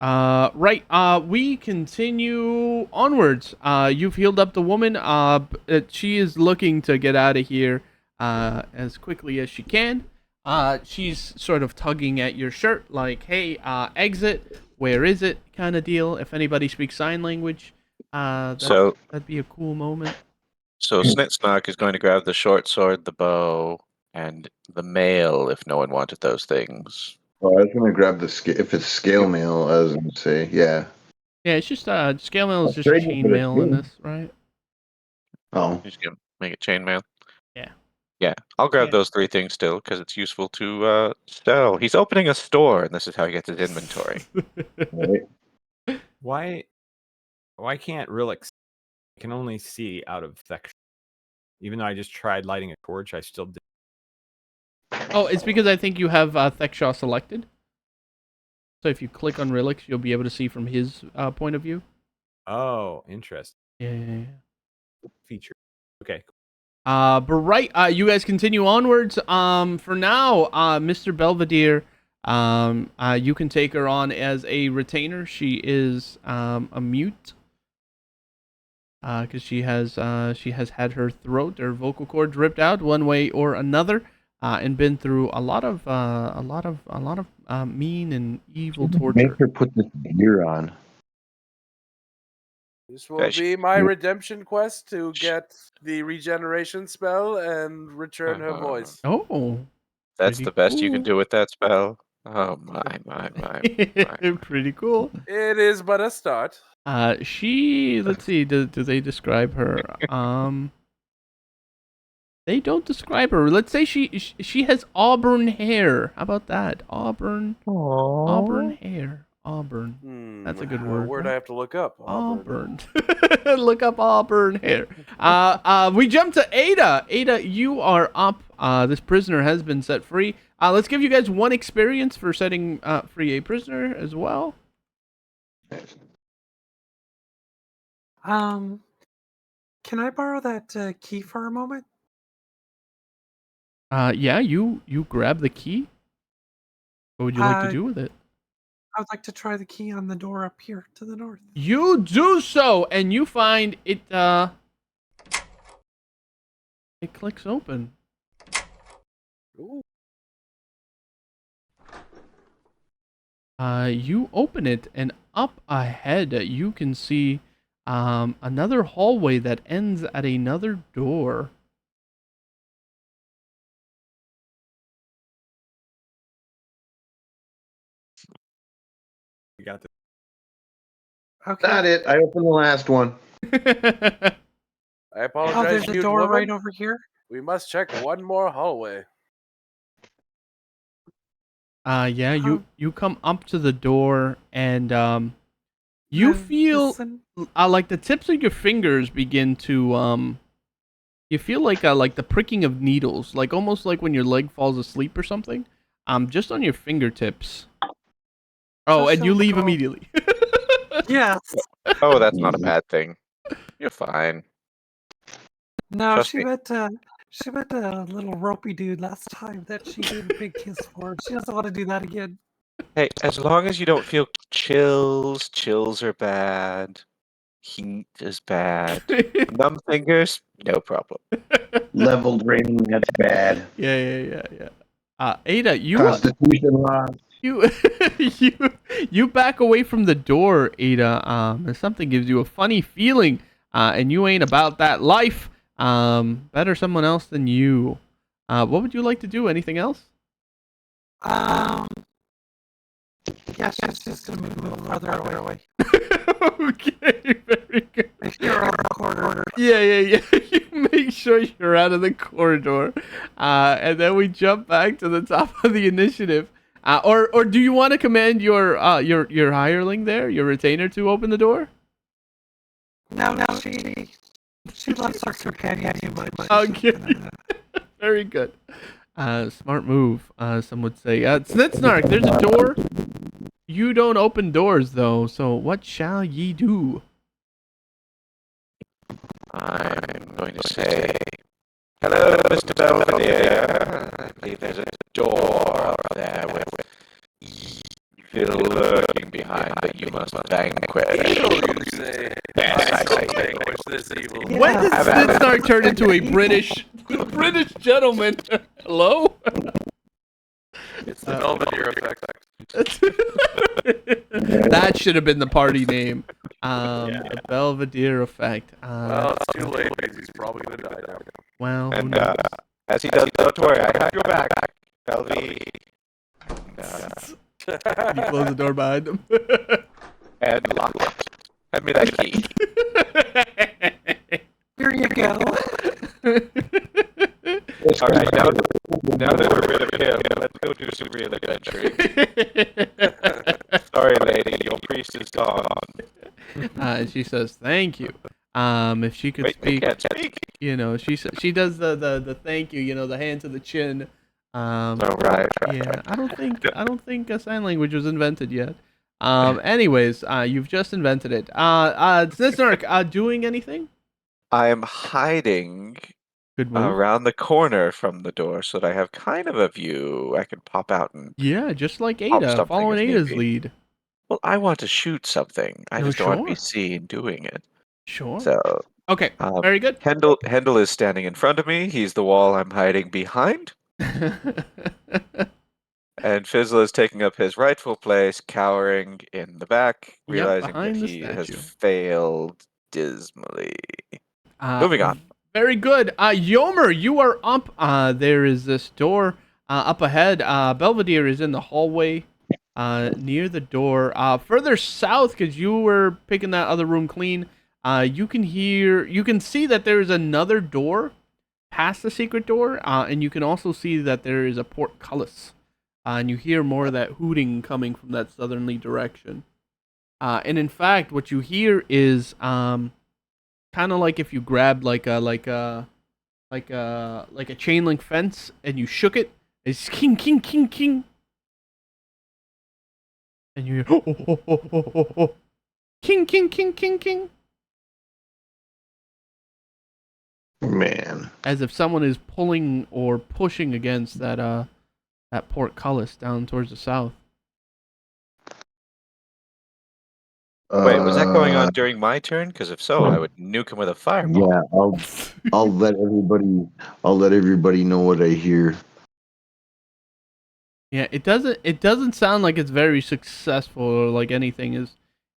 Right. We continue onwards. You've healed up the woman. She is looking to get out of here as quickly as she can. She's sort of tugging at your shirt, like, "Hey, exit. Where is it?" kind of deal. If anybody speaks sign language, that'd be a cool moment. So Snitsnark is going to grab the short sword, the bow, and the mail if no one wanted those things. Oh, I was gonna grab the scale. If it's scale mail, I was gonna say, yeah. Yeah, it's just scale mail is just Trading chain for the mail in chain. this, right? Oh, Just gonna make it chainmail. Yeah. Yeah, I'll grab Yeah. those 3 things still because it's useful to sell. He's opening a store, and this is how he gets his inventory. right. Why can't Rilix? I can only see out of section. Even though I just tried lighting a torch, I still did. Oh, it's because I think you have Thexshaw selected. So if you click on Relix, you'll be able to see from his point of view. Oh, interesting. Yeah. Feature. Okay. But right, you guys continue onwards. For now, Mr. Belvedere, you can take her on as a retainer. She is a mute. Because she has had her throat or vocal cords ripped out one way or another. and been through a lot of mean and evil torture. Make her put this gear on. This will Guys, be my redemption quest to get the regeneration spell and return her voice. Oh, That's pretty the best you can cool. do with that spell. Oh my. Pretty cool. It is but a start. Let's see, do they describe her? They don't describe her. Let's say she has auburn hair. How about that? Auburn hair. Auburn. That's a good word. Word I have to look up. Auburn. Look up auburn hair. We jump to Ada. Ada, you are up. This prisoner has been set free. Let's give you guys 1 experience for setting free a prisoner as well. Can I borrow that key for a moment? Yeah, you grab the key. What would you like to do with it? I would like to try the key on the door up here to the north. You do so, and you find it. It clicks open. Ooh. You open it, and up ahead you can see another hallway that ends at another door. We got this. Okay. Not it. I opened the last one. I Oh, apologize, there's a huge door woman. right over here. We must check one more hallway. Yeah, you come up to the door, and you feel like the tips of your fingers begin to you feel like the pricking of needles, like almost like when your leg falls asleep or something. Just on your fingertips. Oh, and you leave immediately. Yes. Oh, that's not a bad thing. You're fine. No, Trust she me. met a little ropey dude last time that she gave a big kiss for. She doesn't want to do that again. Hey, as long as you don't feel chills, chills are bad. Heat is bad. Numb fingers, no problem. Leveled rating, that's bad. Yeah. Ada, Constitution loss. you back away from the door, Ada. If something gives you a funny feeling, and you ain't about that life. Better someone else than you. What would you like to do? Anything else? Yeah, she's just gonna move a little further away. Okay, very good. You're on the corner. Yeah. You make sure you're out of the corridor, and then we jump back to the top of the initiative. Or do you want to command your hireling there, your retainer, to open the door? No, she likes her companion too much. Okay. Very good. Smart move, some would say. Snitsnark, there's a door. You don't open doors, though, so what shall ye do? I'm going to say, hello, Mr. Belvedere. I believe there's a door up there with evil lurking behind that you must vanquish. You say. Yes, I say vanquish this evil. Yeah. When did Snitsnark turn into a British gentleman? Hello? It's the Belvedere effect. That should have been the party name. The Belvedere effect. Well, it's too late because he's probably going to die now. Well, who And knows? as he does, don't worry, I have your back, Belvedere. You close the door behind him. And lock it. Hand me that key. Here you go. All right, now that we're rid of him, let's go do some real adventuring. Sorry, lady, your priest is gone. And she says, "Thank you." If she could Wait, you speak, can't speak. she does the thank you, the hand to the chin. Oh, right. Yeah, I don't think a sign language was invented yet. Anyways, you've just invented it. Snitsnark, doing anything? I am hiding Good move. around the corner from the door so that I have kind of a view. I can pop out and... Yeah, just like Pop Ada, something following if need Ada's be. lead. Well, I want to shoot something. I No, just don't want to be sure. seen doing it. Sure. So, Okay, very good. Hendel is standing in front of me. He's the wall I'm hiding behind. And Fizzle is taking up his rightful place, cowering in the back, Yep, realizing that behind the he has statue. failed dismally. Uh, Moving on. Very good. Yomer, you are up. There is this door up ahead. Belvedere is in the hallway near the door. Further south, because you were picking that other room clean, you can see that there is another door past the secret door, and you can also see that there is a portcullis. And you hear more of that hooting coming from that southerly direction. And in fact, what you hear is kind of like if you grabbed like a chain link fence and you shook it. It's king king king king, and you hear king king king king king, Man. as if someone is pulling or pushing against that portcullis down towards the south. Wait, was that going Uh, on during my turn? Because if so, I would nuke him with a fireball. yeah, I'll let everybody know what I hear. Yeah, it doesn't sound like it's very successful or like anything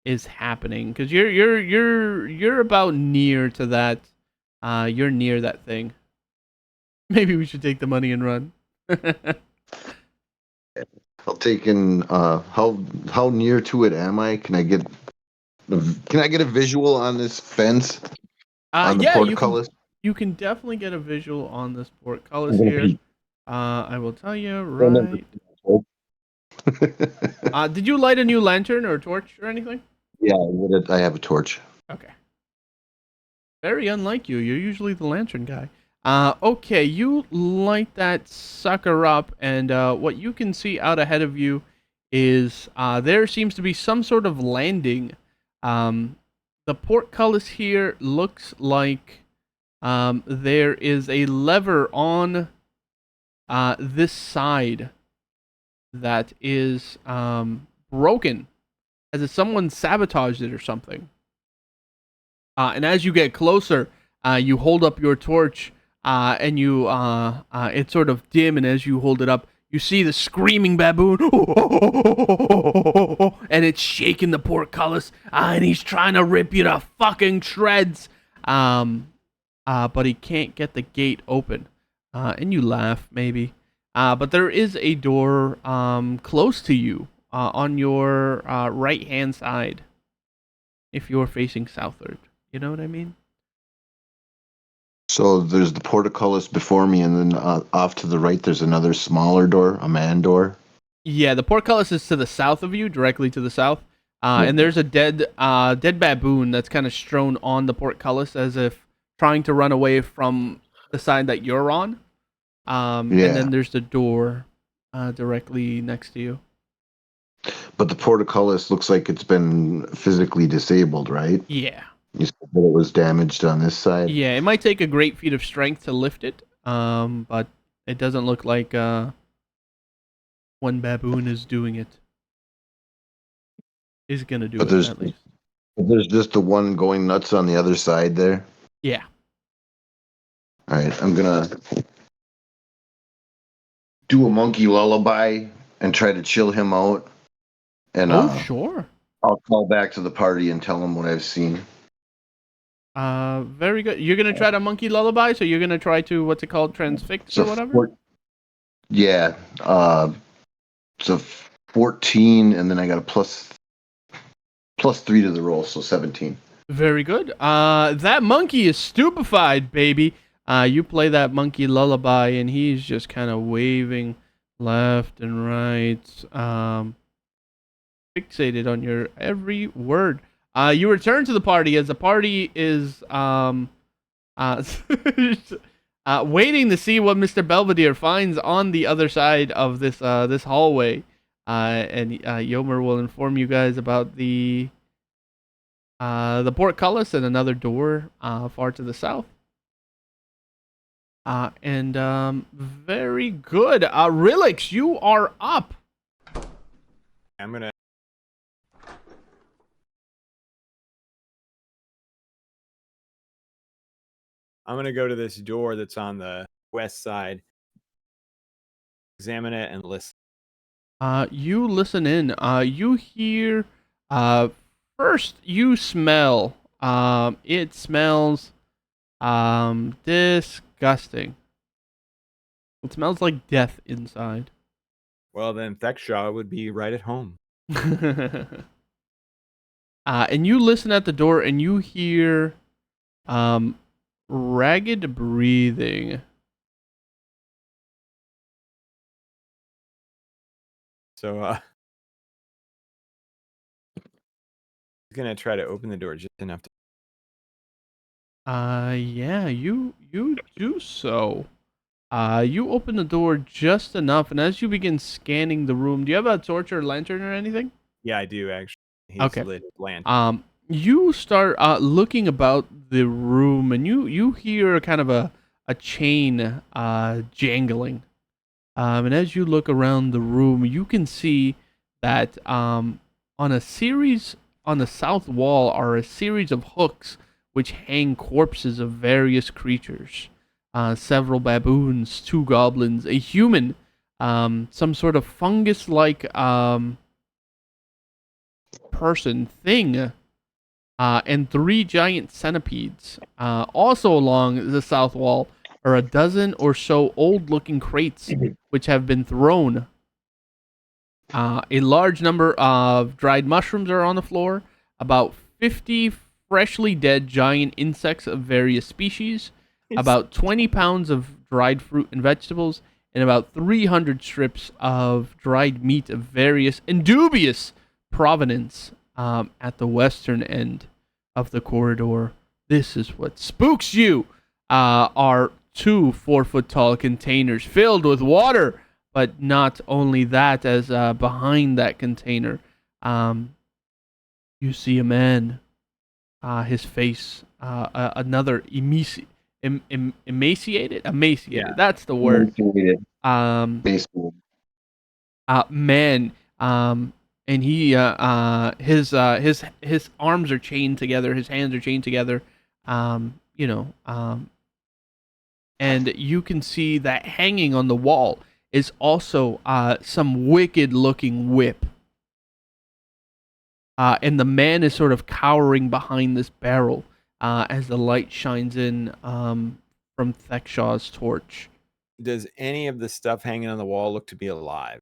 is happening, because you're about near to that. You're near that thing. Maybe we should take the money and run. I'll take in how near to it am I? Can I get a visual on this fence on the Yeah, portcullis? you can definitely get a visual on this portcullis I'm gonna here. peek. I will tell you Stand up. right. Did you light a new lantern or torch or anything? Yeah, I have a torch. Okay. Very unlike you. You're usually the lantern guy. Okay, you light that sucker up, and what you can see out ahead of you is there seems to be some sort of landing. The portcullis here looks like there is a lever on this side that is broken, as if someone sabotaged it or something. And as you get closer, you hold up your torch, and it's sort of dim. And as you hold it up, you see the screaming baboon, and it's shaking the portcullis, and he's trying to rip you to fucking shreds. But he can't get the gate open. And you laugh, maybe. But there is a door close to you on your right hand side, if you're facing southward. You know what I mean? So there's the portcullis before me, and then off to the right, there's another smaller door, a man door. Yeah, the portcullis is to the south of you, directly to the south. And there's a dead baboon that's kind of strewn on the portcullis, as if trying to run away from the side that you're on. And then there's the door directly next to you. But the portcullis looks like it's been physically disabled, right? Yeah. You said that it was damaged on this side. Yeah, it might take a great feat of strength to lift it, but it doesn't look like one baboon is doing it. Is gonna do But it at least. there's just the one going nuts on the other side there. Yeah. All right, I'm gonna do a monkey lullaby and try to chill him out. And Sure. I'll call back to the party and tell them what I've seen. Very good. You're gonna try to monkey lullaby, so you're gonna try to, what's it called, transfix or whatever? Yeah. It's a 14, and then I got a plus 3 to the roll, so 17. Very good. That monkey is stupefied, baby. You play that monkey lullaby, and he's just kind of waving left and right, fixated on your every word. You return to the party as the party is waiting to see what Mr. Belvedere finds on the other side of this hallway. And Yomer will inform you guys about the portcullis and another door far to the south. And very good. Rilix, you are up. I'm gonna go to this door that's on the west side, examine it and listen. You listen in. You hear. First you smell. It smells. Disgusting. It smells like death inside. Well, then Thexshaw would be right at home. And you listen at the door, and you hear, ragged breathing. So, he's gonna try to open the door just enough to. Yeah, you do so. You open the door just enough, and as you begin scanning the room, do you have a torch or lantern or anything? Yeah, I do actually. He's Okay. lit his lantern. You start looking about the room, and you hear kind of a chain jangling. And as you look around the room, you can see that on the south wall are a series of hooks which hang corpses of various creatures. Several baboons, 2 goblins, a human, some sort of fungus-like person thing, and 3 giant centipedes. Also along the south wall are a dozen or so old-looking crates which have been thrown. A large number of dried mushrooms are on the floor, about 50 freshly dead giant insects of various species, about 20 pounds of dried fruit and vegetables, and about 300 strips of dried meat of various and dubious provenance at the western end of the corridor. This is what spooks you. Are 2 4-foot-tall containers filled with water. But not only that, as behind that container, you see a man. His face, another emaciated. Yeah. That's the word. Basically. Man. And he, his arms are chained together. His hands are chained together. And you can see that hanging on the wall is also some wicked-looking whip. And the man is sort of cowering behind this barrel as the light shines in from Thexshaw's torch. Does any of the stuff hanging on the wall look to be alive?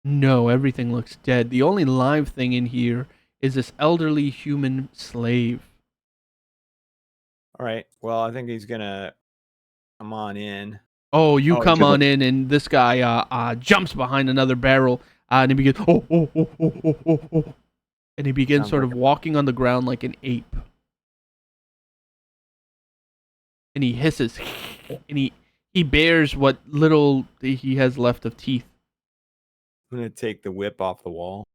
No, everything looks dead. The only live thing in here is this elderly human slave. All right. Well, I think he's gonna come on in. Oh, you Oh, come he's on in, and this guy jumps behind another barrel, and he begins, and he begins Sounds sort like of walking on the ground like an ape. And he hisses, and he bears what little he has left of teeth. I'm gonna take the whip off the wall.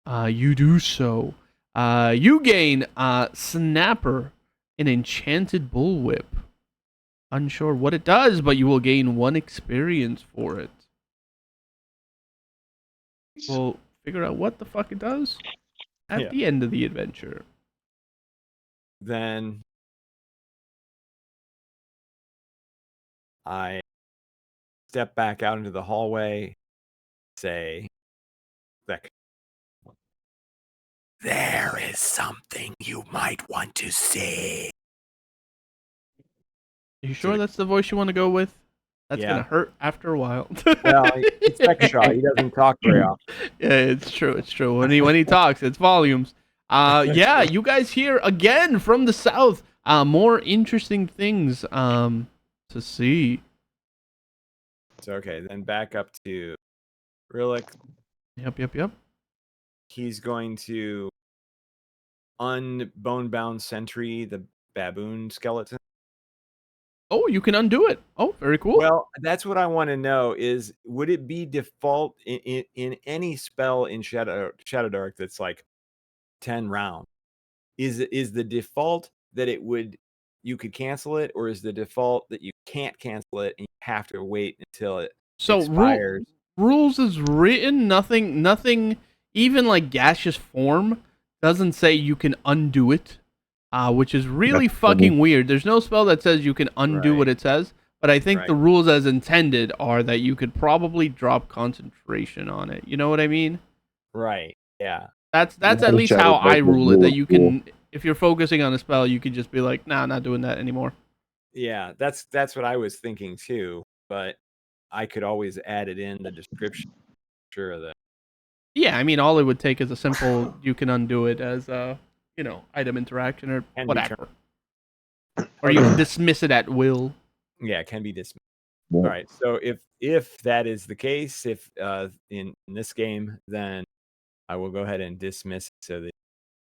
You do so. You gain Snapper, an enchanted bullwhip. Unsure what it does, but you will gain 1 experience for it. We'll figure out what the fuck it does at the end of the adventure. Then I step back out into the hallway, say, "There is something you might want to see." Are you sure that's the voice you want to go with? That's gonna hurt after a while. Well, it's Thexshaw. He doesn't talk very often. Yeah, it's true. It's true. When he talks, it's volumes. Yeah, you guys hear again from the south. More interesting things to see. So okay, then back up to Rillick. Yep. He's going to unbone-bound sentry the baboon skeleton. Oh, you can undo it. Oh, very cool. Well, that's what I want to know is, would it be default in any spell in Shadowdark that's like 10 rounds? Is the default that you could cancel it, or is the default that you can't cancel it and you have to wait until it expires? Rules is written, nothing even like gaseous form doesn't say you can undo it. Which is really fucking weird. There's no spell that says you can undo what it says, But I think Right. the rules as intended are that you could probably drop concentration on it. You know what I mean? Right. Yeah. That's at least how I rule it. That you can, if you're focusing on a spell, you could just be like, nah, I'm not doing that anymore. Yeah. That's what I was thinking too. But I could always add it in the description. Sure of that. Yeah, I mean, all it would take is a simple, you can undo it as item interaction or Can be whatever. Or you can dismiss it at will. Yeah, it can be dismissed. All right. So if that is the case, if in this game, then I will go ahead and dismiss it so that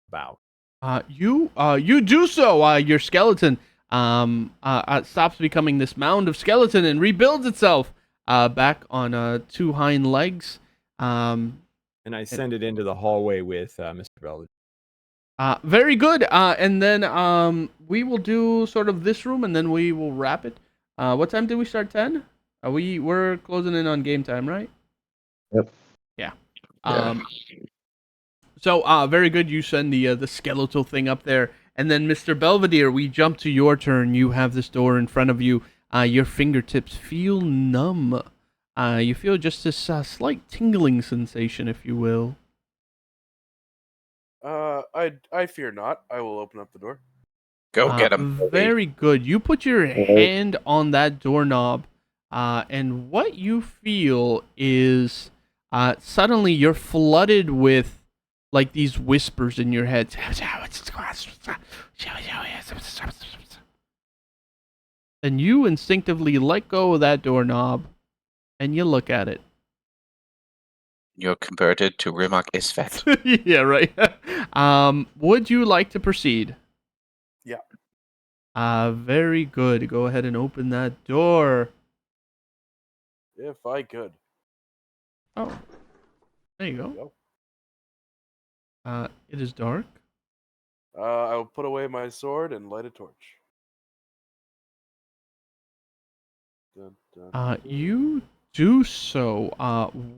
bow. You do so. Your skeleton stops becoming this mound of skeleton and rebuilds itself back on two hind legs. And I send it into the hallway with Mr. Belvedere. Very good. And then we will do sort of this room, and then we will wrap it. What time did we start? 10? We're closing in on game time, right? Yep. Yeah. So very good. You send the skeletal thing up there, and then Mr. Belvedere, we jump to your turn. You have this door in front of you. Your fingertips feel numb. You feel just this slight tingling sensation, if you will. I fear not. I will open up the door. Go get him. Very good. You put your hand on that doorknob, and what you feel is suddenly you're flooded with like these whispers in your head. And you instinctively let go of that doorknob, and you look at it. You're converted to Rimak Isfet. Yeah, right. Would you like to proceed? Yeah. Very good. Go ahead and open that door. If I could. Oh, there you go. It is dark. I will put away my sword and light a torch. Dun, dun, dun. You do so.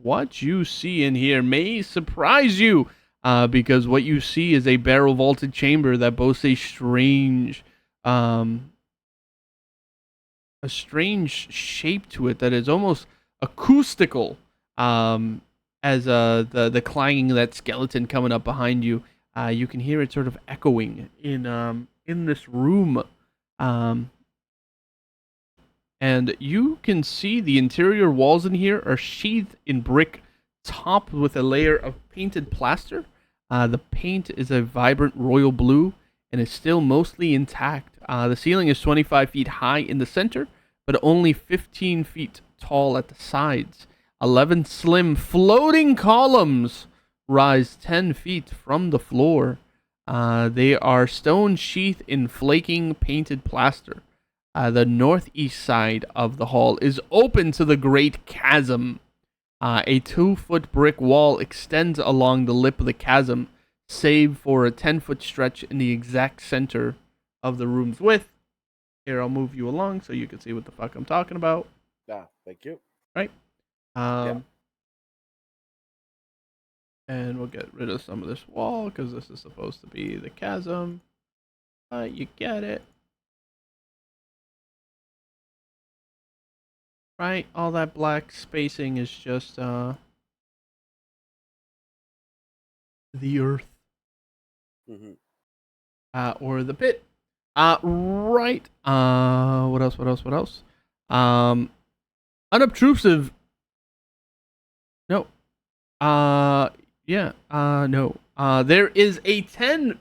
What you see in here may surprise you, because what you see is a barrel vaulted chamber that boasts a strange shape to it that is almost acoustical. As the clanging of that skeleton coming up behind you, you can hear it sort of echoing in this room. And you can see the interior walls in here are sheathed in brick, topped with a layer of painted plaster. The paint is a vibrant royal blue and is still mostly intact. The ceiling is 25 feet high in the center, but only 15 feet tall at the sides. 11 slim floating columns rise 10 feet from the floor. They are stone sheathed in flaking painted plaster. The northeast side of the hall is open to the great chasm. A 2-foot brick wall extends along the lip of the chasm, save for a 10-foot stretch in the exact center of the room's width. Here, I'll move you along so you can see what the fuck I'm talking about. Thank you. Right? Yeah. And we'll get rid of some of this wall because this is supposed to be the chasm. You get it. Right? All that black spacing is just the earth. Mm-hmm. Or the pit. Right. What else? Unobtrusive. No. Yeah. No. There is a 10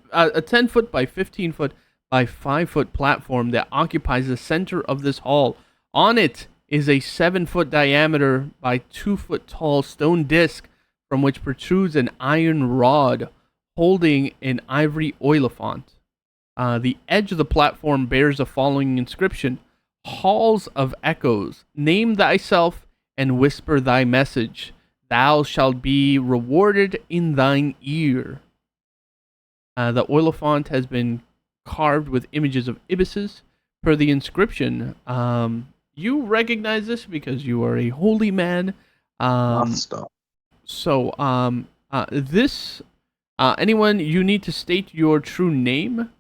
foot by 15 foot by 5 foot platform that occupies the center of this hall. On it is a 7 foot diameter by 2 foot tall stone disc from which protrudes an iron rod holding an ivory oliphant. The edge of the platform bears the following inscription: Halls of Echoes, name thyself and whisper thy message. Thou shalt be rewarded in thine ear. The oliphant has been carved with images of ibises. Per the inscription, you recognize this because you are a holy man. So, anyone, you need to state your true name.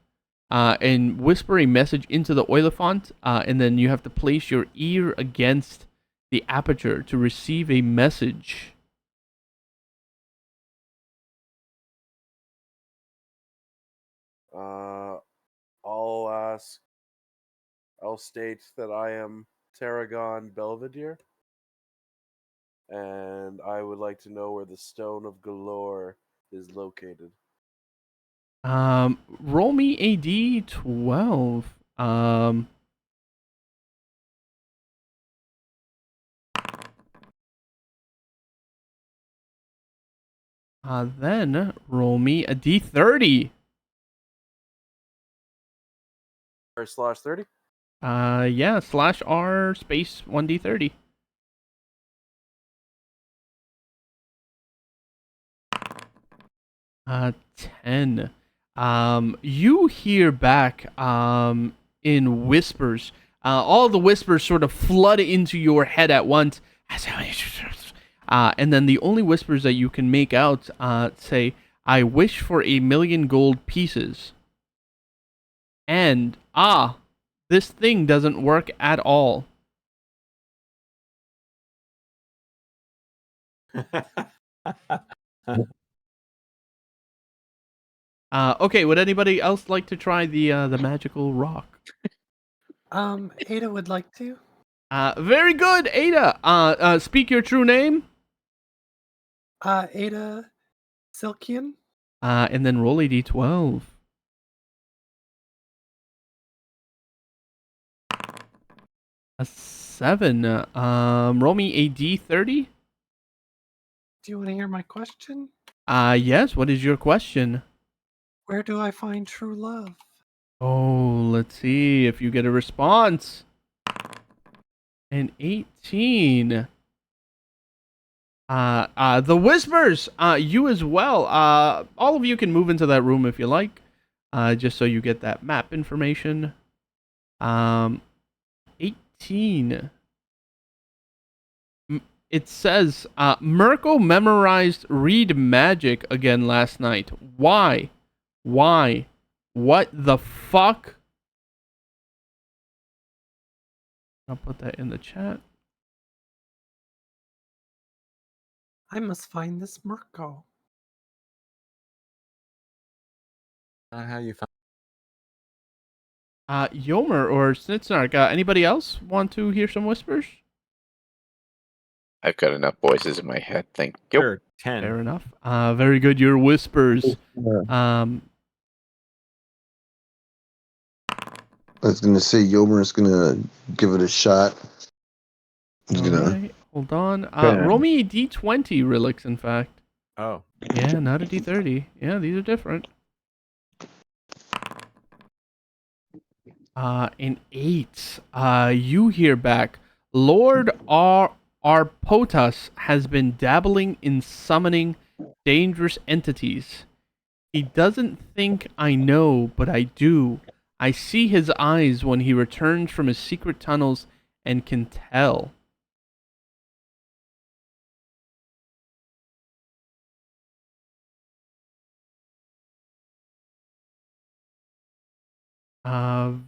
and whisper a message into the Oliphant, and then you have to place your ear against the aperture to receive a message. I'll state that I am Tarragon Belvedere, and I would like to know where the Stone of Galore is located. Roll me a d12. Then roll me a d30. R/30? Yeah, /r space 1d30. 10. You hear back in whispers. All the whispers sort of flood into your head at once. And then the only whispers that you can make out say, "I wish for 1,000,000 gold pieces." And, this thing doesn't work at all. Okay, would anybody else like to try the magical rock? Ada would like to. Very good, Ada. Speak your true name. Ada Silkian. And then roll a d12. A 7. Roll me a d30. Do you want to hear my question? Yes. What is your question? Where do I find true love? Oh, let's see if you get a response. An 18. The whispers. You as well. All of you can move into that room if you like. Just so you get that map information. 18. It says, Mirko memorized read magic again last night. Why? Why? What the fuck? I'll put that in the chat. I must find this Mirko. Not how you found. Yomer or Snitsnark, anybody else want to hear some whispers? I've got enough voices in my head. Thank you. Sure, 10. Fair enough. Very good. Your whispers. I was gonna say Yomer's gonna give it a shot. He's gonna. Alright, hold on. Okay. Roll me a d20, Relix, in fact. Oh. Yeah, not a d30. Yeah, these are different. An 8. You hear back. Lord Arpotas has been dabbling in summoning dangerous entities. He doesn't think I know, but I do. I see his eyes when he returns from his secret tunnels and can tell.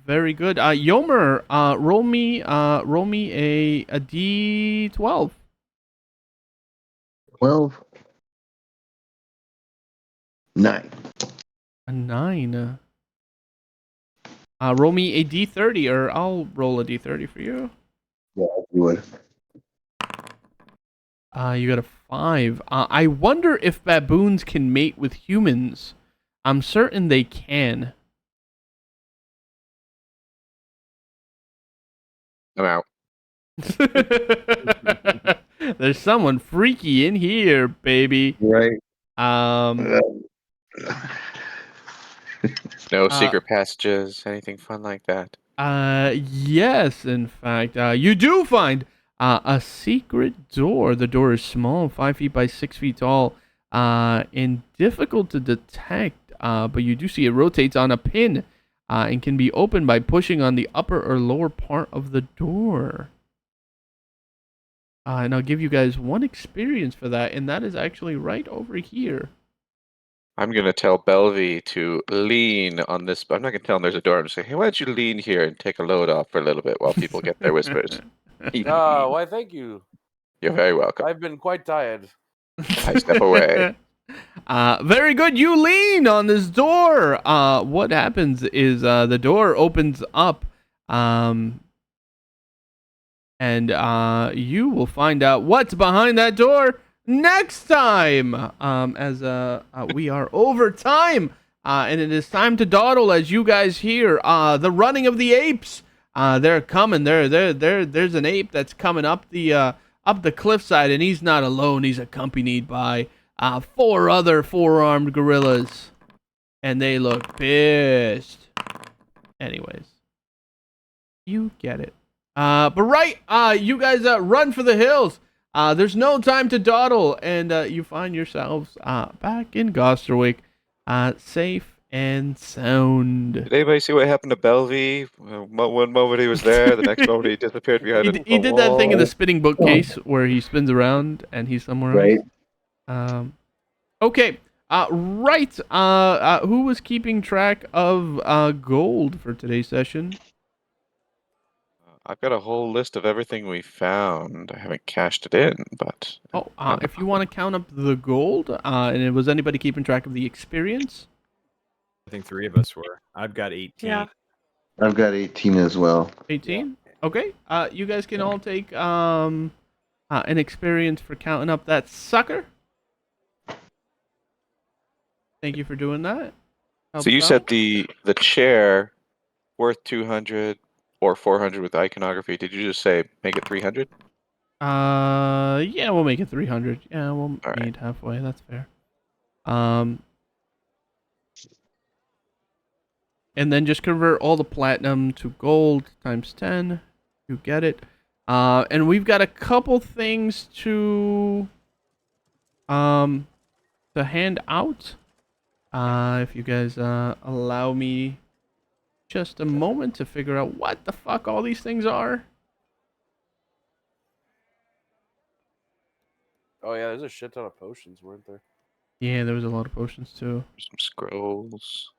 Very good. Yomer, roll me a d12. 12. 9. A 9. Roll me a d30, or I'll roll a d30 for you. Yeah, you would. You got a 5. I wonder if baboons can mate with humans. I'm certain they can. I'm out. There's someone freaky in here, baby. Right. No secret passages, anything fun like that. Yes, in fact, you do find a secret door. The door is small, 5 feet by 6 feet tall, and difficult to detect. But you do see it rotates on a pin, and can be opened by pushing on the upper or lower part of the door. And I'll give you guys one experience for that, and that is actually right over here. I'm gonna tell Belvy to lean on this. I'm not gonna tell him there's a door. I'm gonna say, hey, why don't you lean here and take a load off for a little bit while people get their whispers. Why, thank you. You're very welcome. I've been quite tired. I step away. Very good. You lean on this door. What happens is the door opens up, and you will find out what's behind that door next time. As we are over time, and it is time to dawdle. As you guys hear, the running of the apes. They're coming. There's an ape that's coming up the cliffside, and he's not alone. He's accompanied by 4 other 4-armed gorillas, and they look pissed. Anyways, you get it. But right, you guys run for the hills. There's no time to dawdle, and you find yourselves back in Gosterwick, safe and sound. Did anybody see what happened to Belvy? One moment he was there, the next moment he disappeared behind He did that thing in the spinning bookcase where he spins around and he's somewhere else. Okay. Right. Who was keeping track of gold for today's session? I've got a whole list of everything we found. I haven't cashed it in, but... If you want to count up the gold, and was anybody keeping track of the experience? I think 3 of us were. I've got 18. Yeah. I've got 18 as well. 18? Okay. You guys can all take an experience for counting up that sucker. Thank you for doing that. So you said the chair worth 200 or 400 with iconography. Did you just say make it 300? Yeah, we'll make it 300. Yeah, we'll All right. meet halfway. That's fair. And then just convert all the platinum to gold times 10. You get it. And we've got a couple things to hand out. If you guys allow me just a moment to figure out what the fuck all these things are. Oh yeah, there's a shit ton of potions, weren't there? Yeah, there was a lot of potions too. Some scrolls.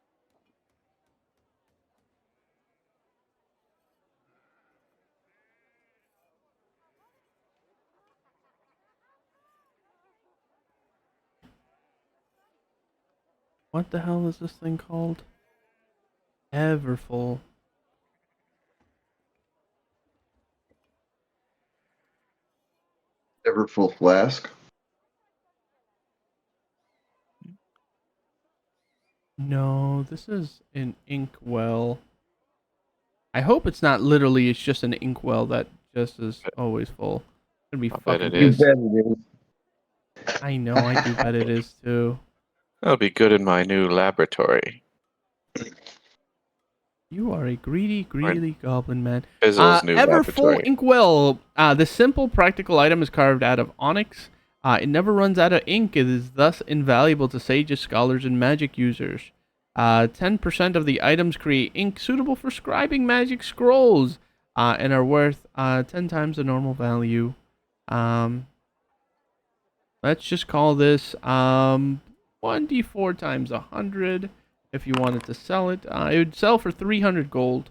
What the hell is this thing called? Everfull. Everfull flask. No, this is an inkwell. I hope it's not literally, it's just an inkwell that just is always full. It's gonna be I bet fucking it You is. bet it is. I know, I do bet it is too. That'll be good in my new laboratory. You are a greedy goblin man. Fizzle's new Everfull laboratory. inkwell. The simple practical item is carved out of onyx. It never runs out of ink. It is thus invaluable to sages, scholars, and magic users. 10% of the items create ink suitable for scribing magic scrolls, and are worth 10 times the normal value. Let's just call this 1d4 times 100. If you wanted to sell it, it would sell for 300 gold.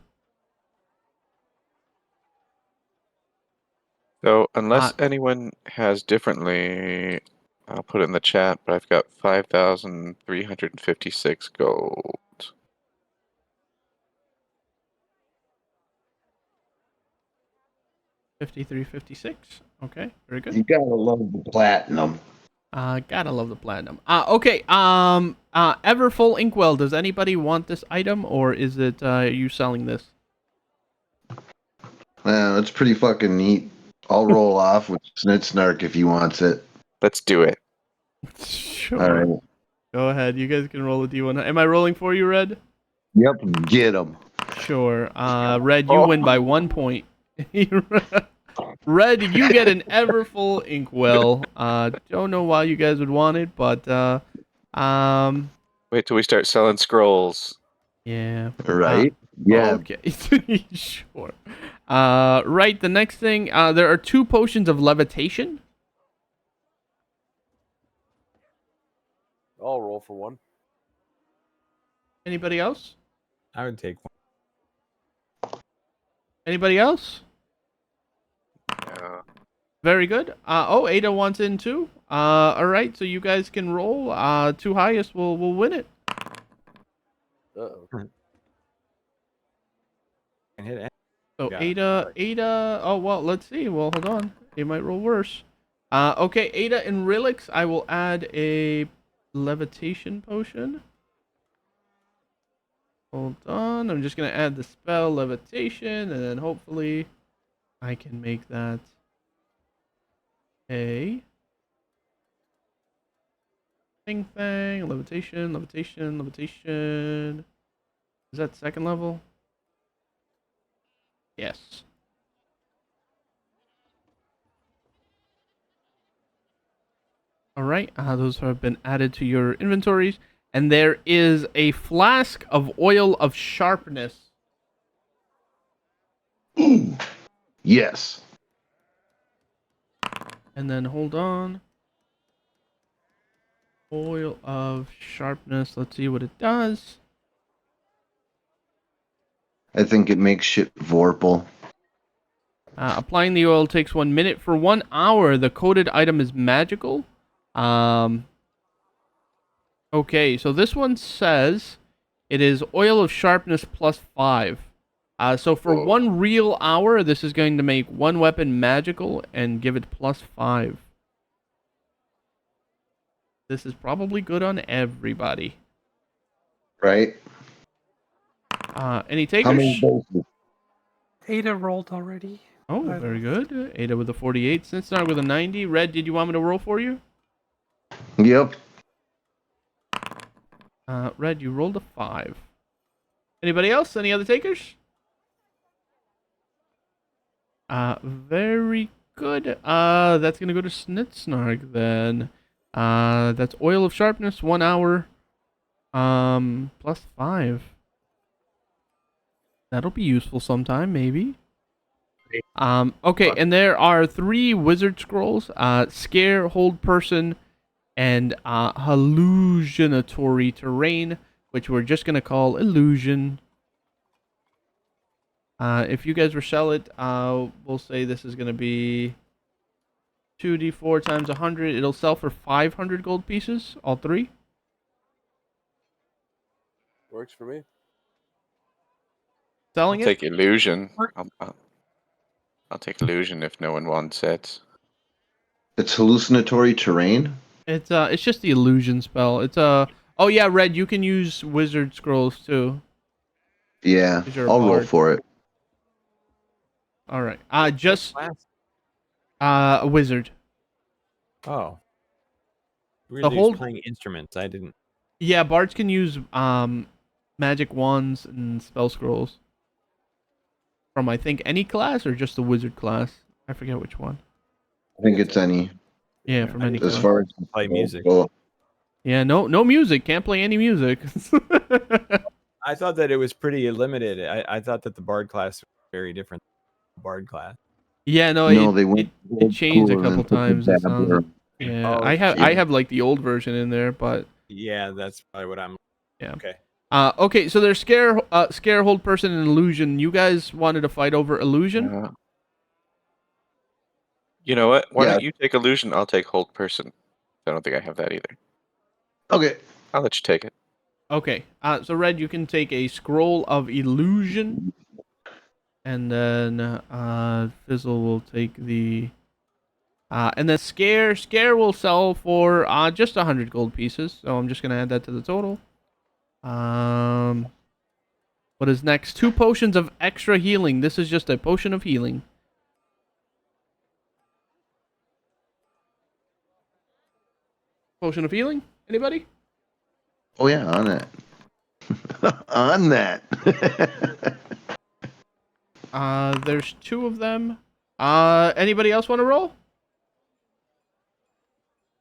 So unless anyone has differently, I'll put it in the chat, but I've got 5,356 gold. 5356. Okay, very good. You gotta love the platinum. Gotta love the platinum. Okay. Everfull inkwell. Does anybody want this item, or is it you selling this? It's pretty fucking neat. I'll roll off with Snitsnark if he wants it. Let's do it. Sure. All right. Go ahead. You guys can roll a d1. Am I rolling for you, Red? Yep. Get him. Sure. Red, you win by 1 point. Red, you get an Everfull inkwell. Don't know why you guys would want it, but Wait till we start selling scrolls. yeah. Right. Yeah. Okay. Sure. Right. The next thing, there are 2 potions of levitation. I'll roll for one. Anybody else? I would take one. Anybody else? Yeah. Very good. Oh, Ada wants in too. All right, so you guys can roll. Two highest will win it. Uh-oh. And hit it. So Got it. Ada. Oh well, let's see. Well, hold on. It might roll worse. Okay, Ada and Relix. I will add a levitation potion. Hold on. I'm just gonna add the spell levitation, and then hopefully I can make that a thing. Levitation. Is that second level? Yes. All right, those have been added to your inventories, and there is a flask of oil of sharpness. Ooh. Yes. And then hold on. Oil of sharpness. Let's see what it does. I think it makes shit vorpal. Applying the oil takes 1 minute. For 1 hour, the coated item is magical. Okay, so this one says it is oil of sharpness +5. So for Whoa. 1 real hour, this is going to make 1 weapon magical and give it +5. This is probably good on everybody. Right? Any How many takers? doses? Ada rolled already. Oh, I very lost. good. Ada with a 48. Snitznar with a 90. Red, did you want me to roll for you? Yep. Red, you rolled a 5. Anybody else? Any other takers? Very good. That's gonna go to Snitsnarg then. That's oil of sharpness, 1 hour. +5. That'll be useful sometime, maybe. Okay, and there are 3 wizard scrolls: scare, hold person, and hallucinatory terrain, which we're just gonna call illusion. If you guys resell it, we'll say this is gonna be 2d4 times 100. It'll sell for 500 gold pieces, all 3. Works for me. I'll Selling it? take illusion. Work. I'll take illusion if no one wants it. It's hallucinatory terrain. It's just the illusion spell. Oh yeah, Red, you can use wizard scrolls too. Yeah, 'Cause you're a I'll roll bard. for it. All right. Just Class? a wizard. Oh. Really whole- was playing instruments. I didn't. Yeah, bards can use magic wands and spell scrolls. From I think any class or just the wizard class. I forget which one. I think it's any. Yeah, from I any didn't As class. far as play music. Well, Yeah, no music. Can't play any music. I thought that it was pretty limited. I thought that the bard class was very different than the bard class. Yeah, no, no, it, they went it changed a cool and couple then put the times. It dabbler. sounds. Yeah, Oh, I yeah. have like the old version in there, but Yeah, that's probably what I'm. Yeah. Okay. okay. So there's scare, hold person, and illusion. You guys wanted to fight over illusion. You know what? Why Yeah. don't you take illusion? I'll take hold person. I don't think I have that either. Okay. I'll let you take it. Okay. So Red, you can take a scroll of illusion, and then Fizzle will take the. And then scare will sell for just 100 gold pieces. So I'm just gonna add that to the total. What is next? 2 potions of extra healing. This is just a potion of healing. Potion of healing? Anybody? Oh yeah, on that. On that. There's 2 of them. Anybody else want to roll?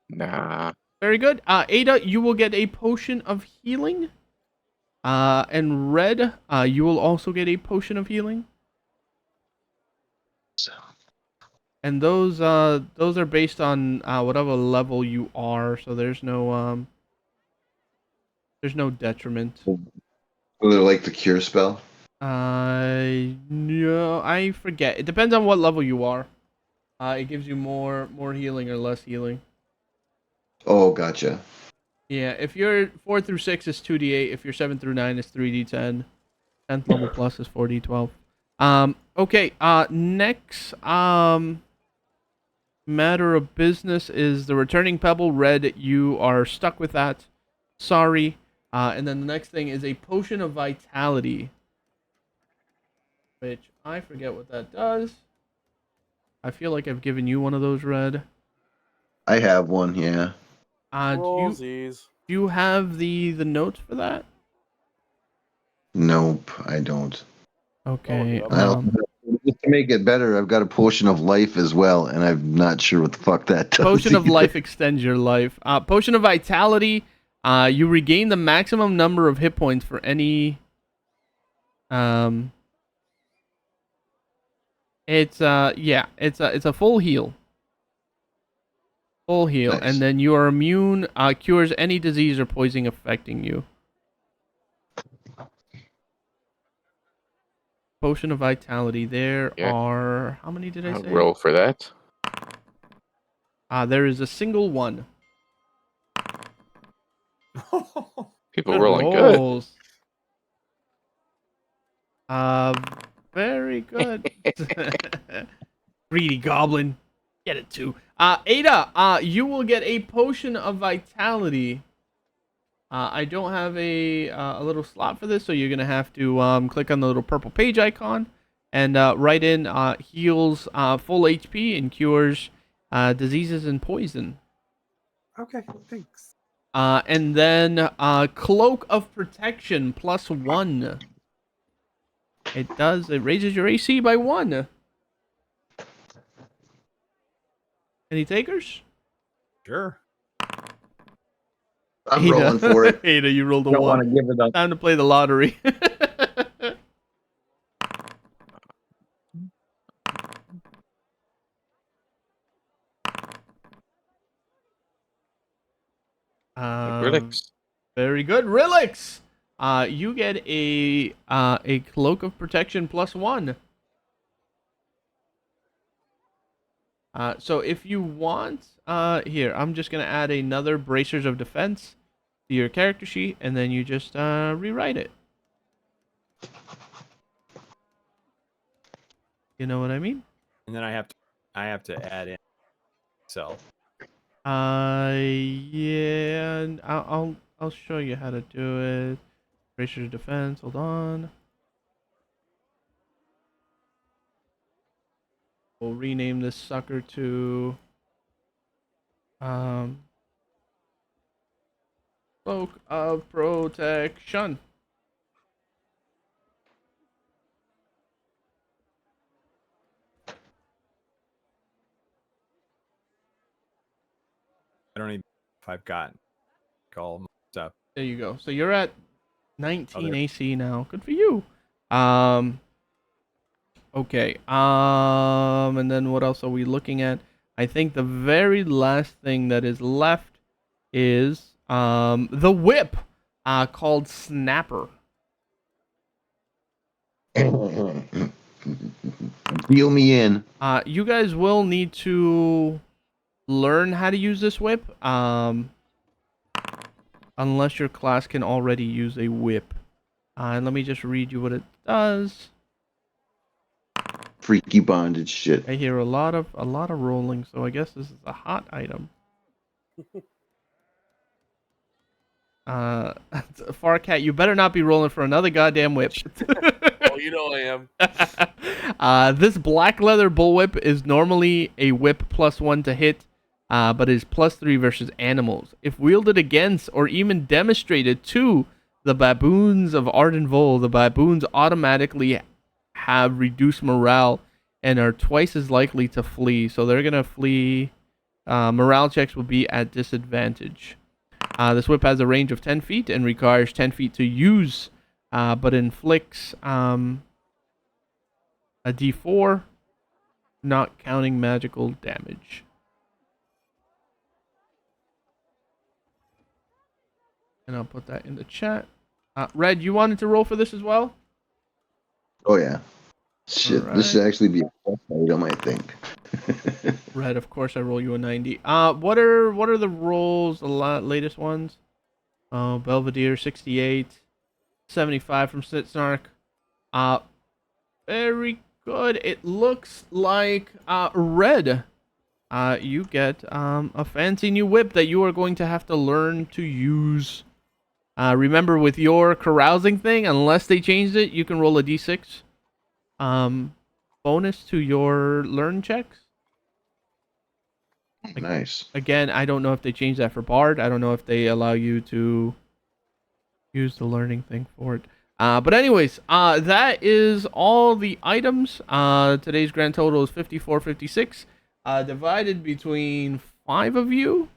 Nah. Very good. Ada, you will get a potion of healing. And Red, you will also get a potion of healing. And those are based on whatever level you are, so there's no detriment. They're like the cure spell. No, I forget. It depends on what level you are. It gives you more healing or less healing. Oh, gotcha. Yeah, if you're 4 through 6 is 2d8. If you're 7 through 9 is 3d10. 10th level plus is 4d12. Okay, next matter of business is the returning pebble. Red, you are stuck with that. Sorry. And then the next thing is a potion of vitality, which I forget what that does. I feel like I've given you one of those, Red. I have one, yeah. Rollsies. Do you have the notes for that? Nope, I don't. Okay. I don't. Just to make it better, I've got a potion of life as well, and I'm not sure what the fuck that does. Potion of either. life extends your life. Potion of vitality. You regain the maximum number of hit points for any. It's it's a full heal. Full heal, Nice. and then you are immune. Cures any disease or poison affecting you. Potion of vitality. There Yeah. are how many did I I'll say? roll for that. There is a single one. People Good rolling good. rolls. Very good. Greedy goblin. Get it too. Ada, you will get a potion of vitality. I don't have a little slot for this, so you're gonna have to click on the little purple page icon and write in heals full HP and cures diseases and poison. Okay, thanks. And then cloak of protection +1. It raises your AC by 1. Any takers? Sure. I'm rolling for it. Ada, you rolled a Don't want 1. to give it up. Time to play the lottery. Acrylics. Very good. Relix! You get a cloak of protection +1. So if you want, here, I'm just going to add another bracers of defense to your character sheet, and then you just rewrite it. You know what I mean? And then I have to add in self. Yeah, and I'll show you how to do it. Bracers of defense, hold on. We'll rename this sucker to Cloak of Protection. I don't even know if I've gotten all my stuff. There you go. So you're at 19 there. AC now. Good for you. Okay. And then what else are we looking at? I think the very last thing that is left is the whip called Snapper. Deal me in. You guys will need to learn how to use this whip. Unless your class can already use a whip. And let me just read you what it does. Freaky bondage shit. I hear a lot of rolling, so I guess this is a hot item. Farcat, you better not be rolling for another goddamn whip. Oh, you know I am. This black leather bullwhip is normally a whip +1 to hit, but is +3 versus animals. If wielded against or even demonstrated to the baboons of Arden, the baboons automatically have reduced morale and are twice as likely to flee. So they're gonna flee. Morale checks will be at disadvantage. This whip has a range of 10 feet and requires 10 feet to use, but inflicts a D4, not counting magical damage. And I'll put that in the chat. Red, you wanted to roll for this as well? Oh yeah. Shit, this should Alright. actually be a plus item, I think. Red, of course, I roll you a 90. What are the rolls? The latest ones? Oh, Belvedere 68, 75 from Snitsnark. Very good. It looks like Red. You get a fancy new whip that you are going to have to learn to use. Remember, with your carousing thing, unless they changed it, you can roll a d6 bonus to your learn checks. Nice. Again, I don't know if they changed that for Bard. I don't know if they allow you to use the learning thing for it. But anyways, that is all the items. Today's grand total is 54.56. Divided between 5 of you.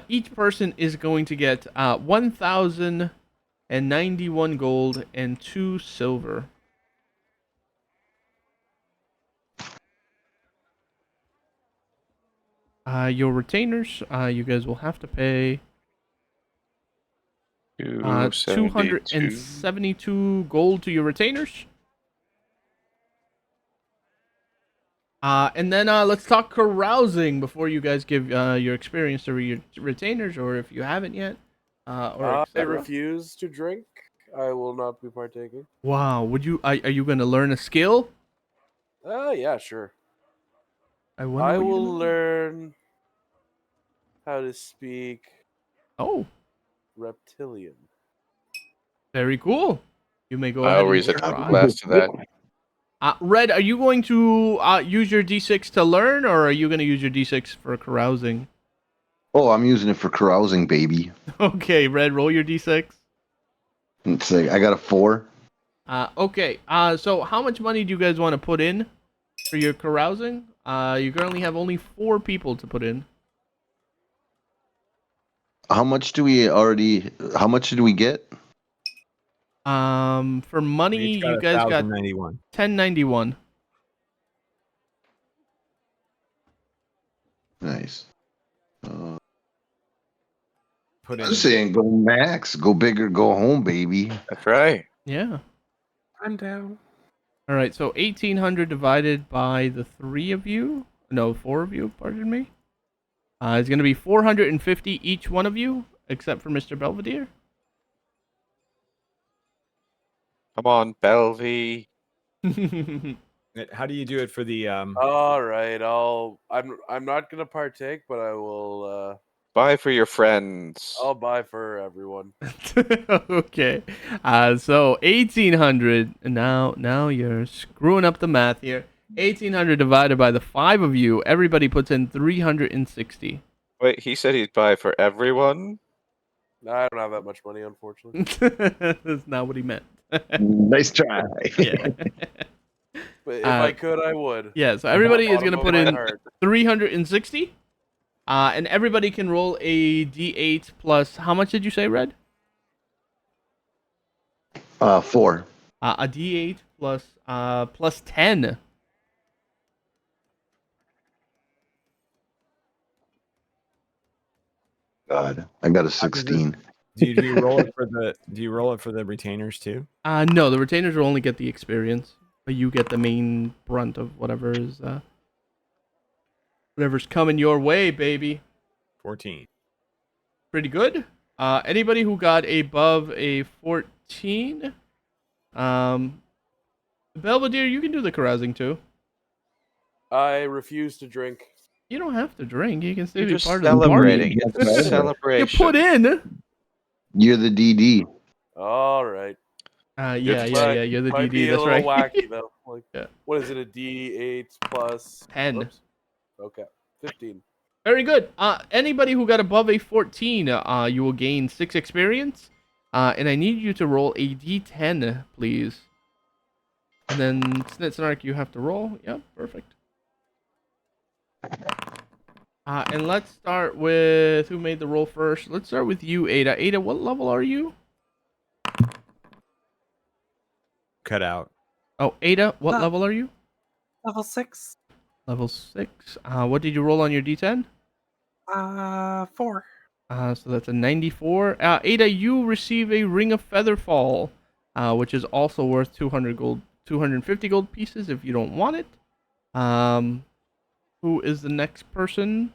Each person is going to get 1,091 gold and 2 silver. Your retainers, you guys will have to pay 272 gold to your retainers. And then let's talk carousing before you guys give your experience to your retainers, or if you haven't yet. Or I etc. refuse to drink. I will not be partaking. Wow, would you? Are you going to learn a skill? Yeah, sure. I wonder. I what you're will gonna learn how to speak Oh, reptilian. very cool. You may go I ahead and always try. glass to that. Red, are you going to use your d6 to learn, or are you going to use your d6 for carousing? Oh, I'm using it for carousing, baby. Okay, Red, roll your d6. Let's see. I got a 4. Okay. So how much money do you guys want to put in for your carousing? You currently have only 4 people to put in. How much do we already? How much did we get? For money, Each got you guys got 1,091. 1091. Nice. Put I'm in. saying go max, go bigger, go home, baby. That's right. Yeah. I'm down. All right. So 1,800 divided by the 3 of you. No, 4 of you. Pardon me. It's going to be 450 each one of you, except for Mr. Belvedere. Come on, Belvy. How do you do it for the All right, I'm not gonna partake, but I will. Buy for your friends. I'll buy for everyone. Okay. So 1,800. Now you're screwing up the math here. 1,800 divided by the 5 of you. Everybody puts in 360. Wait, he said he'd buy for everyone? I don't have that much money, unfortunately. That's not what he meant. Nice try. Yeah. But if I could, I would. Yeah, so everybody is going to Bottom put of my in heart. 360. And everybody can roll a d8 plus, how much did you say, Red? 4. A d8 plus 10. God, I got a 16. do you roll it for the retainers too? No, the retainers will only get the experience, but you get the main brunt of whatever's coming your way, baby. 14. Pretty good. Anybody who got above a 14, Belvedere, you can do the carousing too. I refuse to drink. You don't have to drink. You can still You're be just part of the party. celebrating. It's a You celebration. put in. You're the DD. All right. Yeah. You're the Might be DD. a That's little right. wacky though. Like, Yeah. what is it? A D8 plus 10. Oops. Okay, 15. Very good. Anybody who got above a 14, you will gain 6 experience. And I need you to roll a d10, please. And then Snitsnark, you have to roll. Yep, perfect. And let's start with who made the roll first. Let's start with you, Ada. Ada, what level are you? Cut out. Oh, Ada, what level are you? Level 6. Level 6. What did you roll on your d10? 4. So that's a 94. Ada, you receive a Ring of Featherfall, which is also worth 250 gold pieces if you don't want it. Who is the next person?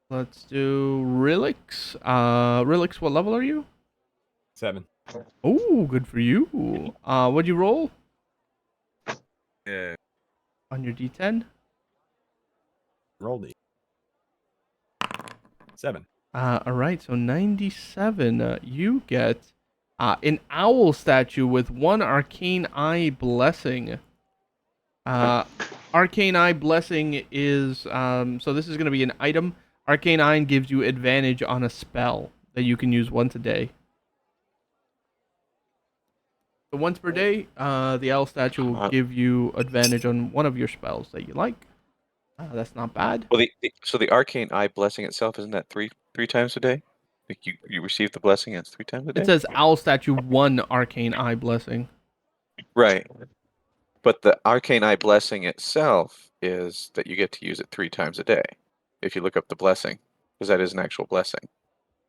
Let's do Rilix. Rilix, what level are you? 7. Oh, good for you. What'd you roll Yeah. on your D10? Roll D. 7. All right, so 97. You get an owl statue with 1 arcane eye blessing. Arcane eye blessing is so this is going to be an item. Arcane eye gives you advantage on a spell that you can use once a day. So once per day, the owl statue will give you advantage on one of your spells that you like. That's not bad. Well, so the arcane eye blessing itself, isn't that three times a day? Like you receive the blessing, and it's 3 times a day. It says owl statue 1 arcane eye blessing. Right. But the arcane eye blessing itself is that you get to use it 3 times a day. If you look up the blessing, because that is an actual blessing.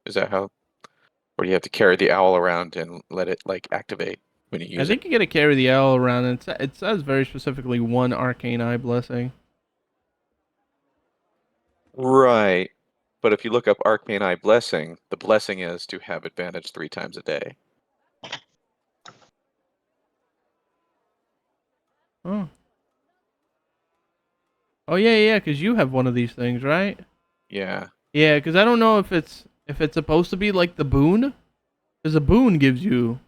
Is that how? Or do you have to carry the owl around and let it like activate when you use I think you got to carry the owl around, and it says very specifically 1 arcane eye blessing. Right. But if you look up arcane eye blessing, the blessing is to have advantage 3 times a day. Oh. Oh yeah, because you have one of these things, right? Yeah. Yeah, because I don't know if it's supposed to be like the boon, because a boon gives you.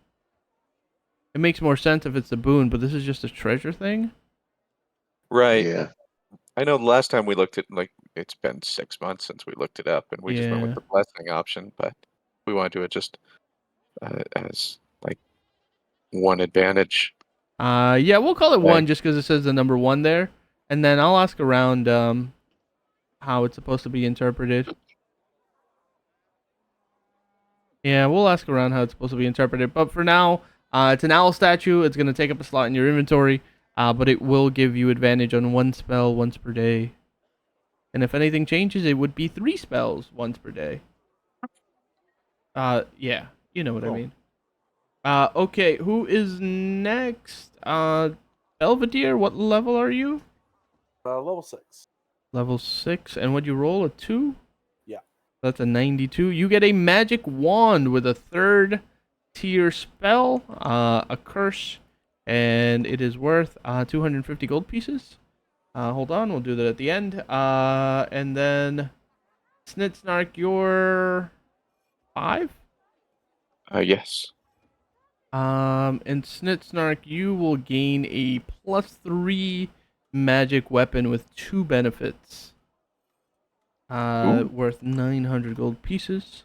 It makes more sense if it's a boon, but this is just a treasure thing. Right. Yeah. I know the last time we looked at, like, it's been 6 months since we looked it up, and we just went with Yeah. the blessing option, but we want to do it just as, like, 1 advantage. Yeah, we'll call it Okay. 1 just because it says the number 1 there, and then I'll ask around how it's supposed to be interpreted. Yeah, we'll ask around how it's supposed to be interpreted, but for now, it's an owl statue. It's gonna take up a slot in your inventory, but it will give you advantage on 1 spell once per day. And if anything changes, it would be 3 spells once per day. Yeah, you know what I mean. Okay, who is next? Belvedere, what level are you? Level 6. Level 6, and what'd you roll, a 2? Yeah. That's a 92. You get a magic wand with a 3rd tier spell, a curse, and it is worth 250 gold pieces. Hold on, we'll do that at the end. And then Snitsnark, you're 5? Yes. And Snitsnark, you will gain a +3 magic weapon with 2 benefits. Worth 900 gold pieces.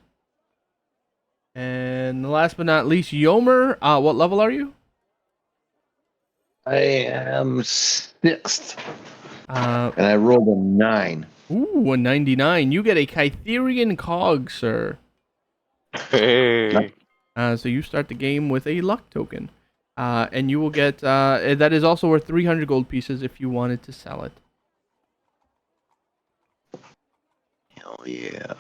And last but not least, Yomer, what level are you? I am 6th. And I rolled a 9. Ooh, a 99. You get a Kytherian cog, sir. Hey. So you start the game with a luck token. And you will get, that is also worth 300 gold pieces if you wanted to sell it. Hell yeah.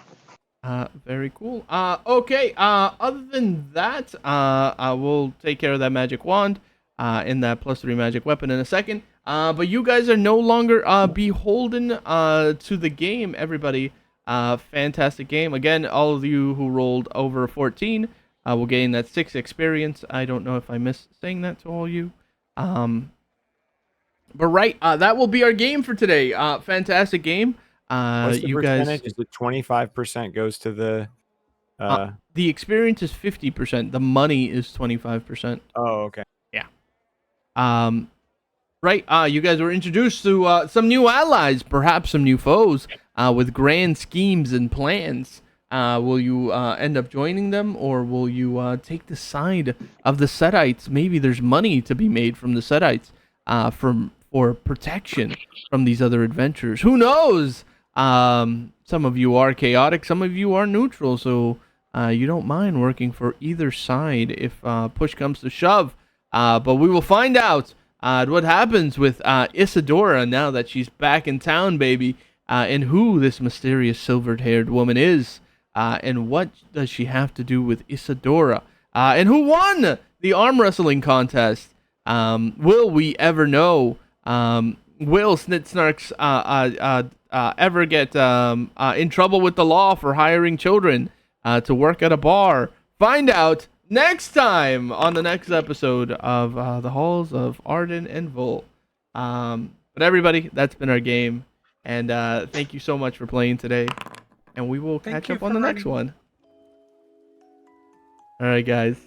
Very cool. Okay, other than that, I will take care of that magic wand, and that +3 magic weapon in a second. But you guys are no longer, beholden, to the game, everybody. Fantastic game. Again, all of you who rolled over 14, will gain that 6 experience. I don't know if I missed saying that to all you. But right, that will be our game for today. Fantastic game. What's the You percentage? guys, Is it 25% goes to the? the experience is 50%. The money is 25%. Oh, okay. Right. You guys were introduced to some new allies, perhaps some new foes, with grand schemes and plans. Will you end up joining them, or will you take the side of the Setites? Maybe there's money to be made from the Setites, for protection from these other adventurers. Who knows? Some of you are chaotic, some of you are neutral, so you don't mind working for either side if push comes to shove. But we will find out what happens with Isadora now that she's back in town, baby. and who this mysterious silvered-haired woman is, and what does she have to do with Isadora, and who won the arm wrestling contest. Will we ever know? Will Snitsnarks ever get in trouble with the law for hiring children to work at a bar? Find out next time on the next episode of the Halls of Arden and Vol. But everybody, that's been our game, and thank you so much for playing today, and we will Thank catch you up on for the next running. one. All right, guys.